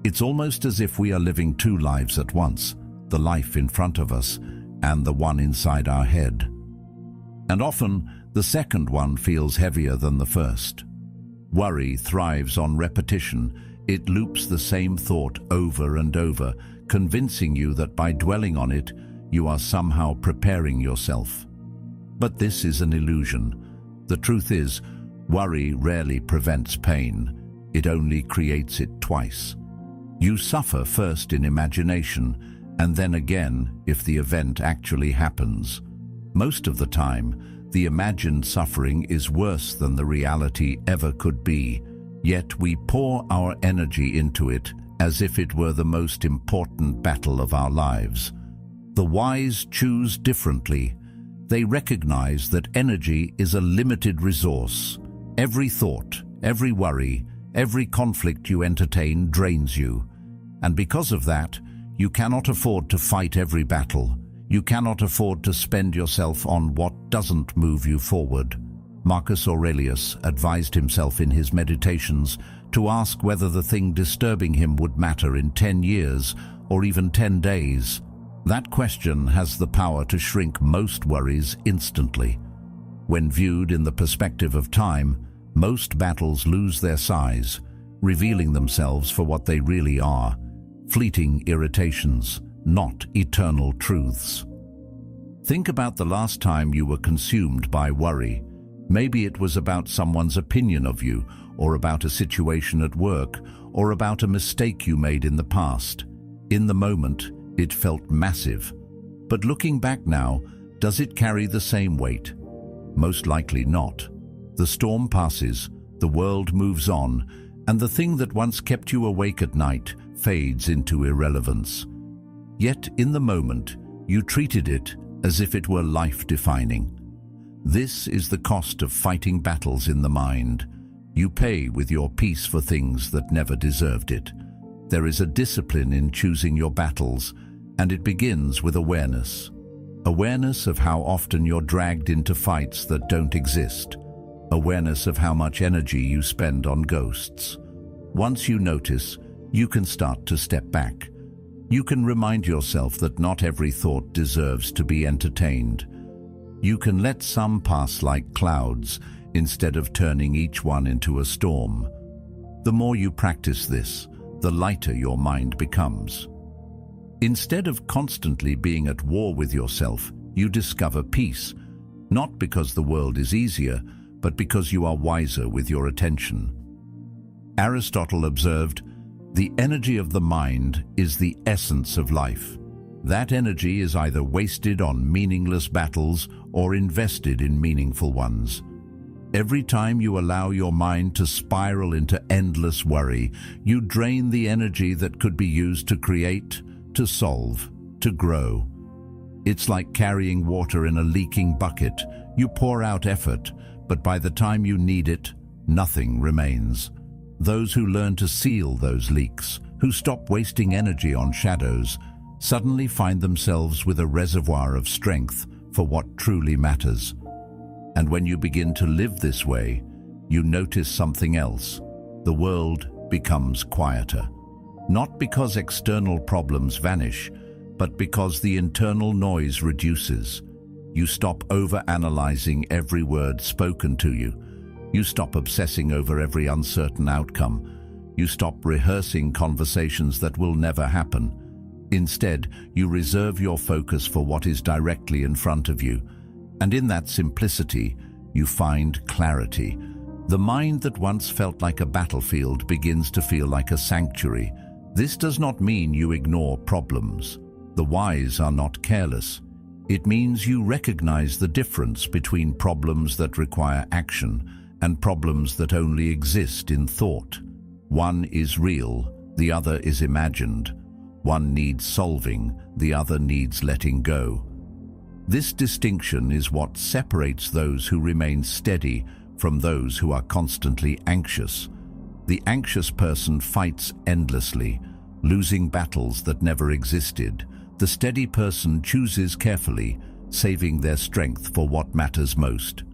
It's almost as if we are living two lives at once, the life in front of us and the one inside our head. And often, the second one feels heavier than the first. Worry thrives on repetition. It loops the same thought over and over, convincing you that by dwelling on it, you are somehow preparing yourself. But this is an illusion. The truth is, worry rarely prevents pain. It only creates it twice. You suffer first in imagination, and then again if the event actually happens. Most of the time, the imagined suffering is worse than the reality ever could be, yet we pour our energy into it as if it were the most important battle of our lives. The wise choose differently. They recognize that energy is a limited resource. Every thought, every worry, every conflict you entertain drains you. And because of that, you cannot afford to fight every battle. You cannot afford to spend yourself on what doesn't move you forward. Marcus Aurelius advised himself in his meditations to ask whether the thing disturbing him would matter in 10 years or even 10 days. That question has the power to shrink most worries instantly. When viewed in the perspective of time, most battles lose their size, revealing themselves for what they really are: fleeting irritations, not eternal truths. Think about the last time you were consumed by worry. Maybe it was about someone's opinion of you, or about a situation at work, or about a mistake you made in the past. In the moment, it felt massive. But looking back now, does it carry the same weight? Most likely not. The storm passes, the world moves on, and the thing that once kept you awake at night fades into irrelevance. Yet, in the moment, you treated it as if it were life-defining. This is the cost of fighting battles in the mind. You pay with your peace for things that never deserved it. There is a discipline in choosing your battles, and it begins with awareness. Awareness of how often you're dragged into fights that don't exist. Awareness of how much energy you spend on ghosts. Once you notice, you can start to step back. You can remind yourself that not every thought deserves to be entertained. You can let some pass like clouds instead of turning each one into a storm. The more you practice this, the lighter your mind becomes. Instead of constantly being at war with yourself, you discover peace, not because the world is easier, but because you are wiser with your attention. Aristotle observed, "The energy of the mind is the essence of life. That energy is either wasted on meaningless battles or invested in meaningful ones. Every time you allow your mind to spiral into endless worry, you drain the energy that could be used to create, to solve, to grow. It's like carrying water in a leaking bucket. You pour out effort, but by the time you need it, nothing remains. Those who learn to seal those leaks, who stop wasting energy on shadows, suddenly find themselves with a reservoir of strength for what truly matters. And when you begin to live this way, you notice something else. The world becomes quieter. Not because external problems vanish, but because the internal noise reduces. You stop over-analyzing every word spoken to you. You stop obsessing over every uncertain outcome. You stop rehearsing conversations that will never happen. Instead, you reserve your focus for what is directly in front of you. And in that simplicity, you find clarity. The mind that once felt like a battlefield begins to feel like a sanctuary. This does not mean you ignore problems. The wise are not careless. It means you recognize the difference between problems that require action and problems that only exist in thought. One is real, the other is imagined. One needs solving, the other needs letting go. This distinction is what separates those who remain steady from those who are constantly anxious. The anxious person fights endlessly, losing battles that never existed. The steady person chooses carefully, saving their strength for what matters most.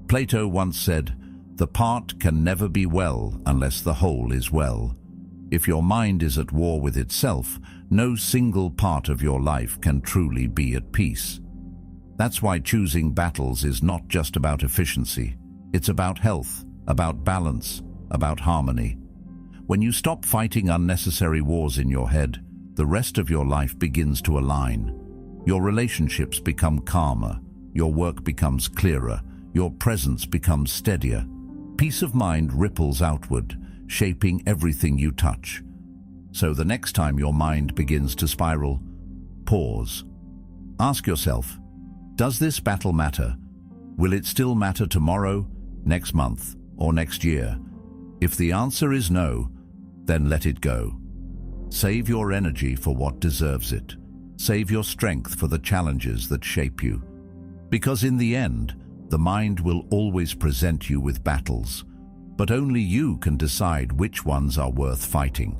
Plato once said, "The part can never be well unless the whole is well." If your mind is at war with itself, no single part of your life can truly be at peace. That's why choosing battles is not just about efficiency. It's about health, about balance, about harmony. When you stop fighting unnecessary wars in your head, the rest of your life begins to align. Your relationships become calmer, your work becomes clearer, your presence becomes steadier. Peace of mind ripples outward, shaping everything you touch. So the next time your mind begins to spiral, pause. Ask yourself, does this battle matter? Will it still matter tomorrow, next month, or next year? If the answer is no, then let it go. Save your energy for what deserves it. Save your strength for the challenges that shape you. Because in the end, the mind will always present you with battles, but only you can decide which ones are worth fighting.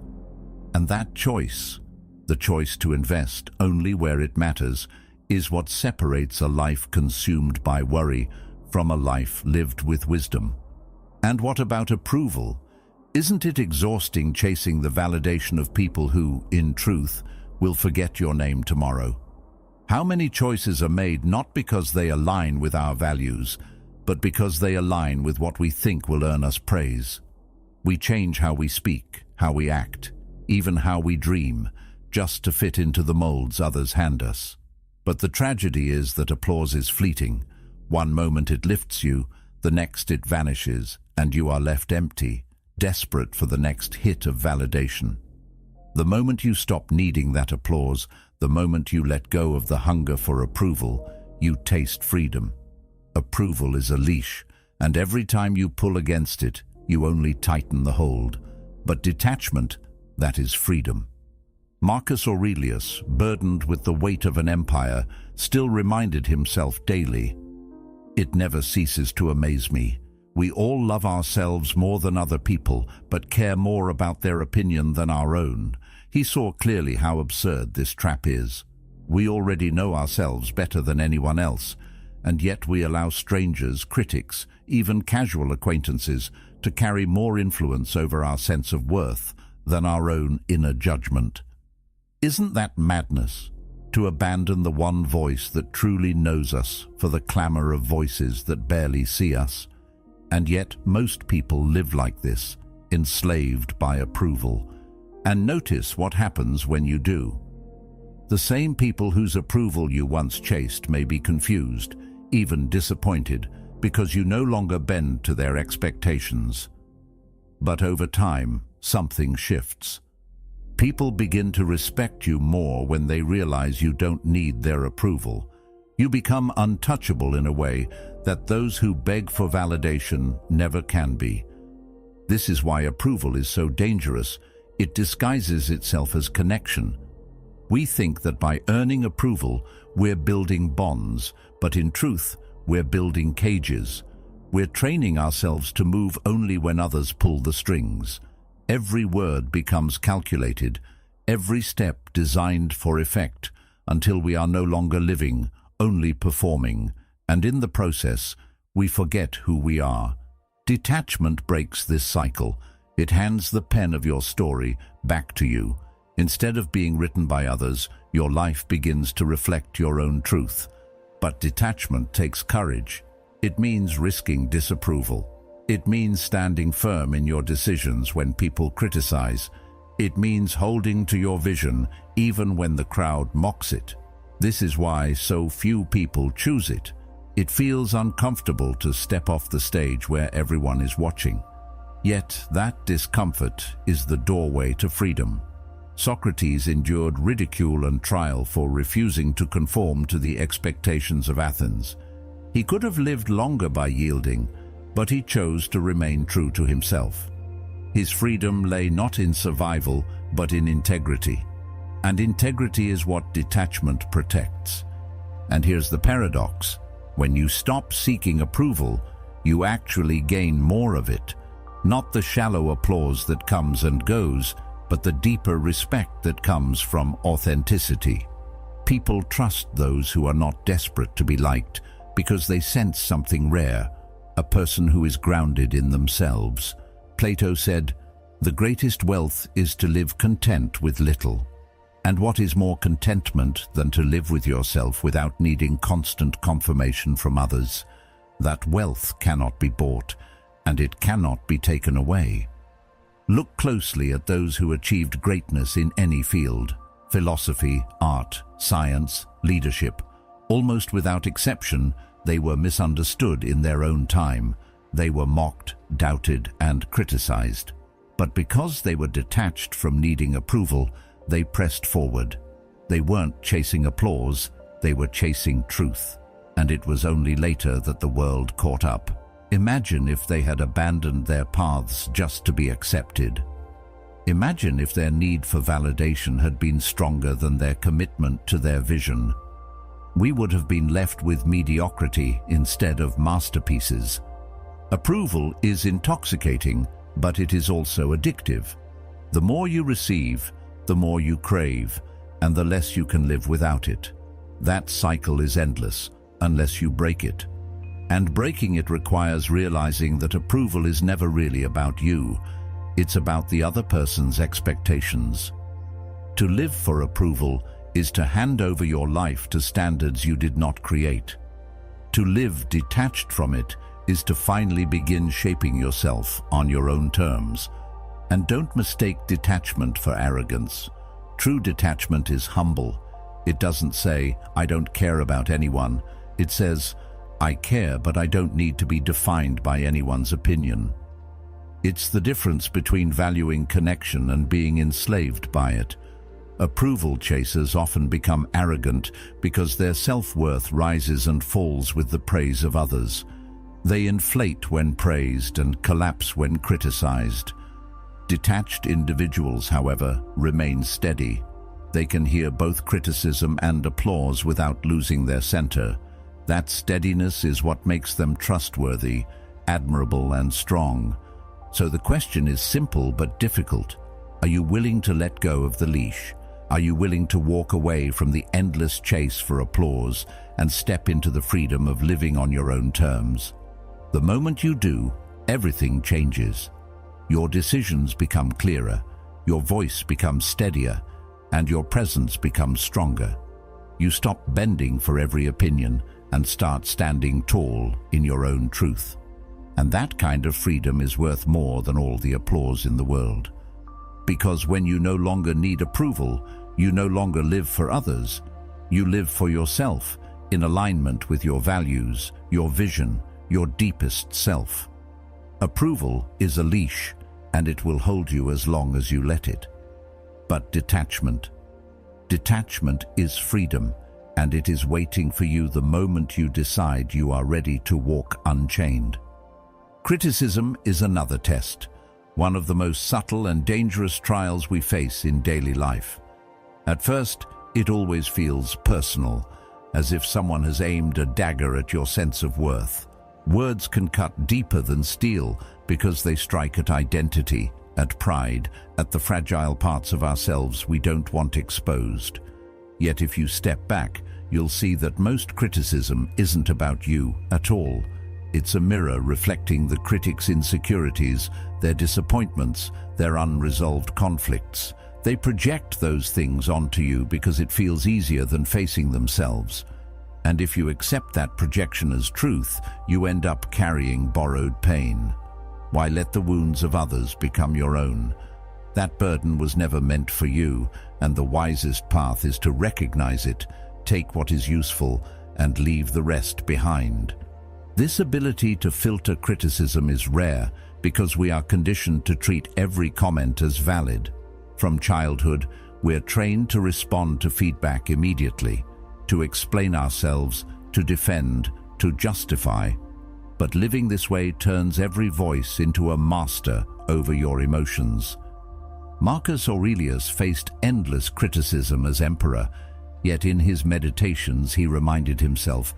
And that choice, the choice to invest only where it matters, is what separates a life consumed by worry from a life lived with wisdom. And what about approval? Isn't it exhausting chasing the validation of people who, in truth, will forget your name tomorrow? How many choices are made not because they align with our values, but because they align with what we think will earn us praise? We change how we speak, how we act, even how we dream, just to fit into the molds others hand us. But the tragedy is that applause is fleeting. One moment it lifts you, the next it vanishes, and you are left empty, desperate for the next hit of validation. The moment you stop needing that applause, the moment you let go of the hunger for approval, you taste freedom. Approval is a leash, and every time you pull against it, you only tighten the hold. But detachment, that is freedom. Marcus Aurelius, burdened with the weight of an empire, still reminded himself daily, "It never ceases to amaze me. We all love ourselves more than other people, but care more about their opinion than our own." He saw clearly how absurd this trap is. We already know ourselves better than anyone else, and yet we allow strangers, critics, even casual acquaintances to carry more influence over our sense of worth than our own inner judgment. Isn't that madness? To abandon the one voice that truly knows us for the clamor of voices that barely see us. And yet most people live like this, enslaved by approval. And notice what happens when you do. The same people whose approval you once chased may be confused, even disappointed, because you no longer bend to their expectations. But over time, something shifts. People begin to respect you more when they realize you don't need their approval. You become untouchable in a way that those who beg for validation never can be. This is why approval is so dangerous. It disguises itself as connection. We think that by earning approval, we're building bonds, but in truth, we're building cages. We're training ourselves to move only when others pull the strings. Every word becomes calculated, every step designed for effect, until we are no longer living, only performing, and in the process, we forget who we are. Detachment breaks this cycle. It hands the pen of your story back to you. Instead of being written by others, your life begins to reflect your own truth. But detachment takes courage. It means risking disapproval. It means standing firm in your decisions when people criticize. It means holding to your vision even when the crowd mocks it. This is why so few people choose it. It feels uncomfortable to step off the stage where everyone is watching. Yet that discomfort is the doorway to freedom. Socrates endured ridicule and trial for refusing to conform to the expectations of Athens. He could have lived longer by yielding, but he chose to remain true to himself. His freedom lay not in survival, but in integrity. And integrity is what detachment protects. And here's the paradox. When you stop seeking approval, you actually gain more of it. Not the shallow applause that comes and goes, but the deeper respect that comes from authenticity. People trust those who are not desperate to be liked because they sense something rare, a person who is grounded in themselves. Plato said, "The greatest wealth is to live content with little." And what is more contentment than to live with yourself without needing constant confirmation from others? That wealth cannot be bought, and it cannot be taken away. Look closely at those who achieved greatness in any field: philosophy, art, science, leadership. Almost without exception, they were misunderstood in their own time. They were mocked, doubted, and criticized. But because they were detached from needing approval, they pressed forward. They weren't chasing applause, they were chasing truth. And it was only later that the world caught up. Imagine if they had abandoned their paths just to be accepted. Imagine if their need for validation had been stronger than their commitment to their vision. We would have been left with mediocrity instead of masterpieces. Approval is intoxicating, but it is also addictive. The more you receive, the more you crave, and the less you can live without it. That cycle is endless, unless you break it. And breaking it requires realizing that approval is never really about you. It's about the other person's expectations. To live for approval is to hand over your life to standards you did not create. To live detached from it is to finally begin shaping yourself on your own terms. And don't mistake detachment for arrogance. True detachment is humble. It doesn't say, "I don't care about anyone." It says, "I care, but I don't need to be defined by anyone's opinion." It's the difference between valuing connection and being enslaved by it. Approval chasers often become arrogant because their self-worth rises and falls with the praise of others. They inflate when praised and collapse when criticized. Detached individuals, however, remain steady. They can hear both criticism and applause without losing their center. That steadiness is what makes them trustworthy, admirable, and strong. So the question is simple but difficult. Are you willing to let go of the leash? Are you willing to walk away from the endless chase for applause and step into the freedom of living on your own terms? The moment you do, everything changes. Your decisions become clearer, your voice becomes steadier, and your presence becomes stronger. You stop bending for every opinion and start standing tall in your own truth. And that kind of freedom is worth more than all the applause in the world. Because when you no longer need approval, you no longer live for others. You live for yourself, in alignment with your values, your vision, your deepest self. Approval is a leash, and it will hold you as long as you let it. But detachment is freedom, and it is waiting for you the moment you decide you are ready to walk unchained. Criticism is another test, one of the most subtle and dangerous trials we face in daily life. At first, it always feels personal, as if someone has aimed a dagger at your sense of worth. Words can cut deeper than steel because they strike at identity, at pride, at the fragile parts of ourselves we don't want exposed. Yet if you step back, you'll see that most criticism isn't about you at all. It's a mirror reflecting the critic's insecurities, their disappointments, their unresolved conflicts. They project those things onto you because it feels easier than facing themselves. And if you accept that projection as truth, you end up carrying borrowed pain. Why let the wounds of others become your own? That burden was never meant for you, and the wisest path is to recognize it, take what is useful, and leave the rest behind. This ability to filter criticism is rare because we are conditioned to treat every comment as valid. From childhood, we're trained to respond to feedback immediately, to explain ourselves, to defend, to justify. But living this way turns every voice into a master over your emotions. Marcus Aurelius faced endless criticism as emperor, yet in his meditations he reminded himself,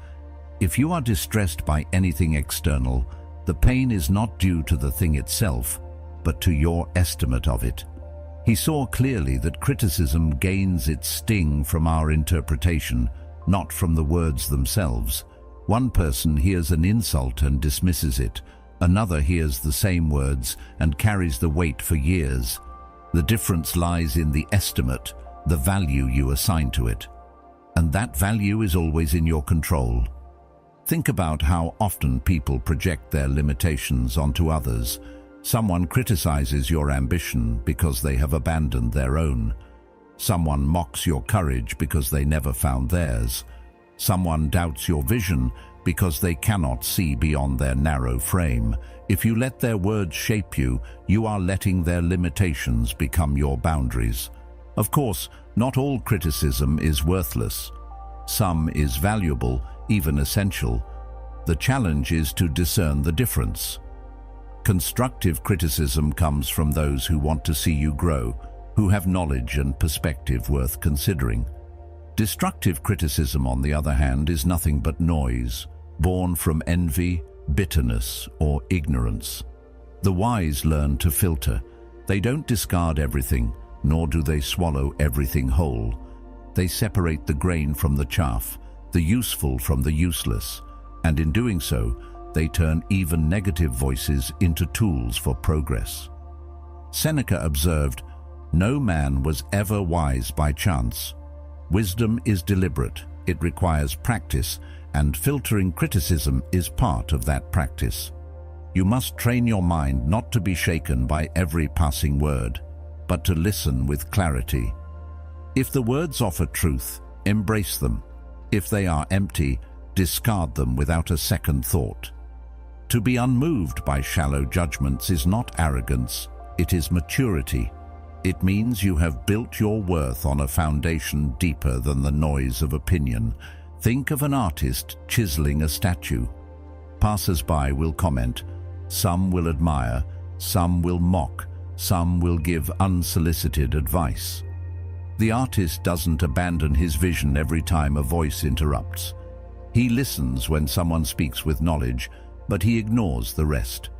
if you are distressed by anything external, the pain is not due to the thing itself, but to your estimate of it. He saw clearly that criticism gains its sting from our interpretation, not from the words themselves. One person hears an insult and dismisses it. Another hears the same words and carries the weight for years. The difference lies in the estimate, the value you assign to it. And that value is always in your control. Think about how often people project their limitations onto others. Someone criticizes your ambition because they have abandoned their own. Someone mocks your courage because they never found theirs. Someone doubts your vision because they cannot see beyond their narrow frame. If you let their words shape you, you are letting their limitations become your boundaries. Of course, not all criticism is worthless. Some is valuable, even essential. The challenge is to discern the difference. Constructive criticism comes from those who want to see you grow, who have knowledge and perspective worth considering. Destructive criticism, on the other hand, is nothing but noise, born from envy, bitterness, or ignorance. The wise learn to filter. They don't discard everything, nor do they swallow everything whole. They separate the grain from the chaff, the useful from the useless, and in doing so, they turn even negative voices into tools for progress. Seneca observed, "No man was ever wise by chance. Wisdom is deliberate, it requires practice, and filtering criticism is part of that practice. You must train your mind not to be shaken by every passing word, but to listen with clarity. If the words offer truth, embrace them. If they are empty, discard them without a second thought. To be unmoved by shallow judgments is not arrogance, it is maturity. It means you have built your worth on a foundation deeper than the noise of opinion. Think of an artist chiseling a statue. Passers-by will comment, some will admire, some will mock, some will give unsolicited advice. The artist doesn't abandon his vision every time a voice interrupts. He listens when someone speaks with knowledge, but he ignores the rest.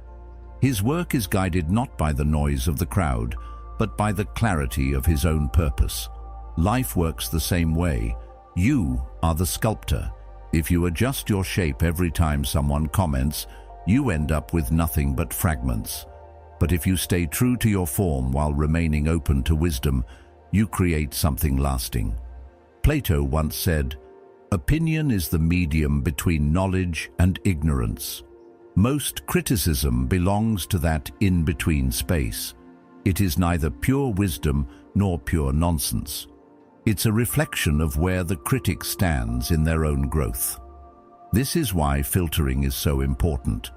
His work is guided not by the noise of the crowd, but by the clarity of his own purpose. Life works the same way. You are the sculptor. If you adjust your shape every time someone comments, you end up with nothing but fragments. But if you stay true to your form while remaining open to wisdom, you create something lasting. Plato once said, "Opinion is the medium between knowledge and ignorance." Most criticism belongs to that in-between space. It is neither pure wisdom nor pure nonsense. It's a reflection of where the critic stands in their own growth. This is why filtering is so important.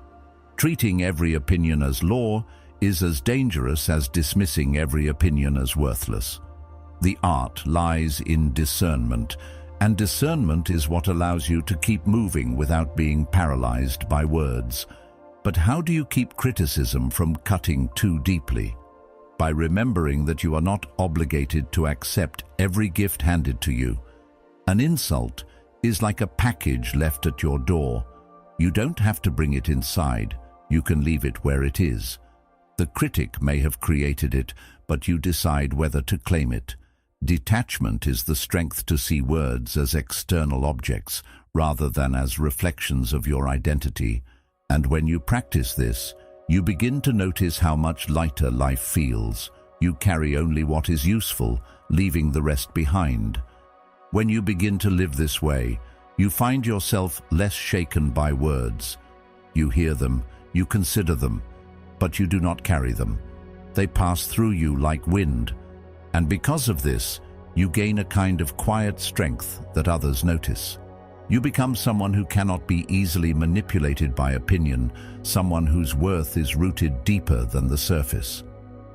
Treating every opinion as law is as dangerous as dismissing every opinion as worthless. The art lies in discernment, and discernment is what allows you to keep moving without being paralyzed by words. But how do you keep criticism from cutting too deeply? By remembering that you are not obligated to accept every gift handed to you. An insult is like a package left at your door. You don't have to bring it inside, you can leave it where it is. The critic may have created it, but you decide whether to claim it. Detachment is the strength to see words as external objects rather than as reflections of your identity. And when you practice this, you begin to notice how much lighter life feels. You carry only what is useful, leaving the rest behind. When you begin to live this way, you find yourself less shaken by words. You hear them, you consider them, but you do not carry them. They pass through you like wind, and because of this, you gain a kind of quiet strength that others notice. You become someone who cannot be easily manipulated by opinion, someone whose worth is rooted deeper than the surface.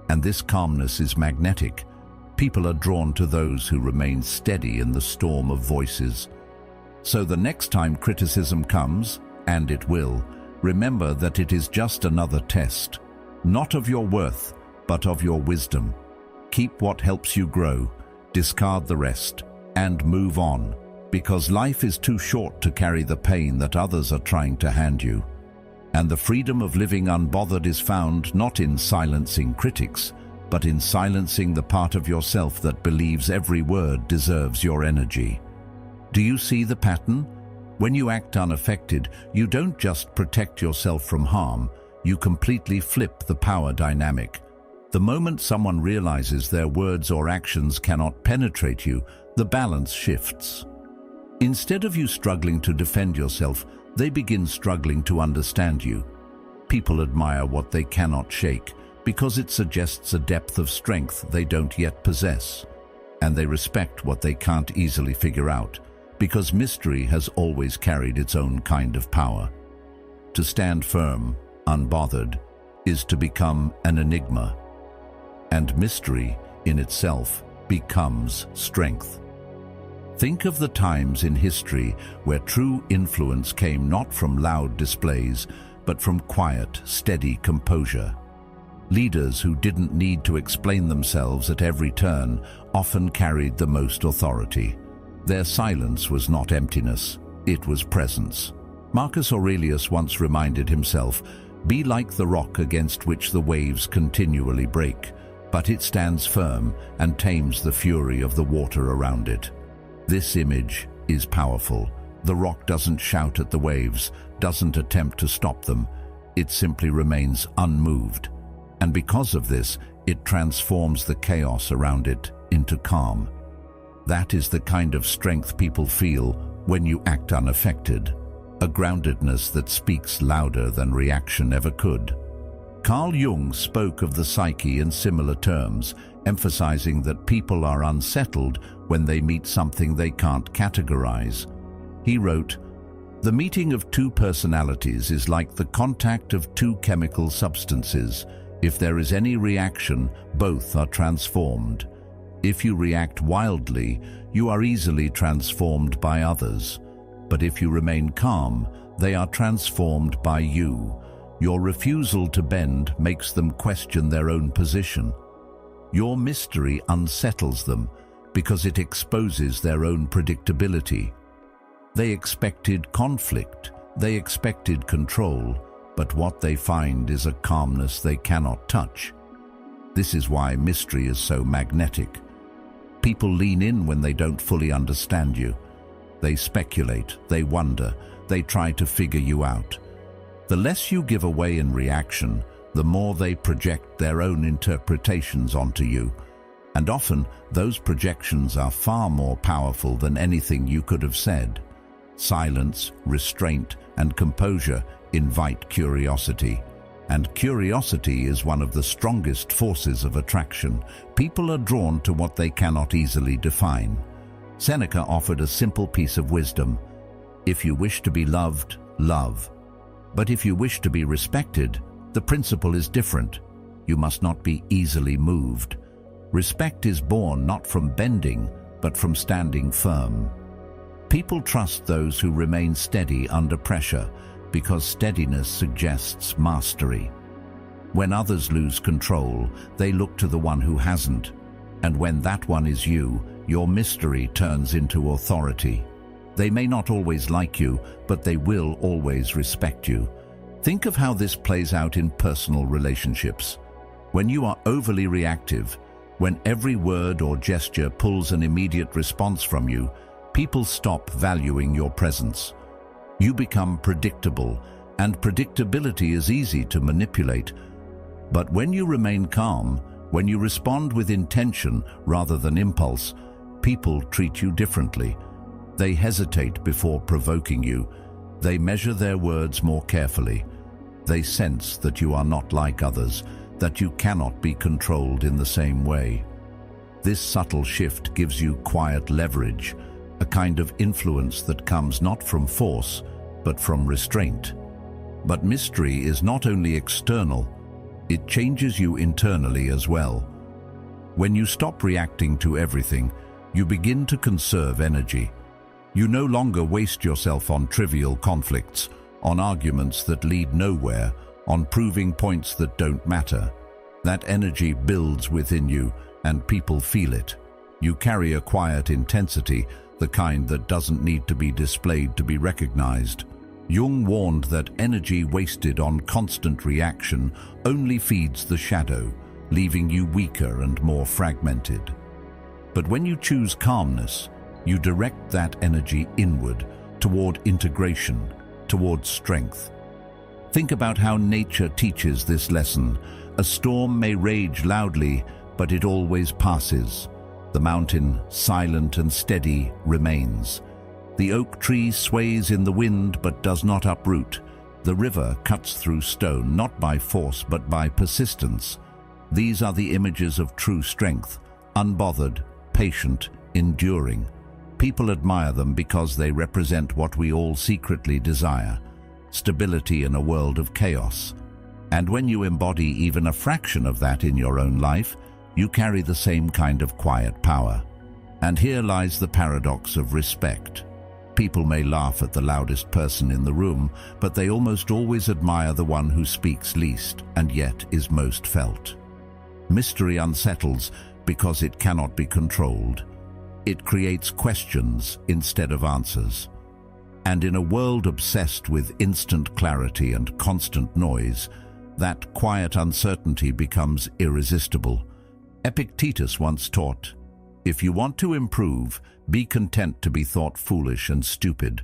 And this calmness is magnetic. People are drawn to those who remain steady in the storm of voices. So the next time criticism comes, and it will, remember that it is just another test, not of your worth, but of your wisdom. Keep what helps you grow, discard the rest, and move on. Because life is too short to carry the pain that others are trying to hand you. And the freedom of living unbothered is found not in silencing critics, but in silencing the part of yourself that believes every word deserves your energy. Do you see the pattern? When you act unaffected, you don't just protect yourself from harm, you completely flip the power dynamic. The moment someone realizes their words or actions cannot penetrate you, the balance shifts. Instead of you struggling to defend yourself, they begin struggling to understand you. People admire what they cannot shake because it suggests a depth of strength they don't yet possess. And they respect what they can't easily figure out because mystery has always carried its own kind of power. To stand firm, unbothered, is to become an enigma. And mystery in itself becomes strength. Think of the times in history where true influence came not from loud displays, but from quiet, steady composure. Leaders who didn't need to explain themselves at every turn often carried the most authority. Their silence was not emptiness, it was presence. Marcus Aurelius once reminded himself, "Be like the rock against which the waves continually break, but it stands firm and tames the fury of the water around it." This image is powerful. The rock doesn't shout at the waves, doesn't attempt to stop them. It simply remains unmoved. And because of this, it transforms the chaos around it into calm. That is the kind of strength people feel when you act unaffected, a groundedness that speaks louder than reaction ever could. Carl Jung spoke of the psyche in similar terms, emphasizing that people are unsettled when they meet something they can't categorize. He wrote, "The meeting of two personalities is like the contact of two chemical substances. If there is any reaction, both are transformed. If you react wildly, you are easily transformed by others. But if you remain calm, they are transformed by you. Your refusal to bend makes them question their own position. Your mystery unsettles them because it exposes their own predictability. They expected conflict, they expected control, but what they find is a calmness they cannot touch. This is why mystery is so magnetic. People lean in when they don't fully understand you. They speculate, they wonder, they try to figure you out. The less you give away in reaction, the more they project their own interpretations onto you. And often, those projections are far more powerful than anything you could have said. Silence, restraint, and composure invite curiosity. And curiosity is one of the strongest forces of attraction. People are drawn to what they cannot easily define. Seneca offered a simple piece of wisdom. If you wish to be loved, love. But if you wish to be respected, the principle is different. You must not be easily moved. Respect is born not from bending, but from standing firm. People trust those who remain steady under pressure because steadiness suggests mastery. When others lose control, they look to the one who hasn't. And when that one is you, your mystery turns into authority. They may not always like you, but they will always respect you. Think of how this plays out in personal relationships. When you are overly reactive, when every word or gesture pulls an immediate response from you, people stop valuing your presence. You become predictable, and predictability is easy to manipulate. But when you remain calm, when you respond with intention rather than impulse, people treat you differently. They hesitate before provoking you. They measure their words more carefully. They sense that you are not like others, that you cannot be controlled in the same way. This subtle shift gives you quiet leverage, a kind of influence that comes not from force, but from restraint. But mystery is not only external, it changes you internally as well. When you stop reacting to everything, you begin to conserve energy. You no longer waste yourself on trivial conflicts, on arguments that lead nowhere, on proving points that don't matter. That energy builds within you, and people feel it. You carry a quiet intensity, the kind that doesn't need to be displayed to be recognized. Jung warned that energy wasted on constant reaction only feeds the shadow, leaving you weaker and more fragmented. But when you choose calmness, you direct that energy inward, toward integration, toward strength. Think about how nature teaches this lesson. A storm may rage loudly, but it always passes. The mountain, silent and steady, remains. The oak tree sways in the wind but does not uproot. The river cuts through stone, not by force but by persistence. These are the images of true strength, unbothered, patient, enduring. People admire them because they represent what we all secretly desire: stability in a world of chaos. And when you embody even a fraction of that in your own life, you carry the same kind of quiet power. And here lies the paradox of respect. People may laugh at the loudest person in the room, but they almost always admire the one who speaks least and yet is most felt. Mystery unsettles because it cannot be controlled. It creates questions instead of answers. And in a world obsessed with instant clarity and constant noise, that quiet uncertainty becomes irresistible. Epictetus once taught, "If you want to improve, be content to be thought foolish and stupid."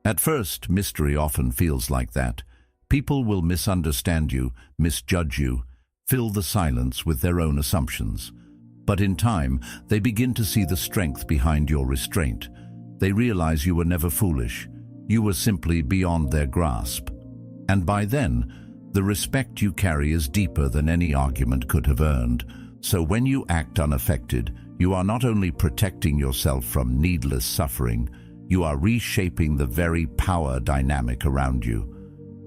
At first, mystery often feels like that. People will misunderstand you, misjudge you, fill the silence with their own assumptions. But in time, they begin to see the strength behind your restraint. They realize you were never foolish. You were simply beyond their grasp. And by then, The respect you carry is deeper than any argument could have earned, so when you act unaffected, you are not only protecting yourself from needless suffering, you are reshaping the very power dynamic around you.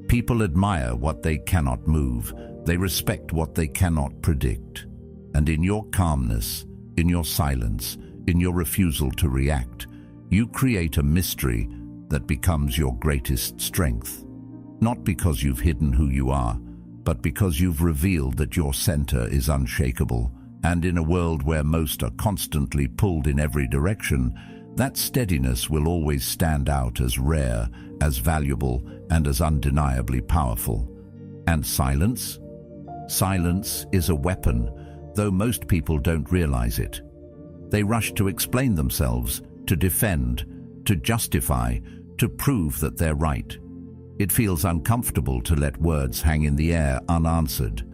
People admire what they cannot move, they respect what they cannot predict. And in your calmness, in your silence, in your refusal to react, you create a mystery that becomes your greatest strength. Not because you've hidden who you are, but because you've revealed that your center is unshakable. And in a world where most are constantly pulled in every direction, that steadiness will always stand out as rare, as valuable, and as undeniably powerful. And silence? Silence is a weapon, though most people don't realize it. They rush to explain themselves, to defend, to justify, to prove that they're right. It feels uncomfortable to let words hang in the air unanswered.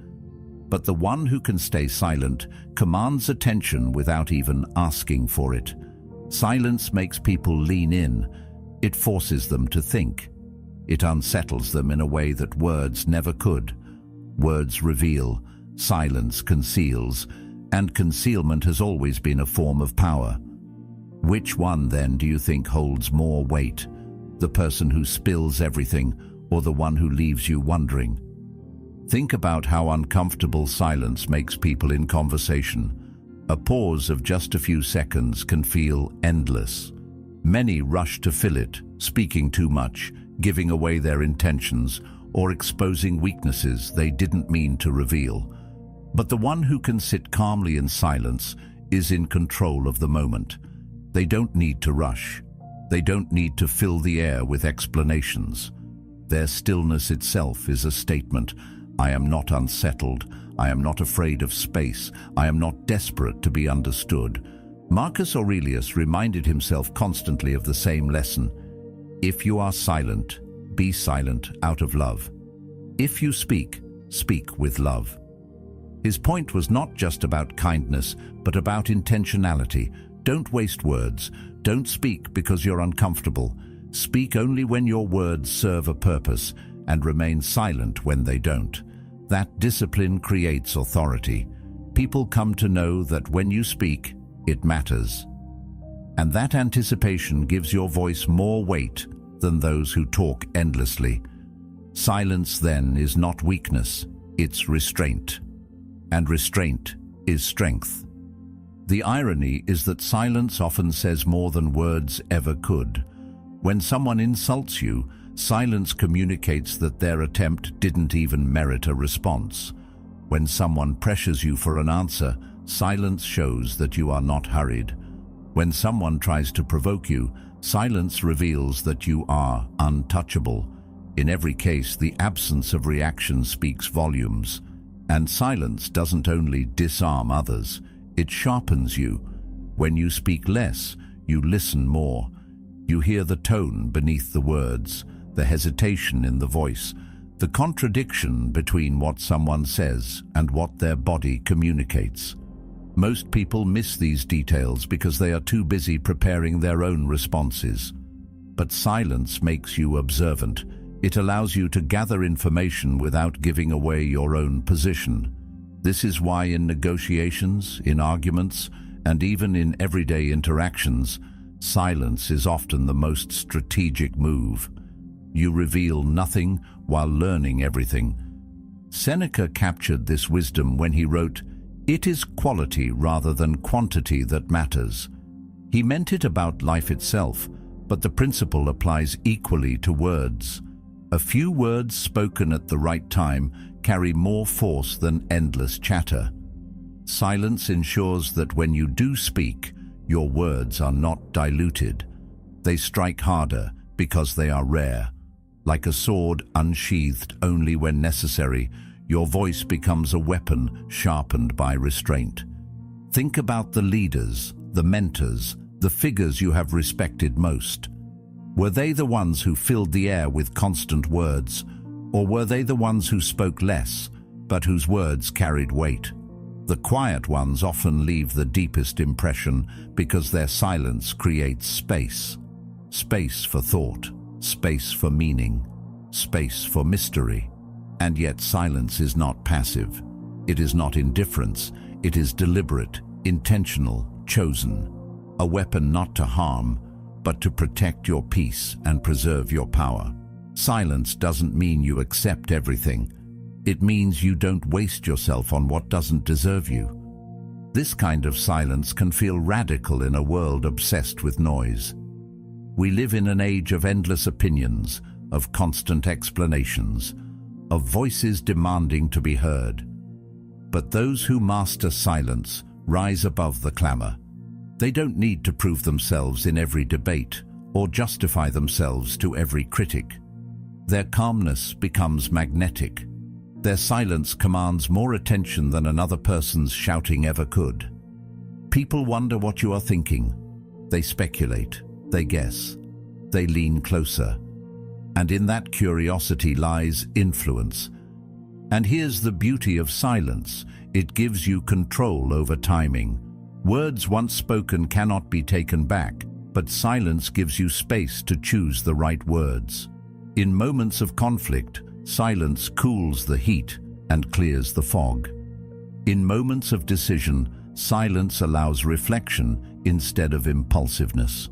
But the one who can stay silent commands attention without even asking for it. Silence makes people lean in. It forces them to think. It unsettles them in a way that words never could. Words reveal, silence conceals, and concealment has always been a form of power. Which one, then, do you think holds more weight? The person who spills everything, or the one who leaves you wondering? Think about how uncomfortable silence makes people in conversation. A pause of just a few seconds can feel endless. Many rush to fill it, speaking too much, giving away their intentions, or exposing weaknesses they didn't mean to reveal. But the one who can sit calmly in silence is in control of the moment. They don't need to rush. They don't need to fill the air with explanations. Their stillness itself is a statement. I am not unsettled. I am not afraid of space. I am not desperate to be understood. Marcus Aurelius reminded himself constantly of the same lesson. If you are silent, be silent out of love. If you speak, speak with love. His point was not just about kindness, but about intentionality. Don't waste words. Don't speak because you're uncomfortable. Speak only when your words serve a purpose, and remain silent when they don't. That discipline creates authority. People come to know that when you speak, it matters. And that anticipation gives your voice more weight than those who talk endlessly. Silence, then, is not weakness, it's restraint. And restraint is strength. The irony is that silence often says more than words ever could. When someone insults you, silence communicates that their attempt didn't even merit a response. When someone pressures you for an answer, silence shows that you are not hurried. When someone tries to provoke you, silence reveals that you are untouchable. In every case, the absence of reaction speaks volumes. And silence doesn't only disarm others, it sharpens you. When you speak less, you listen more. You hear the tone beneath the words, the hesitation in the voice, the contradiction between what someone says and what their body communicates. Most people miss these details because they are too busy preparing their own responses. But silence makes you observant. It allows you to gather information without giving away your own position. This is why in negotiations, in arguments, and even in everyday interactions, silence is often the most strategic move. You reveal nothing while learning everything. Seneca captured this wisdom when he wrote, "It is quality rather than quantity that matters." He meant it about life itself, but the principle applies equally to words. A few words spoken at the right time carry more force than endless chatter. Silence ensures that when you do speak, your words are not diluted. They strike harder because they are rare. Like a sword unsheathed only when necessary, your voice becomes a weapon sharpened by restraint. Think about the leaders, the mentors, the figures you have respected most. Were they the ones who filled the air with constant words, or were they the ones who spoke less, but whose words carried weight? The quiet ones often leave the deepest impression because their silence creates space. Space for thought, space for meaning, space for mystery. And yet silence is not passive. It is not indifference. It is deliberate, intentional, chosen. A weapon not to harm, but to protect your peace and preserve your power. Silence doesn't mean you accept everything. It means you don't waste yourself on what doesn't deserve you. This kind of silence can feel radical in a world obsessed with noise. We live in an age of endless opinions, of constant explanations, of voices demanding to be heard. But those who master silence rise above the clamor. They don't need to prove themselves in every debate or justify themselves to every critic. Their calmness becomes magnetic. Their silence commands more attention than another person's shouting ever could. People wonder what you are thinking. They speculate, they guess, they lean closer. And in that curiosity lies influence. And here's the beauty of silence. It gives you control over timing. Words once spoken cannot be taken back, but silence gives you space to choose the right words. In moments of conflict, silence cools the heat and clears the fog. In moments of decision, silence allows reflection instead of impulsiveness.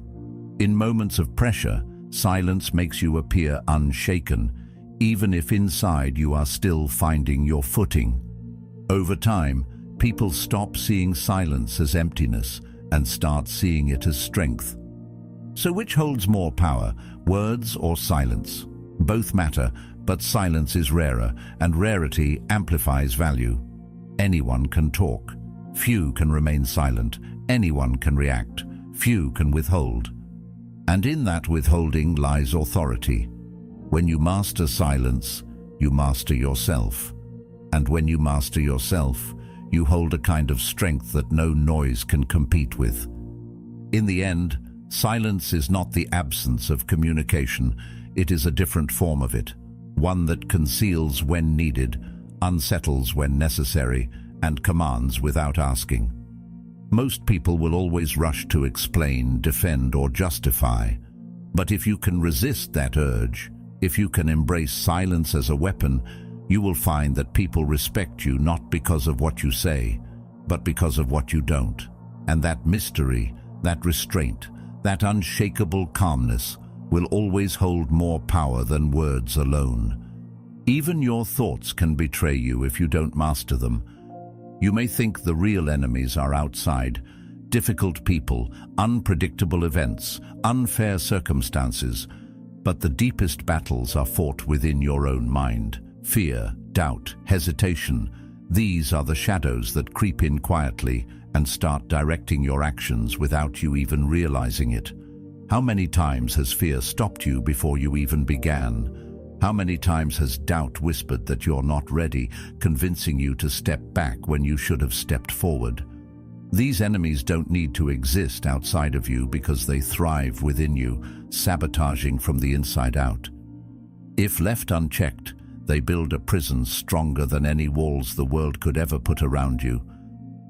In moments of pressure, silence makes you appear unshaken, even if inside you are still finding your footing. Over time, people stop seeing silence as emptiness and start seeing it as strength. So which holds more power, words or silence? Both matter, but silence is rarer, and rarity amplifies value. Anyone can talk. Few can remain silent. Anyone can react. Few can withhold. And in that withholding lies authority. When you master silence, you master yourself. And when you master yourself, you hold a kind of strength that no noise can compete with. In the end, silence is not the absence of communication. It is a different form of it, one that conceals when needed, unsettles when necessary, and commands without asking. Most people will always rush to explain, defend, or justify. But if you can resist that urge, if you can embrace silence as a weapon, you will find that people respect you not because of what you say, but because of what you don't. And that mystery, that restraint, that unshakable calmness will always hold more power than words alone. Even your thoughts can betray you if you don't master them. You may think the real enemies are outside, difficult people, unpredictable events, unfair circumstances, but the deepest battles are fought within your own mind. Fear, doubt, hesitation, these are the shadows that creep in quietly and start directing your actions without you even realizing it. How many times has fear stopped you before you even began? How many times has doubt whispered that you're not ready, convincing you to step back when you should have stepped forward? These enemies don't need to exist outside of you because they thrive within you, sabotaging from the inside out. If left unchecked, they build a prison stronger than any walls the world could ever put around you.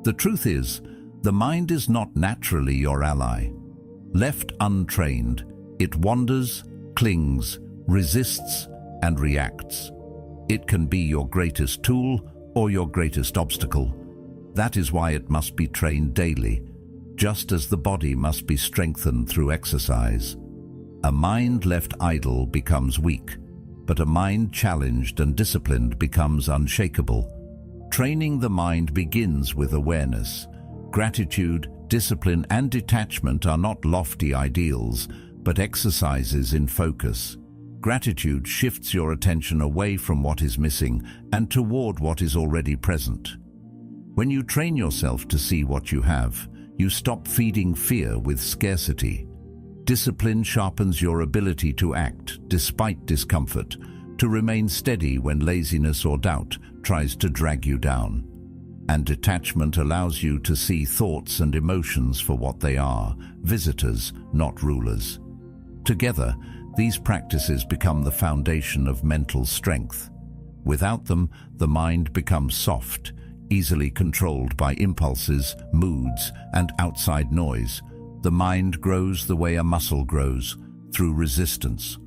The truth is, the mind is not naturally your ally. Left untrained, it wanders, clings, resists, and reacts. It can be your greatest tool or your greatest obstacle. That is why it must be trained daily, just as the body must be strengthened through exercise. A mind left idle becomes weak, but a mind challenged and disciplined becomes unshakable. Training the mind begins with awareness. Gratitude, discipline, and detachment are not lofty ideals, but exercises in focus. Gratitude shifts your attention away from what is missing and toward what is already present. When you train yourself to see what you have, you stop feeding fear with scarcity. Discipline sharpens your ability to act despite discomfort, to remain steady when laziness or doubt tries to drag you down. And detachment allows you to see thoughts and emotions for what they are, visitors, not rulers. Together, these practices become the foundation of mental strength. Without them, the mind becomes soft, easily controlled by impulses, moods, and outside noise. The mind grows the way a muscle grows, through resistance.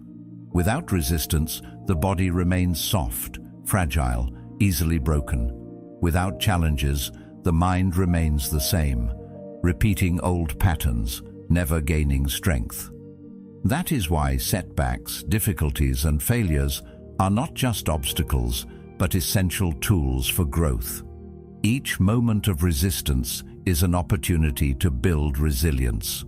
Without resistance, the body remains soft, fragile, easily broken. Without challenges, the mind remains the same, repeating old patterns, never gaining strength. That is why setbacks, difficulties, and failures are not just obstacles, but essential tools for growth. Each moment of resistance is an opportunity to build resilience.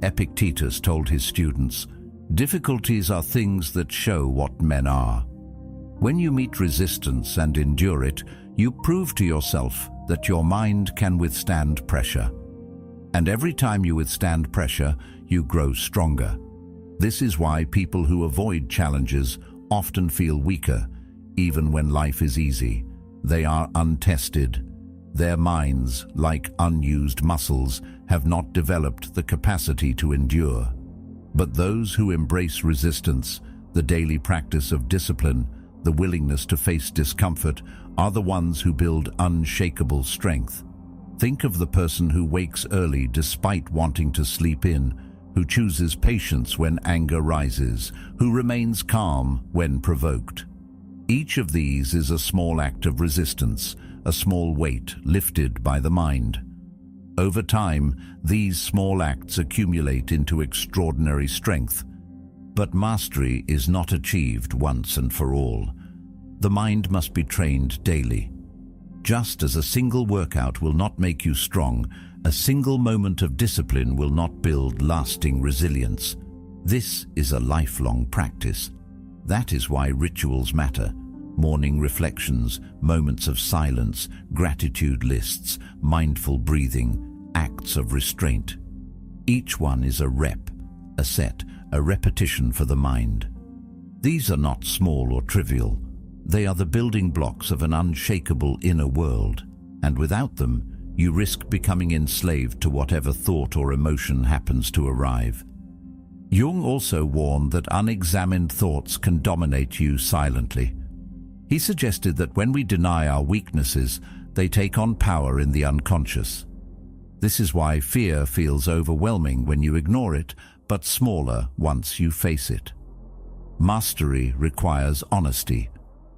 Epictetus told his students, "Difficulties are things that show what men are." When you meet resistance and endure it, you prove to yourself that your mind can withstand pressure. And every time you withstand pressure, you grow stronger. This is why people who avoid challenges often feel weaker, even when life is easy. They are untested. Their minds, like unused muscles, have not developed the capacity to endure. But those who embrace resistance, the daily practice of discipline, the willingness to face discomfort, are the ones who build unshakable strength. Think of the person who wakes early despite wanting to sleep in, who chooses patience when anger rises, who remains calm when provoked. Each of these is a small act of resistance, a small weight lifted by the mind. Over time, these small acts accumulate into extraordinary strength. But mastery is not achieved once and for all. The mind must be trained daily. Just as a single workout will not make you strong, a single moment of discipline will not build lasting resilience. This is a lifelong practice. That is why rituals matter. Morning reflections, moments of silence, gratitude lists, mindful breathing, acts of restraint. Each one is a rep, a set, a repetition for the mind. These are not small or trivial. They are the building blocks of an unshakable inner world, and without them, you risk becoming enslaved to whatever thought or emotion happens to arrive. Jung also warned that unexamined thoughts can dominate you silently. He suggested that when we deny our weaknesses, they take on power in the unconscious. This is why fear feels overwhelming when you ignore it, but smaller once you face it. Mastery requires honesty.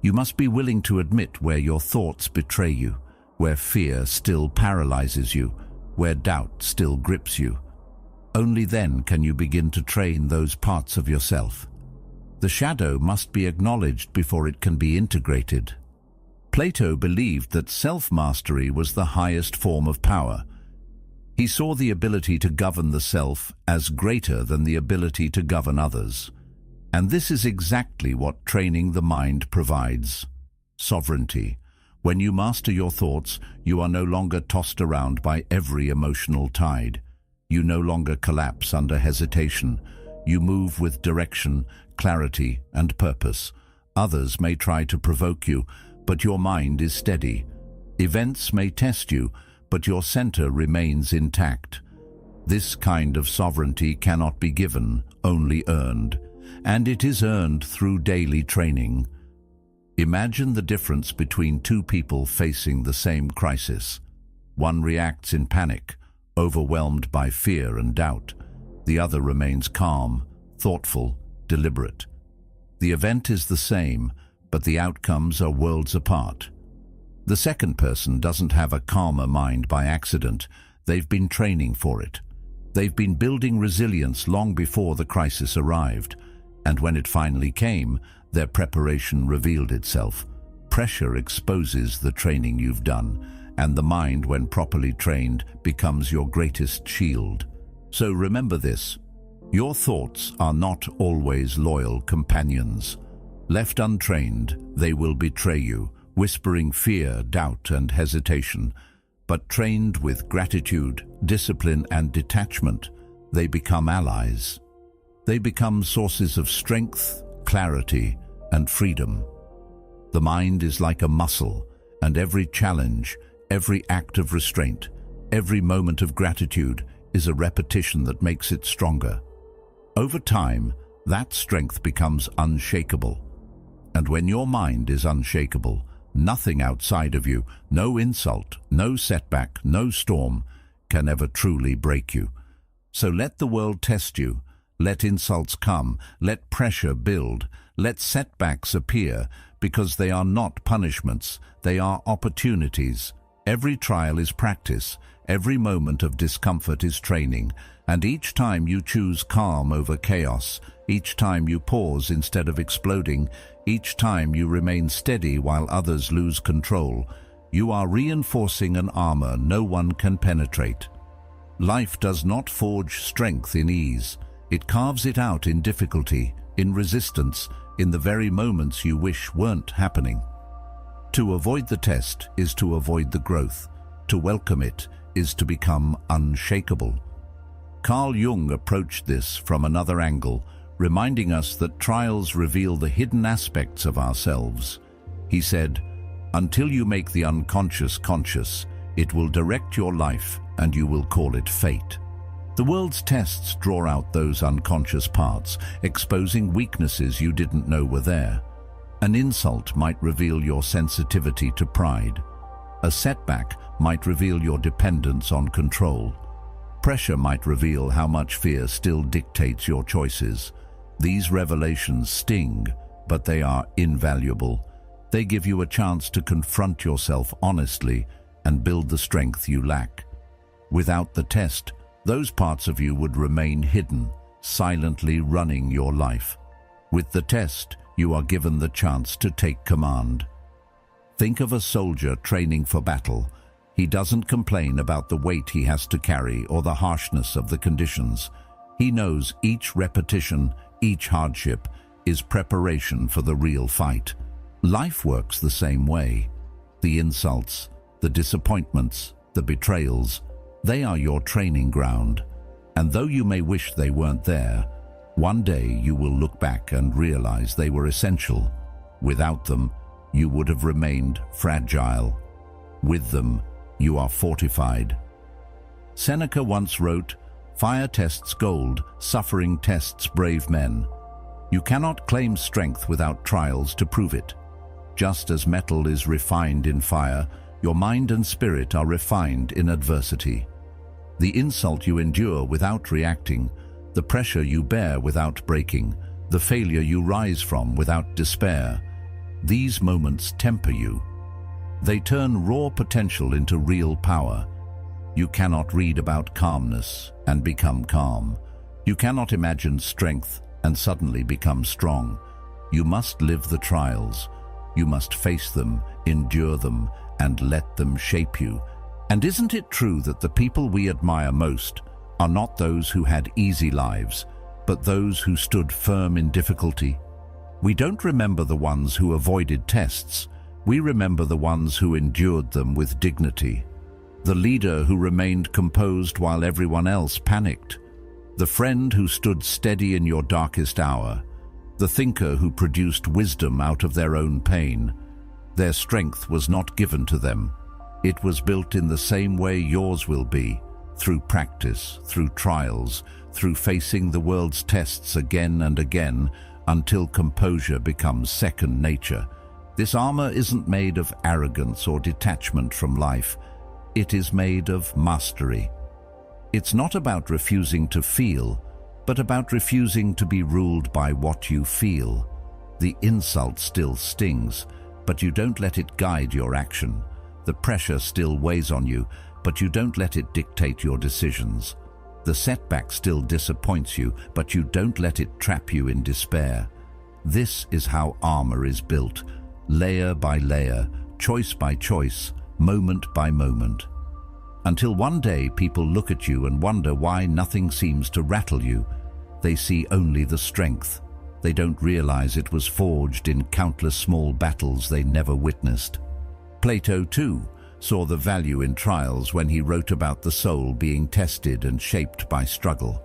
You must be willing to admit where your thoughts betray you, where fear still paralyzes you, where doubt still grips you. Only then can you begin to train those parts of yourself. The shadow must be acknowledged before it can be integrated. Plato believed that self-mastery was the highest form of power. He saw the ability to govern the self as greater than the ability to govern others. And this is exactly what training the mind provides. Sovereignty. When you master your thoughts, you are no longer tossed around by every emotional tide. You no longer collapse under hesitation. You move with direction, clarity, and purpose. Others may try to provoke you, but your mind is steady. Events may test you, but your center remains intact. This kind of sovereignty cannot be given, only earned. And it is earned through daily training. Imagine the difference between two people facing the same crisis. One reacts in panic, overwhelmed by fear and doubt. The other remains calm, thoughtful, deliberate. The event is the same, but the outcomes are worlds apart. The second person doesn't have a calmer mind by accident. They've been training for it. They've been building resilience long before the crisis arrived. And when it finally came, their preparation revealed itself. Pressure exposes the training you've done, and the mind, when properly trained, becomes your greatest shield. So remember this: your thoughts are not always loyal companions. Left untrained, they will betray you, whispering fear, doubt, and hesitation. But trained with gratitude, discipline, and detachment, they become allies. They become sources of strength, clarity, and freedom. The mind is like a muscle, and every challenge, every act of restraint, every moment of gratitude is a repetition that makes it stronger. Over time, that strength becomes unshakable. And when your mind is unshakable, nothing outside of you, no insult, no setback, no storm, can ever truly break you. So let the world test you. Let insults come, let pressure build, let setbacks appear, because they are not punishments, they are opportunities. Every trial is practice, every moment of discomfort is training, and each time you choose calm over chaos, each time you pause instead of exploding, each time you remain steady while others lose control, you are reinforcing an armor no one can penetrate. Life does not forge strength in ease. It carves it out in difficulty, in resistance, in the very moments you wish weren't happening. To avoid the test is to avoid the growth. To welcome it is to become unshakable. Carl Jung approached this from another angle, reminding us that trials reveal the hidden aspects of ourselves. He said, "Until you make the unconscious conscious, it will direct your life and you will call it fate." The world's tests draw out those unconscious parts, exposing weaknesses you didn't know were there. An insult might reveal your sensitivity to pride. A setback might reveal your dependence on control. Pressure might reveal how much fear still dictates your choices. These revelations sting, but they are invaluable. They give you a chance to confront yourself honestly and build the strength you lack. Without the test, those parts of you would remain hidden, silently running your life. With the test, you are given the chance to take command. Think of a soldier training for battle. He doesn't complain about the weight he has to carry or the harshness of the conditions. He knows each repetition, each hardship, is preparation for the real fight. Life works the same way. The insults, the disappointments, the betrayals, they are your training ground. And though you may wish they weren't there, one day you will look back and realize they were essential. Without them, you would have remained fragile. With them, you are fortified. Seneca once wrote, "Fire tests gold, suffering tests brave men." You cannot claim strength without trials to prove it. Just as metal is refined in fire, your mind and spirit are refined in adversity. The insult you endure without reacting, the pressure you bear without breaking, the failure you rise from without despair, these moments temper you. They turn raw potential into real power. You cannot read about calmness and become calm. You cannot imagine strength and suddenly become strong. You must live the trials. You must face them, endure them, and let them shape you. And isn't it true that the people we admire most are not those who had easy lives, but those who stood firm in difficulty? We don't remember the ones who avoided tests. We remember the ones who endured them with dignity. The leader who remained composed while everyone else panicked. The friend who stood steady in your darkest hour. The thinker who produced wisdom out of their own pain. Their strength was not given to them. It was built in the same way yours will be, through practice, through trials, through facing the world's tests again and again until composure becomes second nature. This armor isn't made of arrogance or detachment from life. It is made of mastery. It's not about refusing to feel, but about refusing to be ruled by what you feel. The insult still stings, but you don't let it guide your action. The pressure still weighs on you, but you don't let it dictate your decisions. The setback still disappoints you, but you don't let it trap you in despair. This is how armor is built, layer by layer, choice by choice, moment by moment. Until one day people look at you and wonder why nothing seems to rattle you. They see only the strength. They don't realize it was forged in countless small battles they never witnessed. Plato, too, saw the value in trials when he wrote about the soul being tested and shaped by struggle.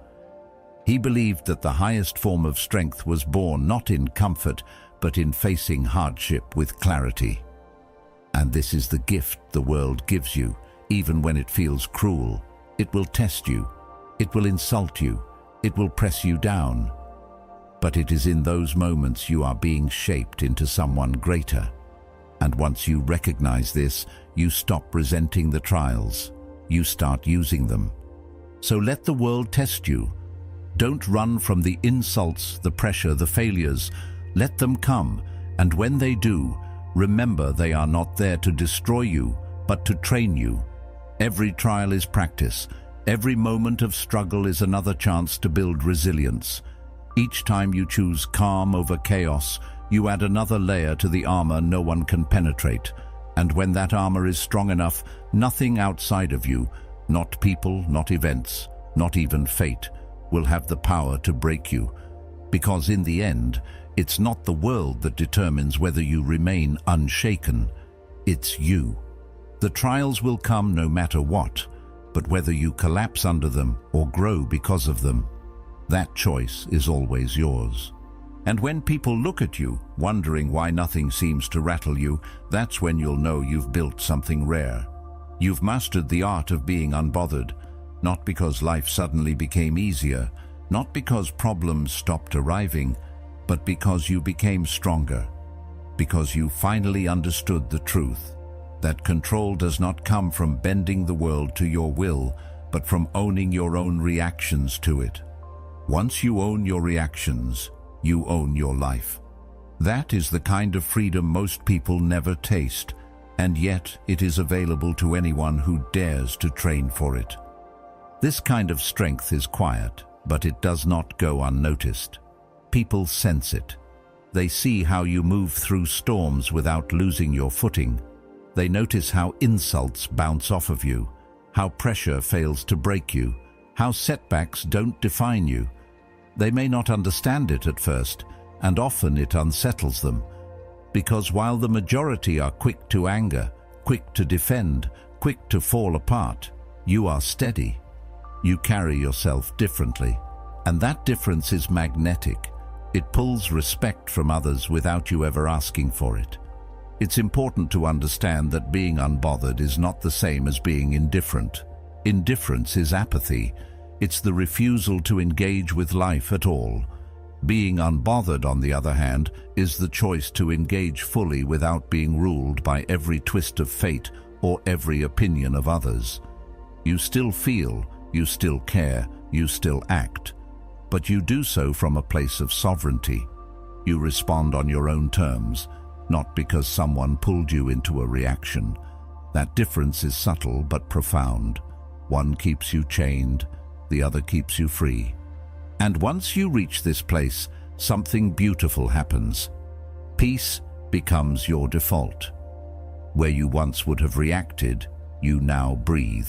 He believed that the highest form of strength was born not in comfort, but in facing hardship with clarity. And this is the gift the world gives you, even when it feels cruel. It will test you. It will insult you. It will press you down. But it is in those moments you are being shaped into someone greater. And once you recognize this, you stop resenting the trials. You start using them. So let the world test you. Don't run from the insults, the pressure, the failures. Let them come, And when they do, remember they are not there to destroy you, but to train you. Every trial is practice. Every moment of struggle is another chance to build resilience. Each time you choose calm over chaos, you add another layer to the armor no one can penetrate. And when that armor is strong enough, nothing outside of you, not people, not events, not even fate, will have the power to break you. Because in the end, it's not the world that determines whether you remain unshaken. It's you. The trials will come no matter what, but whether you collapse under them or grow because of them, that choice is always yours. And when people look at you, wondering why nothing seems to rattle you, that's when you'll know you've built something rare. You've mastered the art of being unbothered, not because life suddenly became easier, not because problems stopped arriving, but because you became stronger, because you finally understood the truth, that control does not come from bending the world to your will, but from owning your own reactions to it. Once you own your reactions, you own your life. That is the kind of freedom most people never taste, and yet it is available to anyone who dares to train for it. This kind of strength is quiet, but it does not go unnoticed. People sense it. They see how you move through storms without losing your footing. They notice how insults bounce off of you, how pressure fails to break you, how setbacks don't define you. They may not understand it at first, and often it unsettles them. Because while the majority are quick to anger, quick to defend, quick to fall apart, you are steady. You carry yourself differently, and that difference is magnetic. It pulls respect from others without you ever asking for it. It's important to understand that being unbothered is not the same as being indifferent. Indifference is apathy. It's the refusal to engage with life at all. Being unbothered, on the other hand, is the choice to engage fully without being ruled by every twist of fate or every opinion of others. You still feel, you still care, you still act, but you do so from a place of sovereignty. You respond on your own terms, not because someone pulled you into a reaction. That difference is subtle but profound. One keeps you chained, the other keeps you free. And once you reach this place, something beautiful happens. Peace becomes your default. Where you once would have reacted, you now breathe.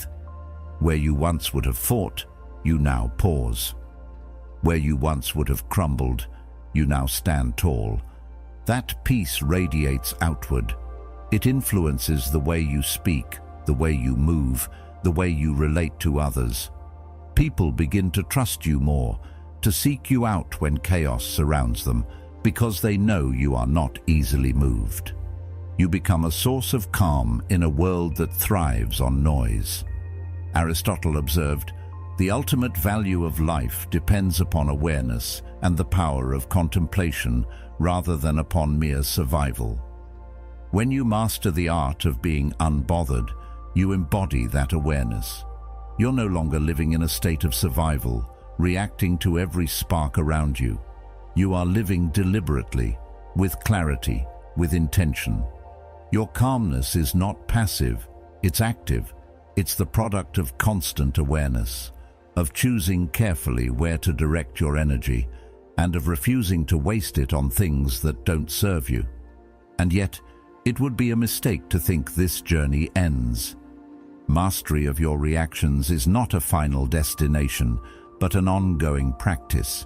Where you once would have fought, you now pause. Where you once would have crumbled, you now stand tall. That peace radiates outward. It influences the way you speak, the way you move, the way you relate to others. People begin to trust you more, to seek you out when chaos surrounds them, because they know you are not easily moved. You become a source of calm in a world that thrives on noise. Aristotle observed, "The ultimate value of life depends upon awareness and the power of contemplation rather than upon mere survival." When you master the art of being unbothered, you embody that awareness. You're no longer living in a state of survival, reacting to every spark around you. You are living deliberately, with clarity, with intention. Your calmness is not passive, it's active. It's the product of constant awareness, of choosing carefully where to direct your energy, and of refusing to waste it on things that don't serve you. And yet, it would be a mistake to think this journey ends. Mastery of your reactions is not a final destination, but an ongoing practice.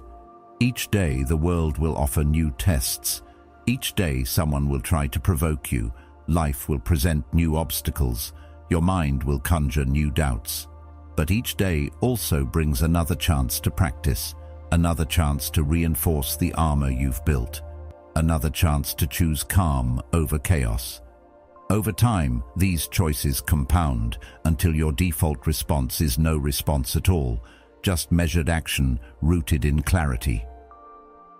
Each day the world will offer new tests. Each day someone will try to provoke you. Life will present new obstacles. Your mind will conjure new doubts. But each day also brings another chance to practice, another chance to reinforce the armor you've built, another chance to choose calm over chaos. Over time, these choices compound until your default response is no response at all, just measured action rooted in clarity.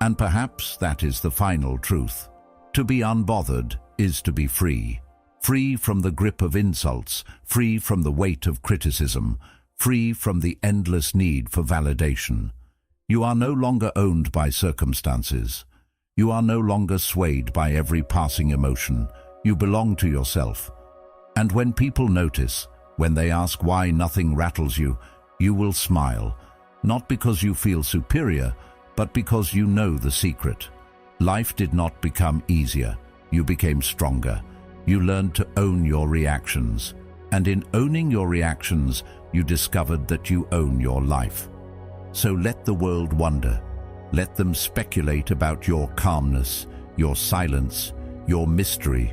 And perhaps that is the final truth. To be unbothered is to be free. Free from the grip of insults, free from the weight of criticism, free from the endless need for validation. You are no longer owned by circumstances. You are no longer swayed by every passing emotion. You belong to yourself. And when people notice, when they ask why nothing rattles you, you will smile, not because you feel superior, but because you know the secret. Life did not become easier. You became stronger. You learned to own your reactions. And in owning your reactions, you discovered that you own your life. So let the world wonder. Let them speculate about your calmness, your silence, your mystery.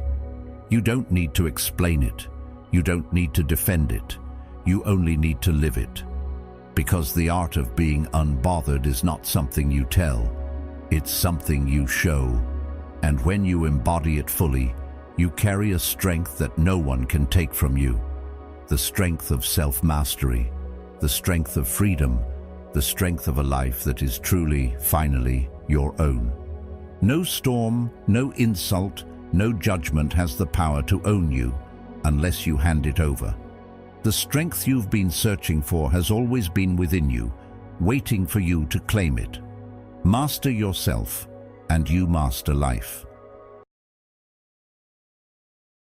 You don't need to explain it. You don't need to defend it. You only need to live it. Because the art of being unbothered is not something you tell. It's something you show. And when you embody it fully, you carry a strength that no one can take from you. The strength of self-mastery, the strength of freedom, the strength of a life that is truly, finally, your own. No storm, no insult, no judgment has the power to own you unless you hand it over. The strength you've been searching for has always been within you, waiting for you to claim it. Master yourself, and you master life.